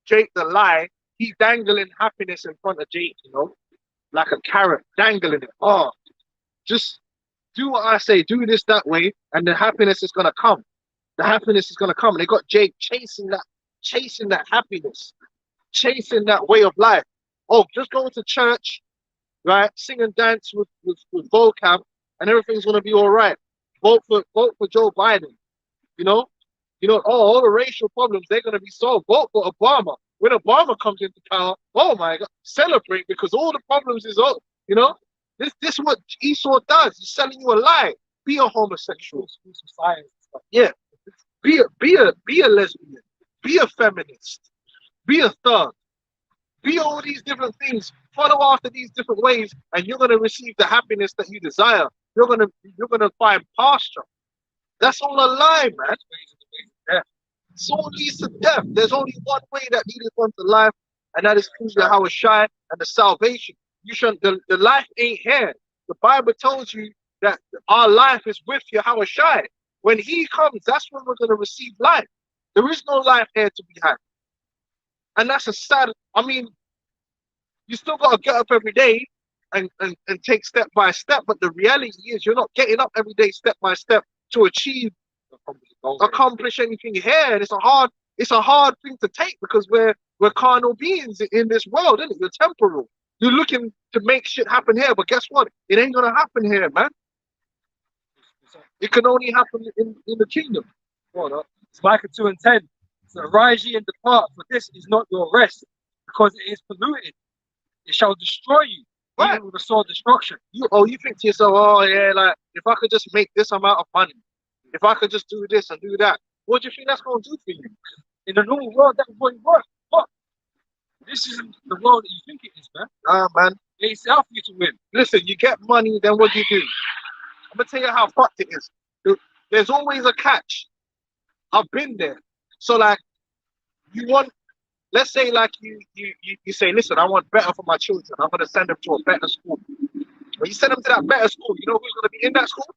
Jake the lie. He's dangling happiness in front of Jake, you know, like a carrot, dangling it. Oh, just do what I say, do this that way, and the happiness is gonna come. The happiness is gonna come. And they got Jake chasing that happiness, chasing that way of life. Oh, just go to church, right? Sing and dance with vocab, and everything's gonna be all right. Vote for Joe Biden. You know, oh, all the racial problems, they're gonna be solved. Vote for Obama. When Obama comes into power, oh my God, celebrate because all the problems is over. You know, this is what Esau does. He's selling you a lie. Be a homosexual. Yeah. Be a lesbian. Be a feminist. Be a thug. Be all these different things. Follow after these different ways, and you're gonna receive the happiness that you desire. You're gonna find pasture. That's all a lie, man. It all leads to death. There's only one way that leads one to life, and that is through Yahweh Shai and the salvation. You shouldn't. The life ain't here. The Bible tells you that our life is with Yahweh Shai. When He comes, that's when we're gonna receive life. There is no life here to be had, and that's a sad. I mean, you still gotta get up every day and take step by step. But the reality is, you're not getting up every day, step by step, to accomplish anything here. And it's a hard thing to take because we're carnal beings in this world, isn't it? You're temporal. You're looking to make shit happen here, but guess what? It ain't gonna happen here, man. It can only happen in the kingdom. It's Micah 2:10. So rise ye and depart, for this is not your rest, because it is polluted. It shall destroy you, Right. even with a sword destruction. You think to yourself, oh yeah, like if I could just make this amount of money, if I could just do this and do that, what do you think that's gonna do for you? In the normal world, that won't work. But this isn't the world that you think it is, man. Nah, man. It's out for you to win. Listen, you get money, then what do? I'm gonna tell you how fucked it is. There's always a catch. I've been there. So like, let's say like you say, listen, I want better for my children. I'm gonna send them to a better school. When you send them to that better school, you know who's gonna be in that school?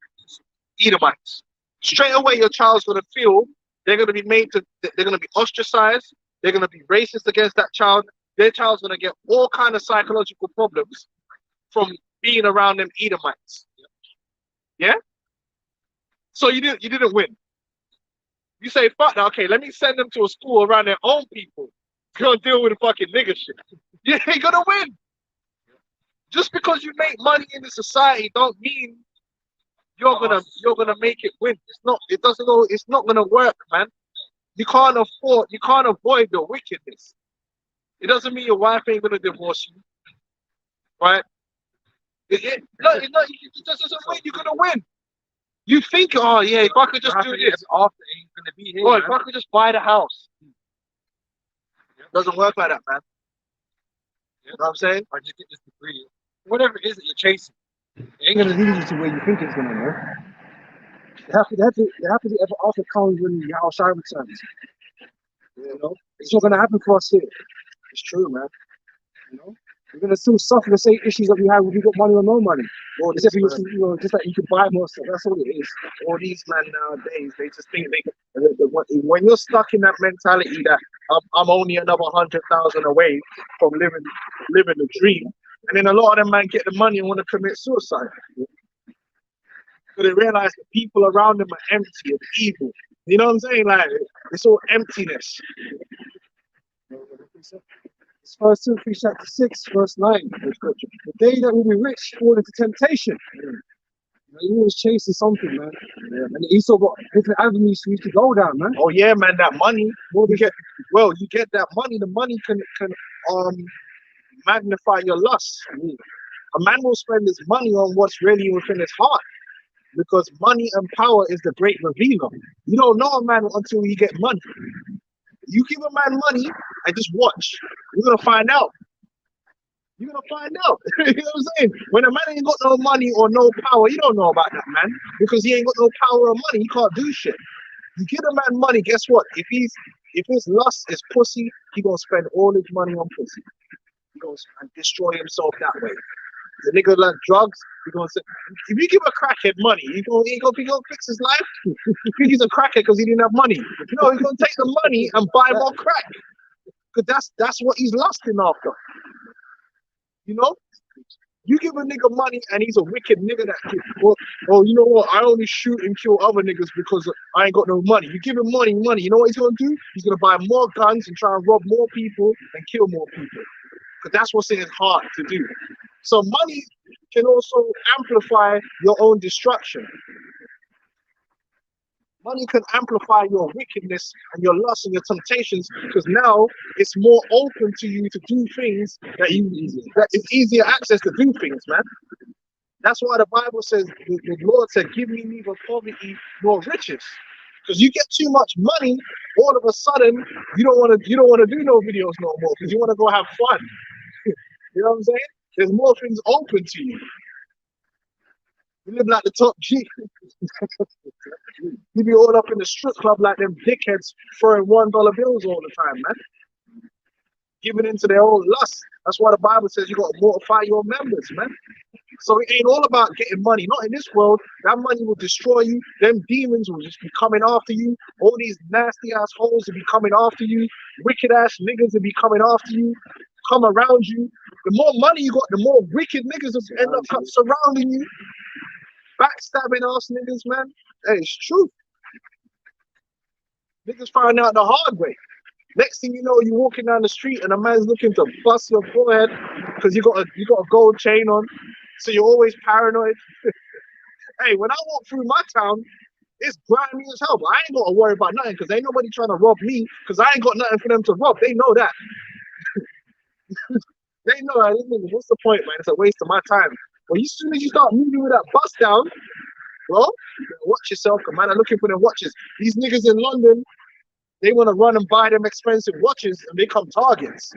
Edomites. Straight away, your child's gonna feel they're gonna be ostracized. They're gonna be racist against that child. Their child's gonna get all kind of psychological problems from being around them Edomites. Yeah. So you didn't win. You say, fuck that, okay, let me send them to a school around their own people. Gonna deal with the fucking nigga shit. You ain't gonna win. Just because you make money in the society don't mean you're gonna make it win. It's not gonna work, man. You can't avoid the wickedness. It doesn't mean your wife ain't gonna divorce you. Right? It doesn't mean you're gonna win. You think, oh yeah, if I could just do Happiness this, after ain't gonna be here, or if man. I could just buy the house. Doesn't work like that, man. You know what I'm saying? I just get this degree. Whatever it is that you're chasing, it ain't gonna lead you to where you think it's gonna go. It happens ever after comes when Yahweh Shai returns. You know, it's not gonna happen for us here. It's true, man. You know, we're gonna still suffer the same issues that we have when we got money or no money. All Except these, for you know, just like you can buy more stuff. That's all it is. all these men nowadays, they just think when you're stuck in that mentality that I'm only another 100,000 away from living the dream, and then a lot of them man get the money and want to commit suicide. So they realize the people around them are empty of evil. You know what I'm saying? Like it's all emptiness. It's 1 Timothy chapter 6, verse 9. The day that will be rich fall into temptation. You're always chasing something, man. Yeah. And he's still got different avenues for you to go down, man. Oh yeah, man, that money. You get that money. The money can magnify your lust. A man will spend his money on what's really within his heart. Because money and power is the great revealer. You don't know a man until you get money. You give a man money and just watch. You're gonna find out. You're gonna find out. You know what I'm saying? When a man ain't got no money or no power, you don't know about that man. Because he ain't got no power or money, he can't do shit. You give a man money, guess what? If his lust is pussy, he gonna spend all his money on pussy. He gonna destroy himself that way. The nigga like drugs, he gonna say, if you give a crackhead money, he gonna fix his life. You think he's a crackhead because he didn't have money? No, he's gonna take the money and buy more crack. Because that's what he's lusting after. You know? You give a nigga money and he's a wicked nigga that well, you know what? I only shoot and kill other niggas because I ain't got no money. You give him money. You know what he's gonna do? He's gonna buy more guns and try and rob more people and kill more people. Because that's what's in his heart to do. So money can also amplify your own destruction. Money can amplify your wickedness and your lust and your temptations because now it's more open to you to do things that it's easier access to do things, man. That's why the Bible says the Lord said, "Give me neither poverty nor riches." Because you get too much money, all of a sudden you don't want to do no videos no more because you want to go have fun. You know what I'm saying? There's more things open to you. You live like the top G. You be all up in the strip club like them dickheads throwing $1 bills all the time, man. Giving into their own lust. That's why the Bible says you got to mortify your members, man. So it ain't all about getting money. Not in this world. That money will destroy you. Them demons will just be coming after you. All these nasty ass hoes will be coming after you. Wicked ass niggas will be coming after you. Come around you. The more money you got, the more wicked niggas will end up surrounding you. Backstabbing ass niggas, man. Hey, it's true. Niggas find out the hard way. Next thing you know, you're walking down the street and a man's looking to bust your forehead because you got a gold chain on. So you're always paranoid. Hey, when I walk through my town, it's grimy as hell, but I ain't got to worry about nothing because ain't nobody trying to rob me because I ain't got nothing for them to rob. They know that. They know that. What's the point, man? It's a waste of my time. But as soon as you start moving with that bust down, bro, you better watch yourself, man. I'm looking for them watches. These niggas in London, they want to run and buy them expensive watches and become targets.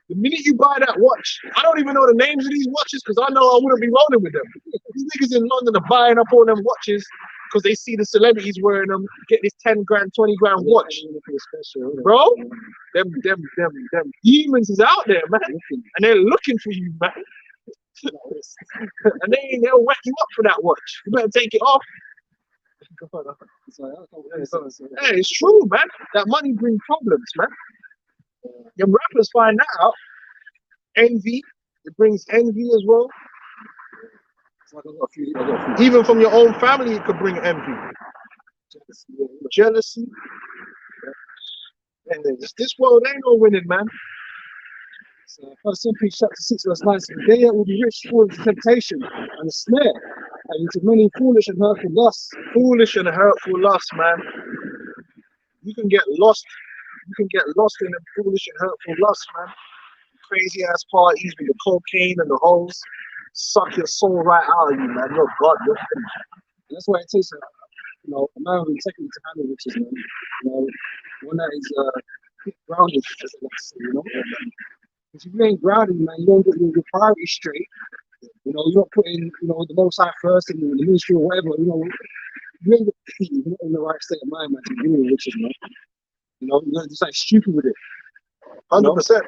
The minute you buy that watch, I don't even know the names of these watches because I know I wouldn't be rolling with them. These niggas in London are buying up all them watches because they see the celebrities wearing them, get this 10 grand, 20 grand watch. Bro, them demons is out there, man. And they're looking for you, man. And they'll whack you up for that watch. You better take it off. Hey, it's true, man. That money brings problems, man. Them rappers find that out. Envy, it brings envy as well. Even from your own family, it could bring envy. Jealousy. And this world ain't no winning, man. So, 1 Timothy chapter 6, verse 9 says, "The day that will be rich fall into temptation and a snare, and into many foolish and hurtful lusts." Foolish and hurtful lusts, man. You can get lost. You can get lost in them foolish and hurtful lusts, man. Crazy ass parties with the cocaine and the hoes suck your soul right out of you, man. You're God. You're finished. that's why it takes a man with integrity to handle riches, man. One that is grounded, as I like to say, Because if you ain't grounded, man, you don't get your priorities straight. You're not putting, the most high first in the ministry or whatever, you ain't you're not in the right state of mind, man, to be doing riches, man. You're gonna do something stupid with it. 100%.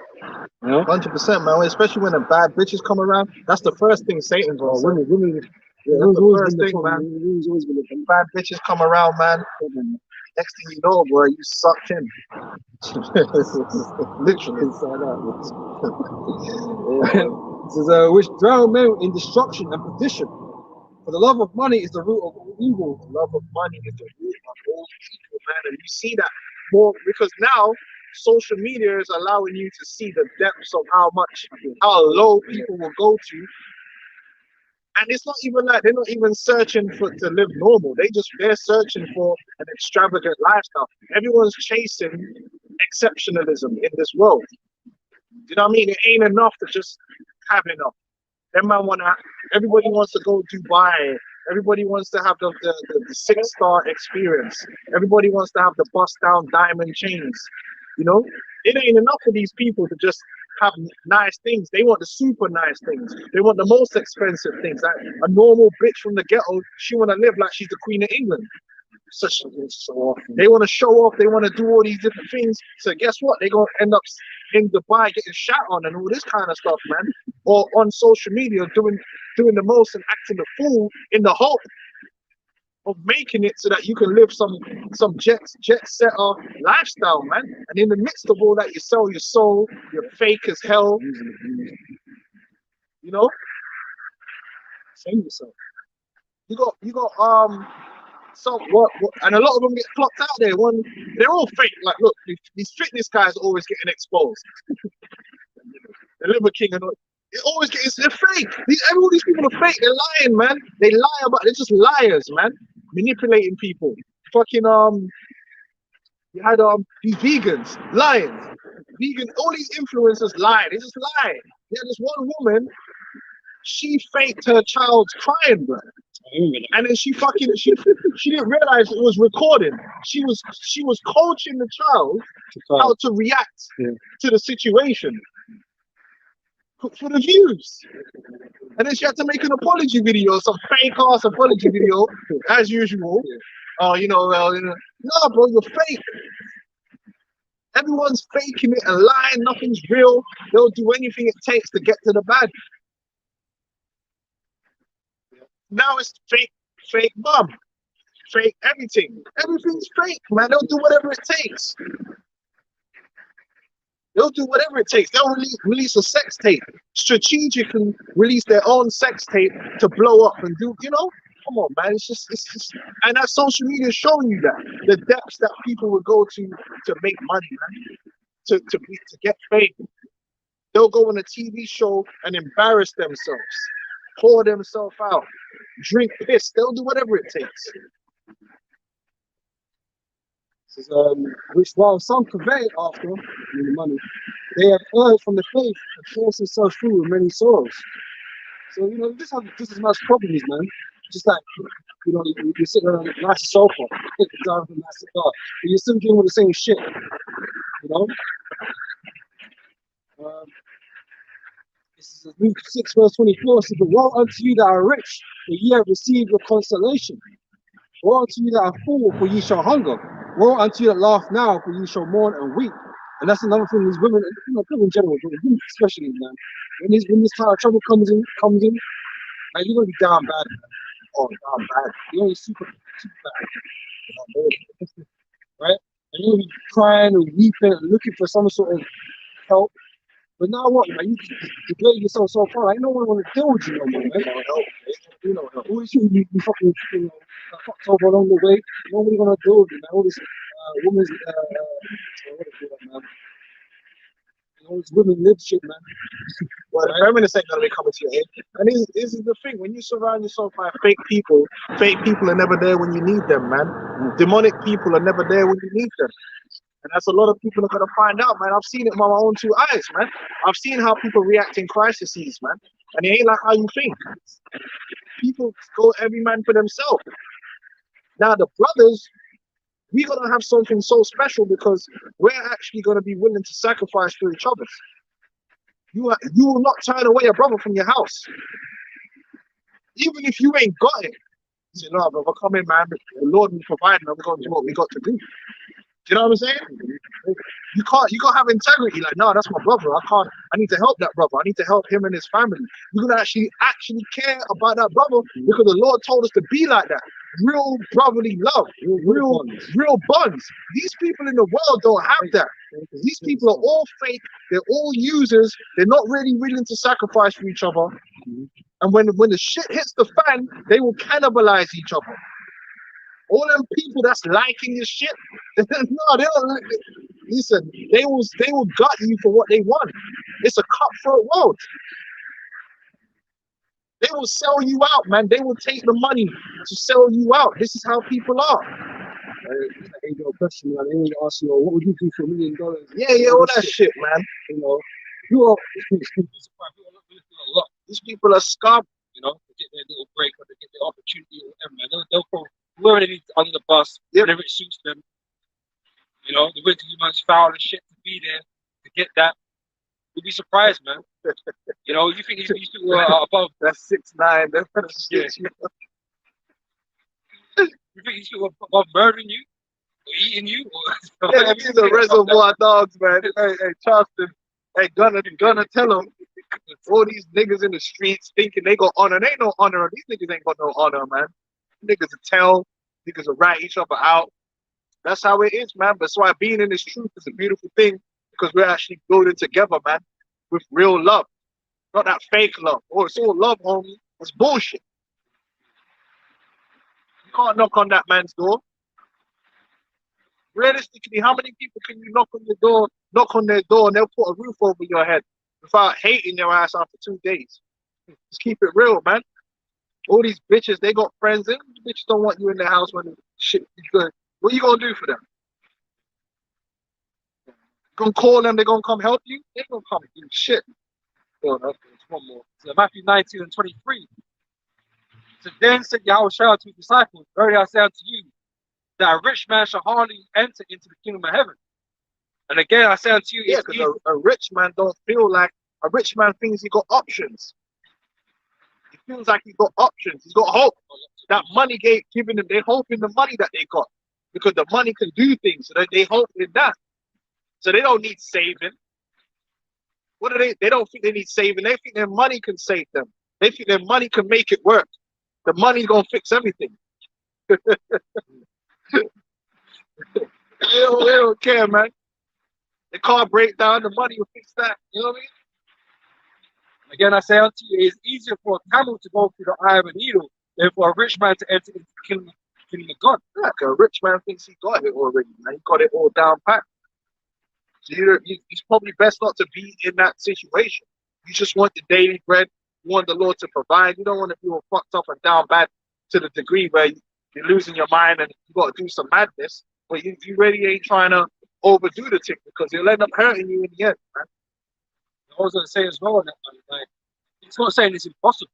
You know? 100%, man. Especially when the bad bitches come around, that's the first thing Satan's gonna say. Women, Yeah, that's the first thing, man. Women's always been the Bad bitches come around, man. Next thing you know, boy, you sucked in. Literally. inside out. It says, which drown men in destruction and perdition. For the love of money is the root of all evil. The love of money is the root of all evil, man. And you see that more because now social media is allowing you to see the depths of how low people will go to. And it's not even like they're not even searching to live normal. They're searching for an extravagant lifestyle. Everyone's chasing exceptionalism in this world. You know what I mean? It ain't enough to just have enough. Everybody wants to go Dubai. Everybody wants to have the 6-star experience. Everybody wants to have the bust down diamond chains. It ain't enough for these people to just have nice things. They want the super nice things. They want the most expensive things. Like a normal bitch from the ghetto, she want to live like she's the Queen of England. They want to show off. They want to do all these different things. So guess what? They're going to end up in Dubai getting shot on and all this kind of stuff, man. Or on social media doing the most and acting the fool in the hope of making it so that you can live some jet setter lifestyle, man. And in the midst of all that, you sell your soul. You're fake as hell. Save yourself. You got and a lot of them get clocked out there. They're all fake. Like, look, these fitness guys are always getting exposed. The Liver King and all. They're fake. All these people are fake. They're lying, man. They're just liars, man. Manipulating people. Fucking you had these vegans lying. All these influencers lying. They just lie. Yeah, this one woman, she faked her child's crying, bro. And then she didn't realize it was recording. She was coaching the child how to react to the situation for the views. And then she had to make an apology video, some fake ass apology video, as usual. No, bro, you're fake. Everyone's faking it and lying. Nothing's real. They'll do anything it takes to get to the bad. Now it's fake mum, fake everything. Everything's fake, man. They'll do whatever it takes. They'll release a sex tape, strategically release their own sex tape to blow up and do, come on, man. It's just, and that social media is showing you that the depths that people will go to make money, man, to get fame. They'll go on a TV show and embarrass themselves, pour themselves out, drink piss. They'll do whatever it takes. Says, which while some covet after the money, they have erred from the faith and forced themselves through with many sorrows. So you just have just as much problems, man. Just like you sit on a nice sofa, down from a nice cigar, but you're still dealing with the same shit. This is Luke 6 verse 24. Says, but woe unto you that are rich, for ye have received your consolation. Woe unto you that are full, for ye shall hunger. Woe unto you that laugh now, for you shall mourn and weep. And that's another thing. These women, people in general, but women especially, man. When this kind of trouble comes in, like, you're gonna be down bad. Oh, down bad. You're gonna be super bad, right? And you're gonna be crying and weeping and looking for some sort of help. But now what, man? You degrade yourself so far. Like, no one want to deal with you no more, man. Always you fucking fucked over along the way. Nobody gonna deal with you, man. All this women's what do you call that, man? All this women live shit, man. Well, the feminists ain't gonna be coming to your head. And this is the thing: when you surround yourself by fake people are never there when you need them, man. Demonic people are never there when you need them. And that's a lot of people are going to find out, man. I've seen it with my own 2 eyes, man. I've seen how people react in crises, man. And it ain't like how you think. People go every man for themselves. Now the brothers, we're gonna have something so special because we're actually gonna be willing to sacrifice for each other. You will not turn away a brother from your house, even if you ain't got it. You say, no, brother, come in, man. The Lord will provide, and we're gonna do what we got to do. Do you know what I'm saying? You can't have integrity. Like, no, that's my brother. I need to help that brother. I need to help him and his family. You're gonna actually care about that brother because the Lord told us to be like that. Real brotherly love, real bonds. These people in the world don't have that. These people are all fake. They're all users. They're not really willing to sacrifice for each other. And when the shit hits the fan, they will cannibalize each other. All them people that's liking your shit, no, they don't. Listen, they will gut you for what they want. It's a cutthroat world. They will sell you out, man. They will take the money to sell you out. This is how people are. Hey, got a question, man. They always ask you, what would you do for $1 million? Yeah, all that shit, man. You know, you are. These people are scum. You know, they get their little break or they get their opportunity or whatever, man. They'll go whoever they need under the bus, whenever it suits them. You know, the winter man's foul and shit to be there to get that. You'd be surprised, man. You know, you think these people are above? That's 6'9". That's yeah. You think these people are above murdering you or eating you? Or yeah, these are reservoir dogs, man. Hey, Charleston. Hey, gonna tell them. All these niggas in the streets thinking they got honor. They ain't no honor. These niggas ain't got no honor, man. Niggas will tell. Niggas will rat each other out. That's how it is, man. That's why being in this truth is a beautiful thing because we're actually building together, man, with real love. Not that fake love. Oh, it's all love, homie. It's bullshit. You can't knock on that man's door. Realistically, how many people can you knock on their door, and they'll put a roof over your head without hating your ass after 2 days? Just keep it real, man. All these bitches, they got friends, and bitches don't want you in their house when shit is good. What are you gonna do for them? You gonna call them, they're gonna come help you? They gonna come do shit. Oh, no, there's one more. So Matthew 19:23. So then said Yahushua to his disciples, verily I say unto you, that a rich man shall hardly enter into the kingdom of heaven. And again I say unto you, yeah, because a rich man don't feel like a rich man thinks he got options. He feels like he's got options. He's got hope. That money giving them, they hope in the money that they got because the money can do things. So they hope in that. So they don't need saving. What are they? They don't think they need saving. They think their money can save them. They think their money can make it work. The money's gonna fix everything. They don't care, man. The car break down, the money will fix that. You know what I mean? Again, I say unto you, it is easier for a camel to go through the eye of a needle than for a rich man to enter into the kingdom of God. Like a rich man thinks he got it already, man. He got it all down pat. So it's probably best not to be in that situation. You just want the daily bread. You want the Lord to provide. You don't want to be all fucked up and down bad to the degree where you're losing your mind and you got to do some madness. But you really ain't trying to overdo the thing because it'll end up hurting you in the end, man. I was going to say as well, like, it's not saying it's impossible.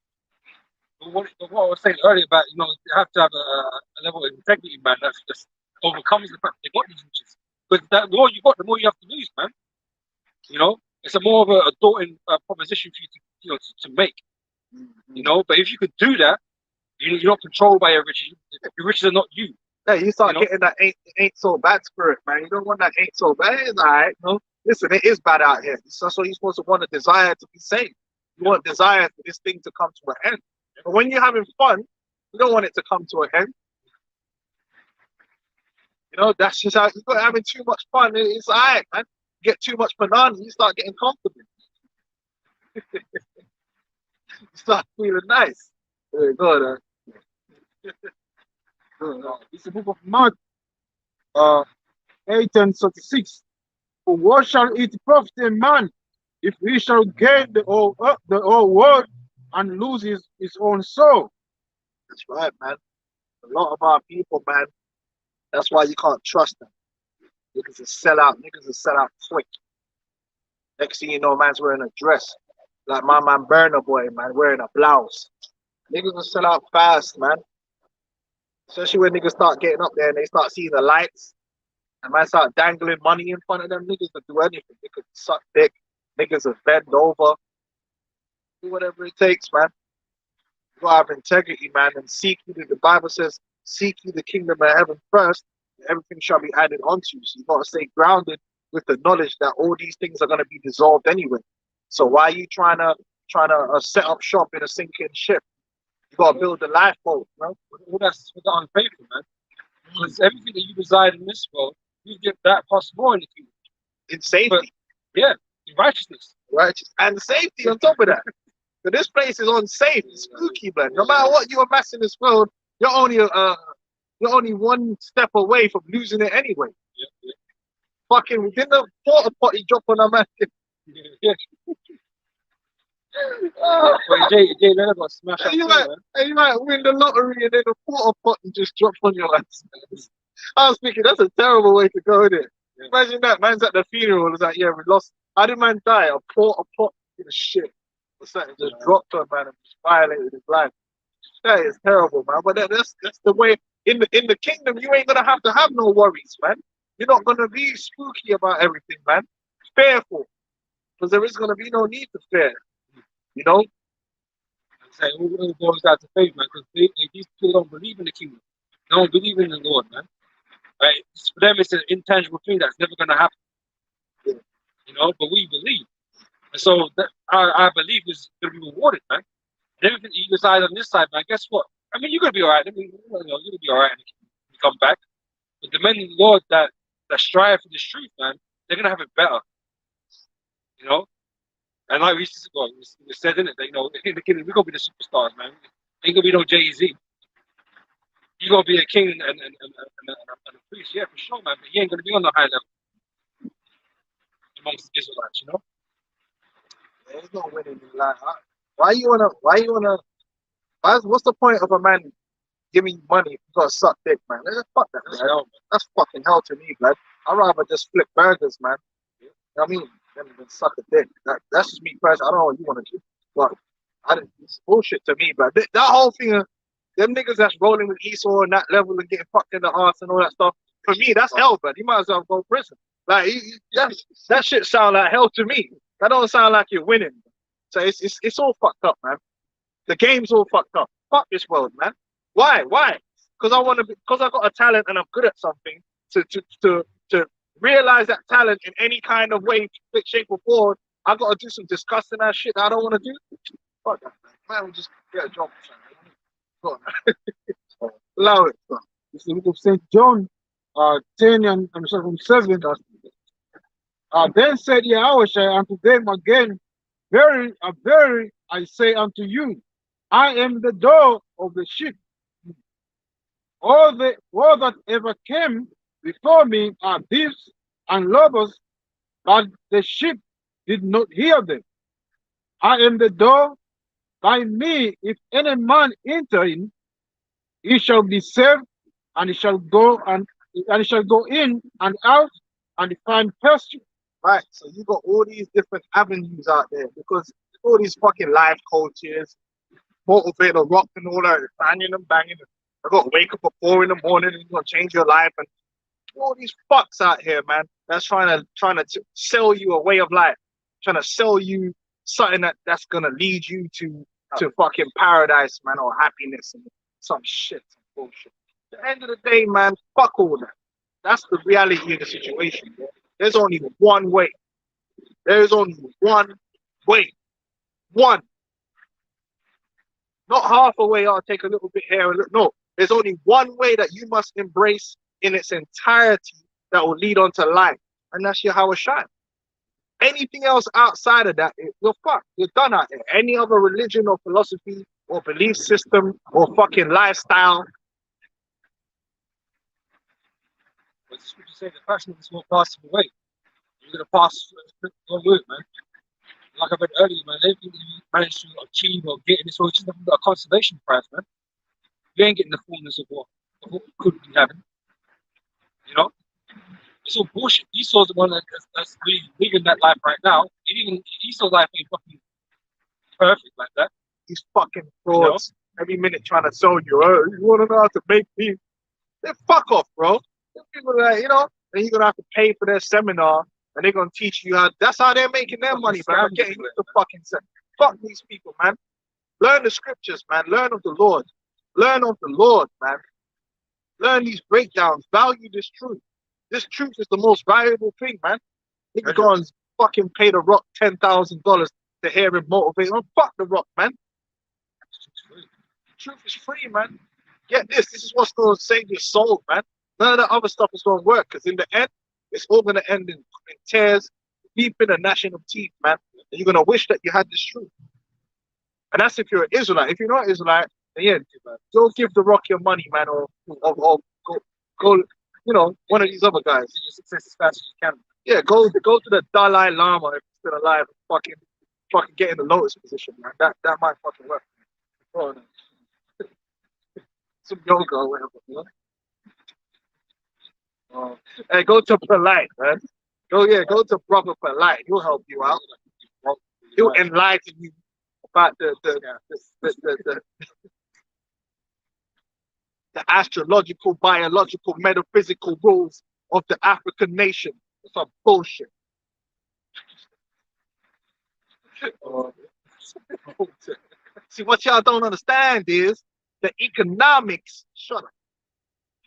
But what I was saying earlier about, you have to have a level of integrity, man, that just overcomes the fact that they got these riches. But the more you got, the more you have to lose, man. You know, it's a more of a daunting proposition for you to make. You know, but if you could do that, you're not controlled by your riches. Your riches are not you. Yeah, you start getting that ain't so bad spirit, man. You don't want that ain't so bad. It's all right. No, listen, it is bad out here. That's what you're supposed to want, a desire to be saved. You want desire for this thing to come to an end. But when you're having fun, you don't want it to come to an end. You know, that's just how you got having too much fun. It's all right, man. You get too much banana, you start getting comfortable. You start feeling nice. There you go, It's the book of Mark 8:36. For what shall it profit a man if he shall gain the whole world and lose his own soul? That's right, man. A lot of our people, man, that's why you can't trust them. Niggas will sell out. Niggas will sell out quick. Next thing you know, man's wearing a dress. Like my man Burner Boy, man, wearing a blouse. Niggas will sell out fast, man. Especially when niggas start getting up there and they start seeing the lights. And man start dangling money in front of them. Niggas can do anything. They could suck dick. Niggas will bend over. Do whatever it takes, man. You gotta have integrity, man, and seek you. The Bible says, seek you the kingdom of heaven first, and everything shall be added onto you. So you gotta stay grounded with the knowledge that all these things are gonna be dissolved anyway. So why are you trying to set up shop in a sinking ship? You gotta build a lifeboat, bro. All that's unfaithful, man. Because everything that you desire in this world, you get that plus more in the kingdom. In safety. But, yeah, in righteousness. Righteous. And safety on top of that. So this place is unsafe, it's spooky, man. No matter what you amass in this world, you're only one step away from losing it anyway. Yeah. Fucking within the porta potty drop on a man. Yeah. Jay Leonard got smashed up. You might win the lottery and then the porta potty just drop on your ass. I was thinking that's a terrible way to go, isn't it? Yeah. Imagine that man's at the funeral. It's like, yeah, we lost. How did man die? A porta potty in the shit. Or something just dropped on man and just violated his life. That is terrible, man. But that's the way in the kingdom. You ain't gonna have to have no worries, man. You're not gonna be spooky about everything, man. Fearful, because there is gonna be no need to fear. You know. It all boils down to faith, man. Because these people don't believe in the kingdom. They don't believe in the Lord, man. Right? For them, it's an intangible thing that's never gonna happen. Yeah. You know, but we believe. And so our belief is going to be rewarded, man. And everything you decide on this side, man, guess what? I mean, you're going to be all right. I mean, you're going to be all right when you come back. But the men of the Lord that strive for this truth, man, they're going to have it better. You know? And like we said, in it, that, you know, in the kingdom, we're going to be the superstars, man. Ain't going to be no Jay-Z. You're going to be a king and a priest, yeah, for sure, man. But you ain't going to be on the high level amongst the Israelites, you know? There's no winning in life. What's the point of a man giving you money if you gotta suck dick, man? Fuck that, man. That's fucking hell to me, man. I'd rather just flip burgers, man. You know what I mean? Than suck a dick. That's just me personally. I don't know what you want to do. But it's bullshit to me, man. That whole thing of them niggas that's rolling with Esau on that level and getting fucked in the arse and all that stuff, for me, that's hell, man. You might as well go to prison. Like, that shit sound like hell to me. That don't sound like you're winning. So it's all fucked up, man. The game's all fucked up. Fuck this world, man. Why? Because I got a talent and I'm good at something. To realize that talent in any kind of way, shape or form, I gotta do some disgusting ass shit that I don't want to do. Fuck that, man. Man, we'll just get a job. Go on, man. Allow it, bro. It's the book of St. John, 10 and from 7. Then said Yahushua unto them again, Very, very, I say unto you, I am the door of the sheep. All that ever came before me are thieves and robbers, but the sheep did not hear them. I am the door. By me, if any man enter in, he shall be saved, and he shall go in and out and find pasture. Right, so you got all these different avenues out there because all these fucking life coaches, motivator, rock and all that, banging and banging. I got to wake up at 4 in the morning and you're gonna change your life, and all these fucks out here, man. That's trying to sell you a way of life, trying to sell you something that's gonna lead you to fucking paradise, man, or happiness and some shit, some bullshit. At the end of the day, man, fuck all that. That's the reality of the situation, bro. There's only one way. There's only one way. One. Not half a way, I'll take a little bit here. No, there's only one way that you must embrace in its entirety that will lead on to life. And that's Yahweh Shai. Anything else outside of that, you're fucked. You're done out there. Any other religion or philosophy or belief system or fucking lifestyle. But it's what you say, the passion is what passes away. You're going to pass one word, man. Like I read earlier, man, everything that you manage to achieve or get in this world is just nothing but a consolation prize, man. You ain't getting the fullness of what you could be having. You know? It's all bullshit. Esau's the one that's really living that life right now. Esau's life ain't fucking perfect like that. These fucking frauds. every minute trying to sell you. Oh, you want to know how to make me? Then fuck off, bro. Them people are like, you know, then you're gonna have to pay for their seminar, and they're gonna teach you how. That's how they're making their money, man. Getting you the fucking fuck these people, man. Learn the scriptures, man. Learn of the Lord. Learn of the Lord, man. Learn these breakdowns. Value this truth. This truth is the most valuable thing, man. Nigga go and fucking pay the Rock $10,000 to hear him motivate. Oh, fuck the Rock, man. Truth is free, man. Get this. This is what's going to save your soul, man. None of that other stuff is going to work, because in the end, it's all going to end in tears, weeping and gnashing of teeth, man. And you're going to wish that you had this truth. And that's if you're an Israelite. If you're not Israelite, then yeah, don't give the Rock your money, man, or go, you know, one of these other guys. Your success as fast as you can. Yeah, go to the Dalai Lama if he's still alive. Fucking get in the lotus position, man. That might fucking work. Oh, no. Some yoga or whatever, you know? Hey, go to Polite, man. Go to Brother Polite. He'll help you out. He'll enlighten you about the astrological, biological, metaphysical rules of the African nation. It's some bullshit. See, what y'all don't understand is the economics. Shut up.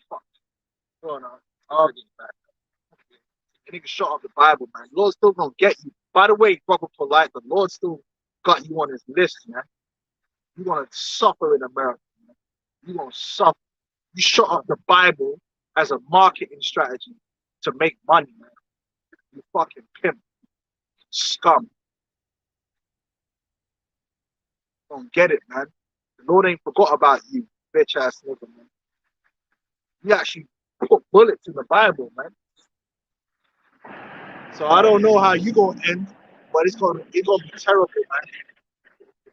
Fuck. Going on. Arguing back. You nigga shut up the Bible, man. The Lord's still gonna get you. By the way, Brother Polite, the Lord still got you on his list, man. You're gonna suffer in America, man. You're gonna suffer. You shut up the Bible as a marketing strategy to make money, man. You fucking pimp. Scum. Don't get it, man. The Lord ain't forgot about you, bitch ass nigga, man. You actually put bullets in the Bible, man. So I don't know how you gonna end, but it's gonna be terrible, man.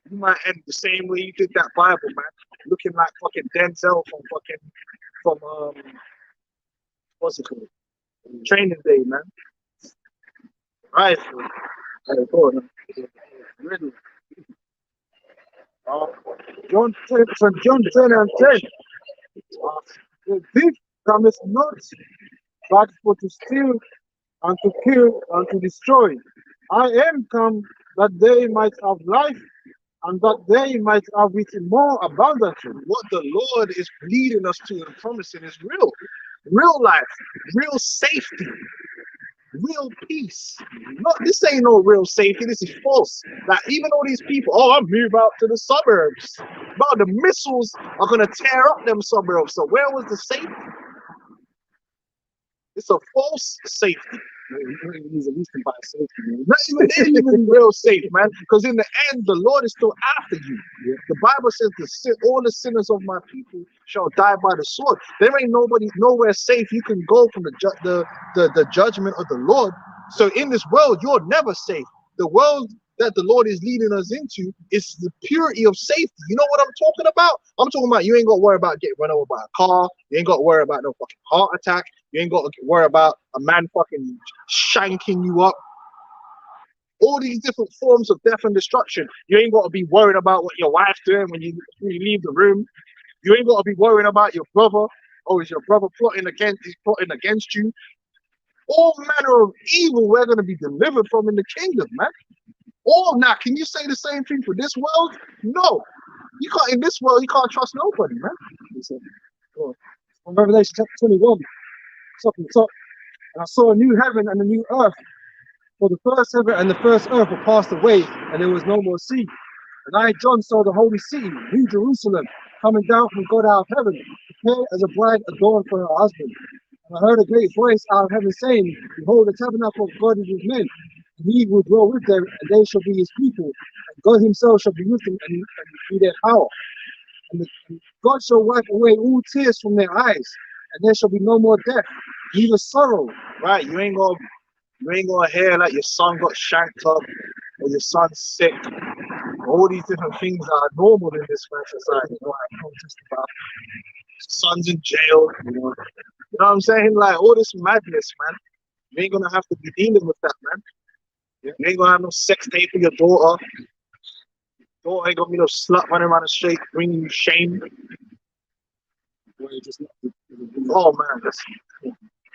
You might end the same way you did that Bible, man. Looking like fucking Denzel from what's it called? Training Day, man. Right. Really. John 10 and 10. The thief cometh not but for to steal and to kill and to destroy. I am come that they might have life, and that they might have it more abundantly. What the Lord is leading us to and promising is real life, real safety, real peace. Not this ain't no real safety. This is false. Like even all these people, oh, I'll move out to the suburbs. But the missiles are gonna tear up them suburbs. So where was the safety? It's a false safety. Not even real safe, man. Because in the end, the Lord is still after you. Yeah. The Bible says all the sinners of my people shall die by the sword. There ain't nowhere safe you can go from the judgment of the Lord. So in this world, you're never safe. The world that the Lord is leading us into is the purity of safety. You know what I'm talking about? I'm talking about you ain't got to worry about getting run over by a car. You ain't got to worry about no fucking heart attack. You ain't got to worry about a man fucking shanking you up. All these different forms of death and destruction. You ain't got to be worried about what your wife's doing when you leave the room. You ain't got to be worrying about your brother. Oh, is your brother plotting against you? All manner of evil we're going to be delivered from in the kingdom, man. All now, can you say the same thing for this world? No. You can't, in this world, you can't trust nobody, man. On Revelation chapter 21, top and top, and I saw a new heaven and a new earth. For the first heaven and the first earth were passed away, and there was no more sea. And I, John, saw the holy city, New Jerusalem, coming down from God out of heaven, prepared as a bride adorned for her husband. And I heard a great voice out of heaven saying, Behold, the tabernacle of God is with men, and he will dwell with them, and they shall be his people. And God himself shall be with them, and be their power. And God shall wipe away all tears from their eyes, and there shall be no more death, neither sorrow. Right, you ain't gonna hear like your son got shanked up or your son's sick. All these different things are normal in this society. You know, I know just about son's in jail. You know what I'm saying? Like all this madness, man. You ain't gonna have to be dealing with that, man. You ain't gonna have no sex tape for your daughter. Go ain't gonna be no slut running around the street bringing you shame. Where you just Oh man, that's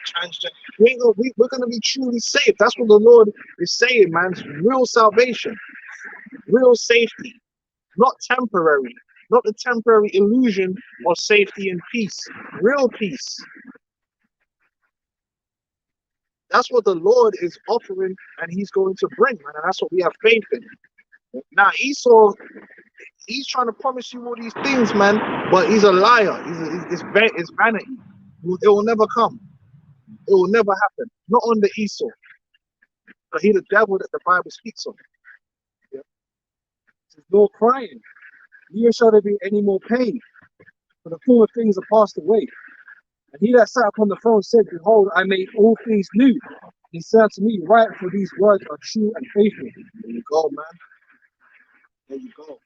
transgender. We're gonna be truly safe. That's what the Lord is saying, man. It's real salvation, real safety, not temporary, not the temporary illusion of safety and peace. Real peace. That's what the Lord is offering, and He's going to bring, man. And that's what we have faith in. Now Esau, he's trying to promise you all these things, man, but he's a liar. It's vanity. It will never come. It will never happen. Not under Esau. But he's the devil that the Bible speaks of. yeah. There's no crying. Neither shall there be any more pain, for the former things are passed away. And he that sat upon the throne said, Behold, I made all things new. He said unto me, Write, for these words are true and faithful. There you go, man. There you go.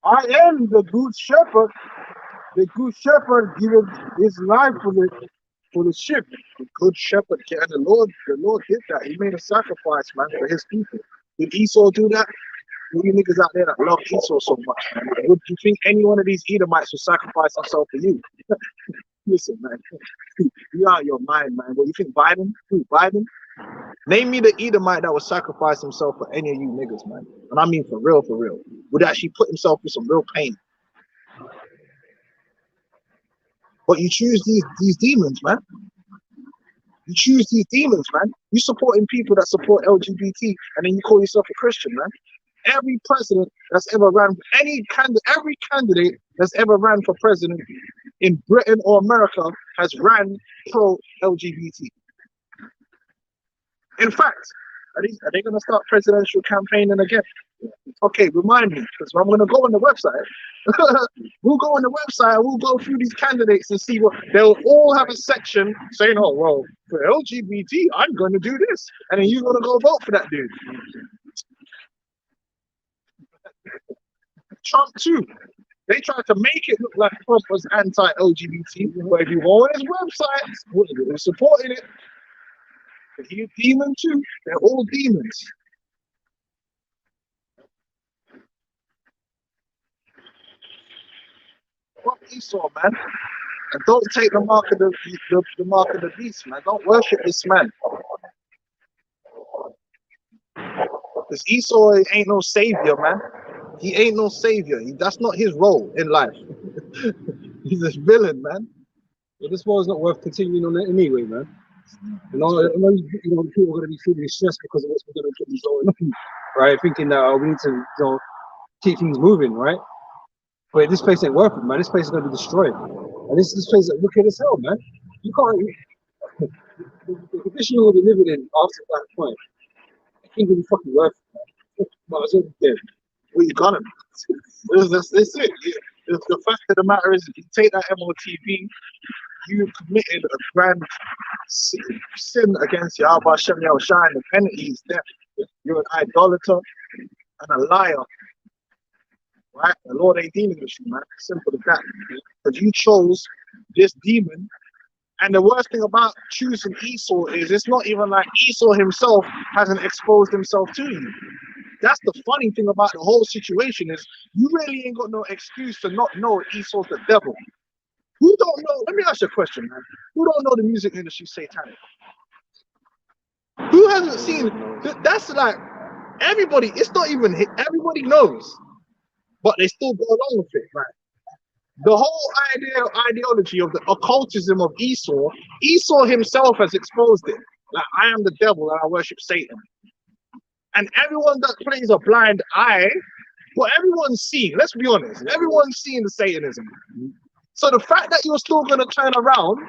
I am the good shepherd. The good shepherd giveth his life for the sheep. The good shepherd, and the Lord did that. He made a sacrifice, man, for his people. Did Esau do that? All you niggas out there that love Esau so much, man. Would you think any one of these Edomites would sacrifice himself for you? Listen, man. You out of your mind, man. What you think, Biden? Who, Biden? Name me the Edomite that would sacrifice himself for any of you niggas, man. And I mean for real, for real. Would actually put himself through some real pain. But you choose these demons, man. You choose these demons, man. You supporting people that support LGBT, and then you call yourself a Christian, man. Every president that's ever ran, every candidate that's ever ran for president in Britain or America has ran pro-LGBT. In fact, are they going to start presidential campaigning again? Okay, remind me, because I'm going to go on the website. We'll go on the website and we'll go through these candidates and see what they'll all have a section saying, oh, well, for LGBT, I'm going to do this. And then you're going to go vote for that dude. Trump, too. They tried to make it look like Trump was anti-LGBT, but if you go on his website, they're supporting it. But he's a demon, too. They're all demons. Fuck Esau, man. And don't take the mark of the mark of the beast, man. Don't worship this man. Because Esau ain't no savior, man. He ain't no savior. That's not his role in life. He's a villain, man. But this war is not worth continuing on it anyway, man. You know, people are going to be feeling stressed because of what's going to be going on, right? Thinking that we need to, keep things moving, right? But this place ain't worth it, man. This place is going to be destroyed. And this place is wicked as hell, man. You can't. The condition you're going to be living in after that point, I think it'll be fucking worth it, man. Might as well be dead. Well, you got him. That's it. The fact of the matter is, if you take that MOTV, you committed a grand sin against Yahweh Shem Yahushua, and the penalty is death. You're an idolater and a liar. Right? The Lord ain't dealing with you, man. Simple as that. Because you chose this demon. And the worst thing about choosing Esau is it's not even like Esau himself hasn't exposed himself to you. That's the funny thing about the whole situation is you really ain't got no excuse to not know Esau's the devil. Who don't know? Let me ask you a question, man. Who don't know the music industry satanic? Who hasn't seen? That's like everybody. It's not even everybody knows, but they still go along with it, right? The whole ideology of the occultism of Esau, Esau himself has exposed it. Like, I am the devil and I worship Satan. And everyone that plays a blind eye, well, everyone's seeing, let's be honest, everyone's seeing the Satanism. So the fact that you're still going to turn around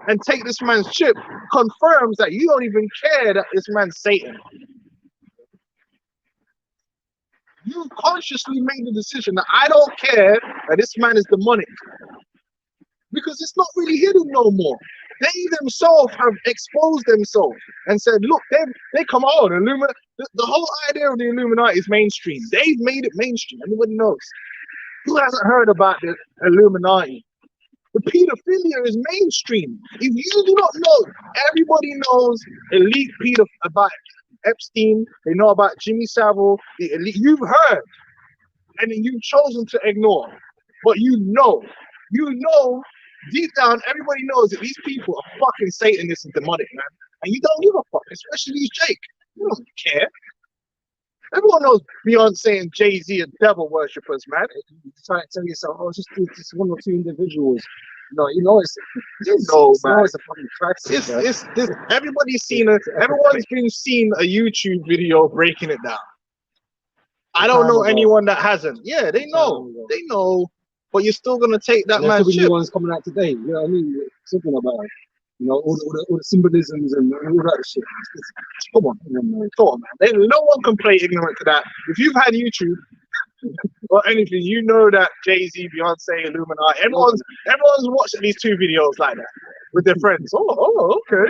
and take this man's chip confirms that you don't even care that this man's Satan. You consciously made the decision that I don't care that this man is demonic. Because it's not really hidden no more. They themselves have exposed themselves and said, look, they come on, the whole idea of the Illuminati is mainstream. They've made it mainstream. Everybody knows. Who hasn't heard about the Illuminati The pedophilia is mainstream. If you do not know, everybody knows elite pedo about Epstein. They know about Jimmy Savile. The elite. You've heard, and then you've chosen to ignore. But you know, deep down, everybody knows that these people are fucking Satanists and demonic, man. And you don't give a fuck, especially Jake. You don't care. Everyone knows Beyonce and Jay-Z are devil worshippers, man. You try to tell yourself, oh, it's just one or two individuals. No, it's Man. it's a fucking crisis. It's everybody's seen everyone's been seen a YouTube video breaking it down. I don't know anyone that hasn't. Yeah, they know, but you're still gonna take that man's shit. New ones coming out today. You know what I mean? Something about all the symbolisms and all that shit. Come on, man. No one can play ignorant to that. If you've had YouTube or anything, you know that Jay-Z, Beyonce, Illuminati, everyone's watched at least 2 videos like that with their friends. Oh, okay.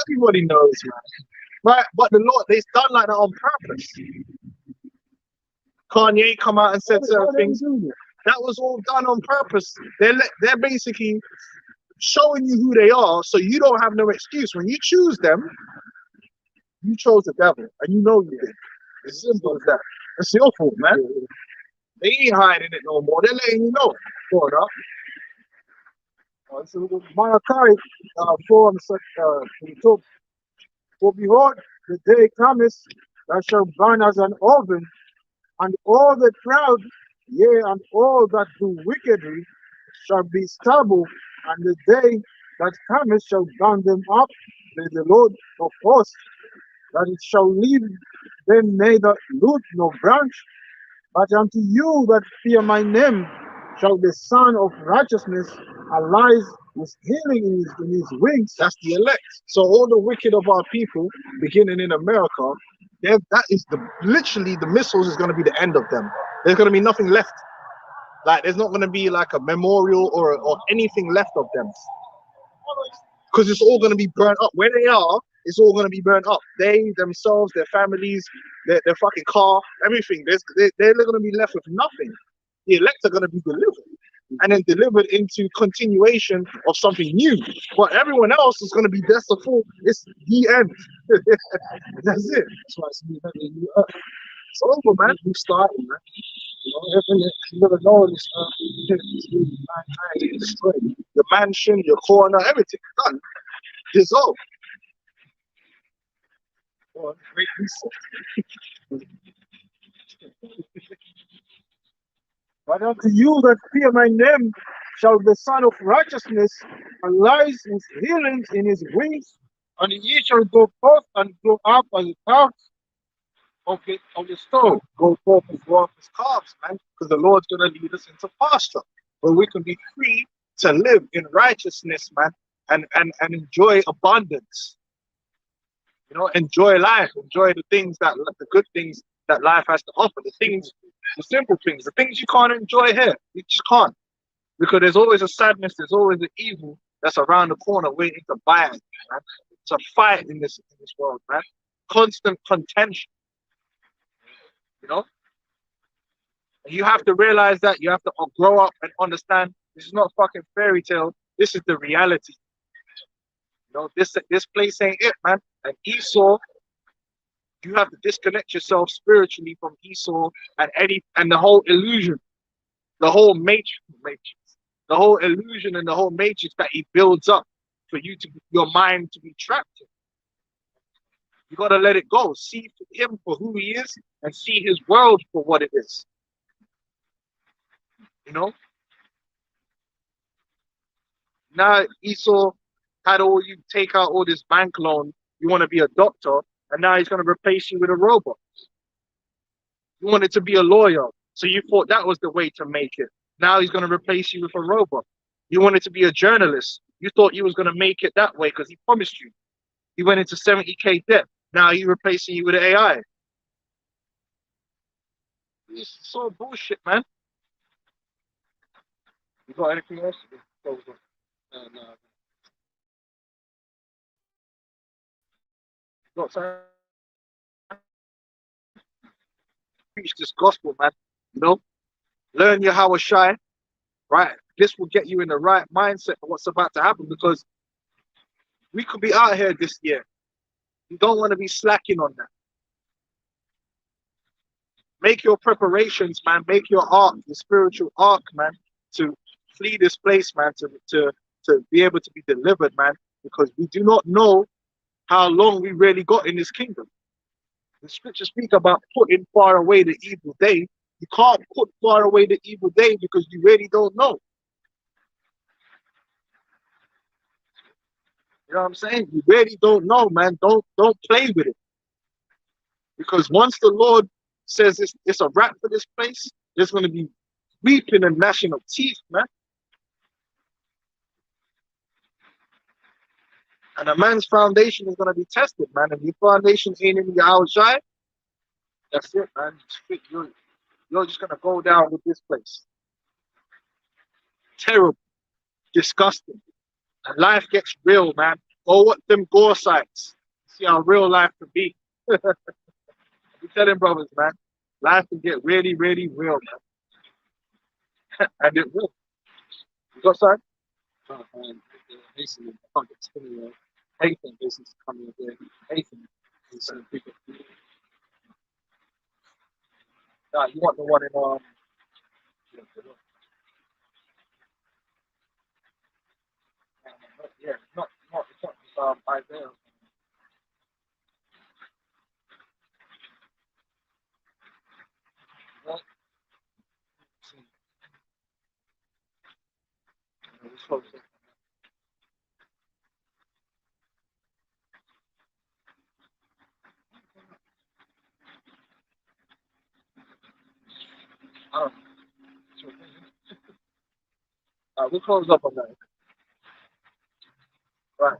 Everybody knows, man. Right, but the Lord, they've done like that on purpose. Kanye come out and said certain things. That was all done on purpose. They're basically showing you who they are, so you don't have no excuse. When you choose them, you chose the devil, and you know you did. It's simple as that. It's your fault, man. They ain't hiding it no more. They're letting you know. Going up. So Malachi 4 and 22. For behold, the day cometh that shall burn as an oven, and all the proud, yea, and all that do wickedly shall be stubble, and the day that cometh shall burn them up, saith the Lord of hosts, that it shall leave them neither root nor branch. But unto you that fear my name shall the Son of Righteousness arise with healing in his wings. That's the elect. So all the wicked of our people, beginning in America, that is literally the missiles is going to be the end of them. There's going to be nothing left. Like there's not going to be like a memorial or anything left of them, because it's all going to be burnt up. Where they are, it's all going to be burnt up. They themselves, their families, their fucking car, everything. They're going to be left with nothing. The elect are going to be delivered, and then delivered into continuation of something new. But everyone else is going to be that's the full. It's the end. That's it. That's why it's new earth. It's over, man. New starting, man. Everything you never know this earth. The mansion, your corner, everything done. Dissolved. Oh, great reset. But unto you that fear my name shall the Son of Righteousness arise with healing in his wings, and ye shall go forth and grow up as a calf of the stone. Go forth and grow up as calves, man, because the Lord's going to lead us into pasture where we can be free to live in righteousness, man, and enjoy abundance. Enjoy life, enjoy the things the good things that life has to offer, the simple things, the things you can't enjoy here. You just can't, because there's always a sadness, there's always an evil that's around the corner waiting to buy it, man. It's a fight in this world, man. Constant contention. And you have to realize that. You have to grow up and understand this is not fucking fairy tale. This is the reality. This place ain't it, man. And Esau, you have to disconnect yourself spiritually from Esau and the whole illusion, the whole matrix, the whole illusion and the whole matrix that he builds up for your mind to be trapped in. You got to let it go. See him for who he is and see his world for what it is. Now Esau had you take out all this bank loan. You want to be a doctor, and now he's going to replace you with a robot. You wanted to be a lawyer, so you thought that was the way to make it. Now he's going to replace you with a robot. You wanted to be a journalist. You thought you was going to make it that way because he promised you. He went into 70K debt. Now he's replacing you with an AI. It's so bullshit, man. You got anything else? No. Preach this gospel, man. Learn your how to shine, right? this will get you in the right mindset for what's about to happen, because we could be out here this year. You don't want to be slacking on that. Make your preparations, man. Make your ark, your spiritual ark, man, to flee this place, man, to be able to be delivered, man, because we do not know how long we really got in this kingdom. The scriptures speak about putting far away the evil day. You can't put far away the evil day because you really don't know. You know what I'm saying? You really don't know, man. Don't play with it. Because once the Lord says it's a wrap for this place, there's going to be weeping and gnashing of teeth, man. And a man's foundation is going to be tested, man. And your foundation ain't in your outside, that's it, man. You're just going to go down with this place. Terrible, disgusting. And life gets real, man. Go watch them gore sites. See how real life can be. I'm telling brothers, man. Life can get really, really real, man. And it will. You got something? Basically, I can't get skinny. Anything business coming up there. Anything. Nah, you want the one in yeah, it's not Isaiah. Well, it's close. I don't know. We'll close up on that. Right.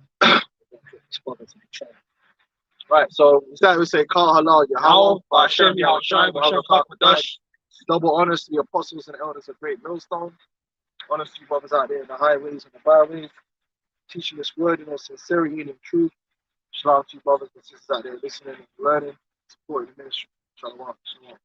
Right, so instead we say Kal Halal Yahweh, Ba'ashem Yahushai, Ba'ashem Kakadash. Double honors to the apostles and elders of Great Millstone. Honors to you brothers out there in the highways and the byways, teaching this word in all sincerity and in truth. Shalom to you brothers and sisters out there listening and learning, supporting the ministry. Shalom. Shalom.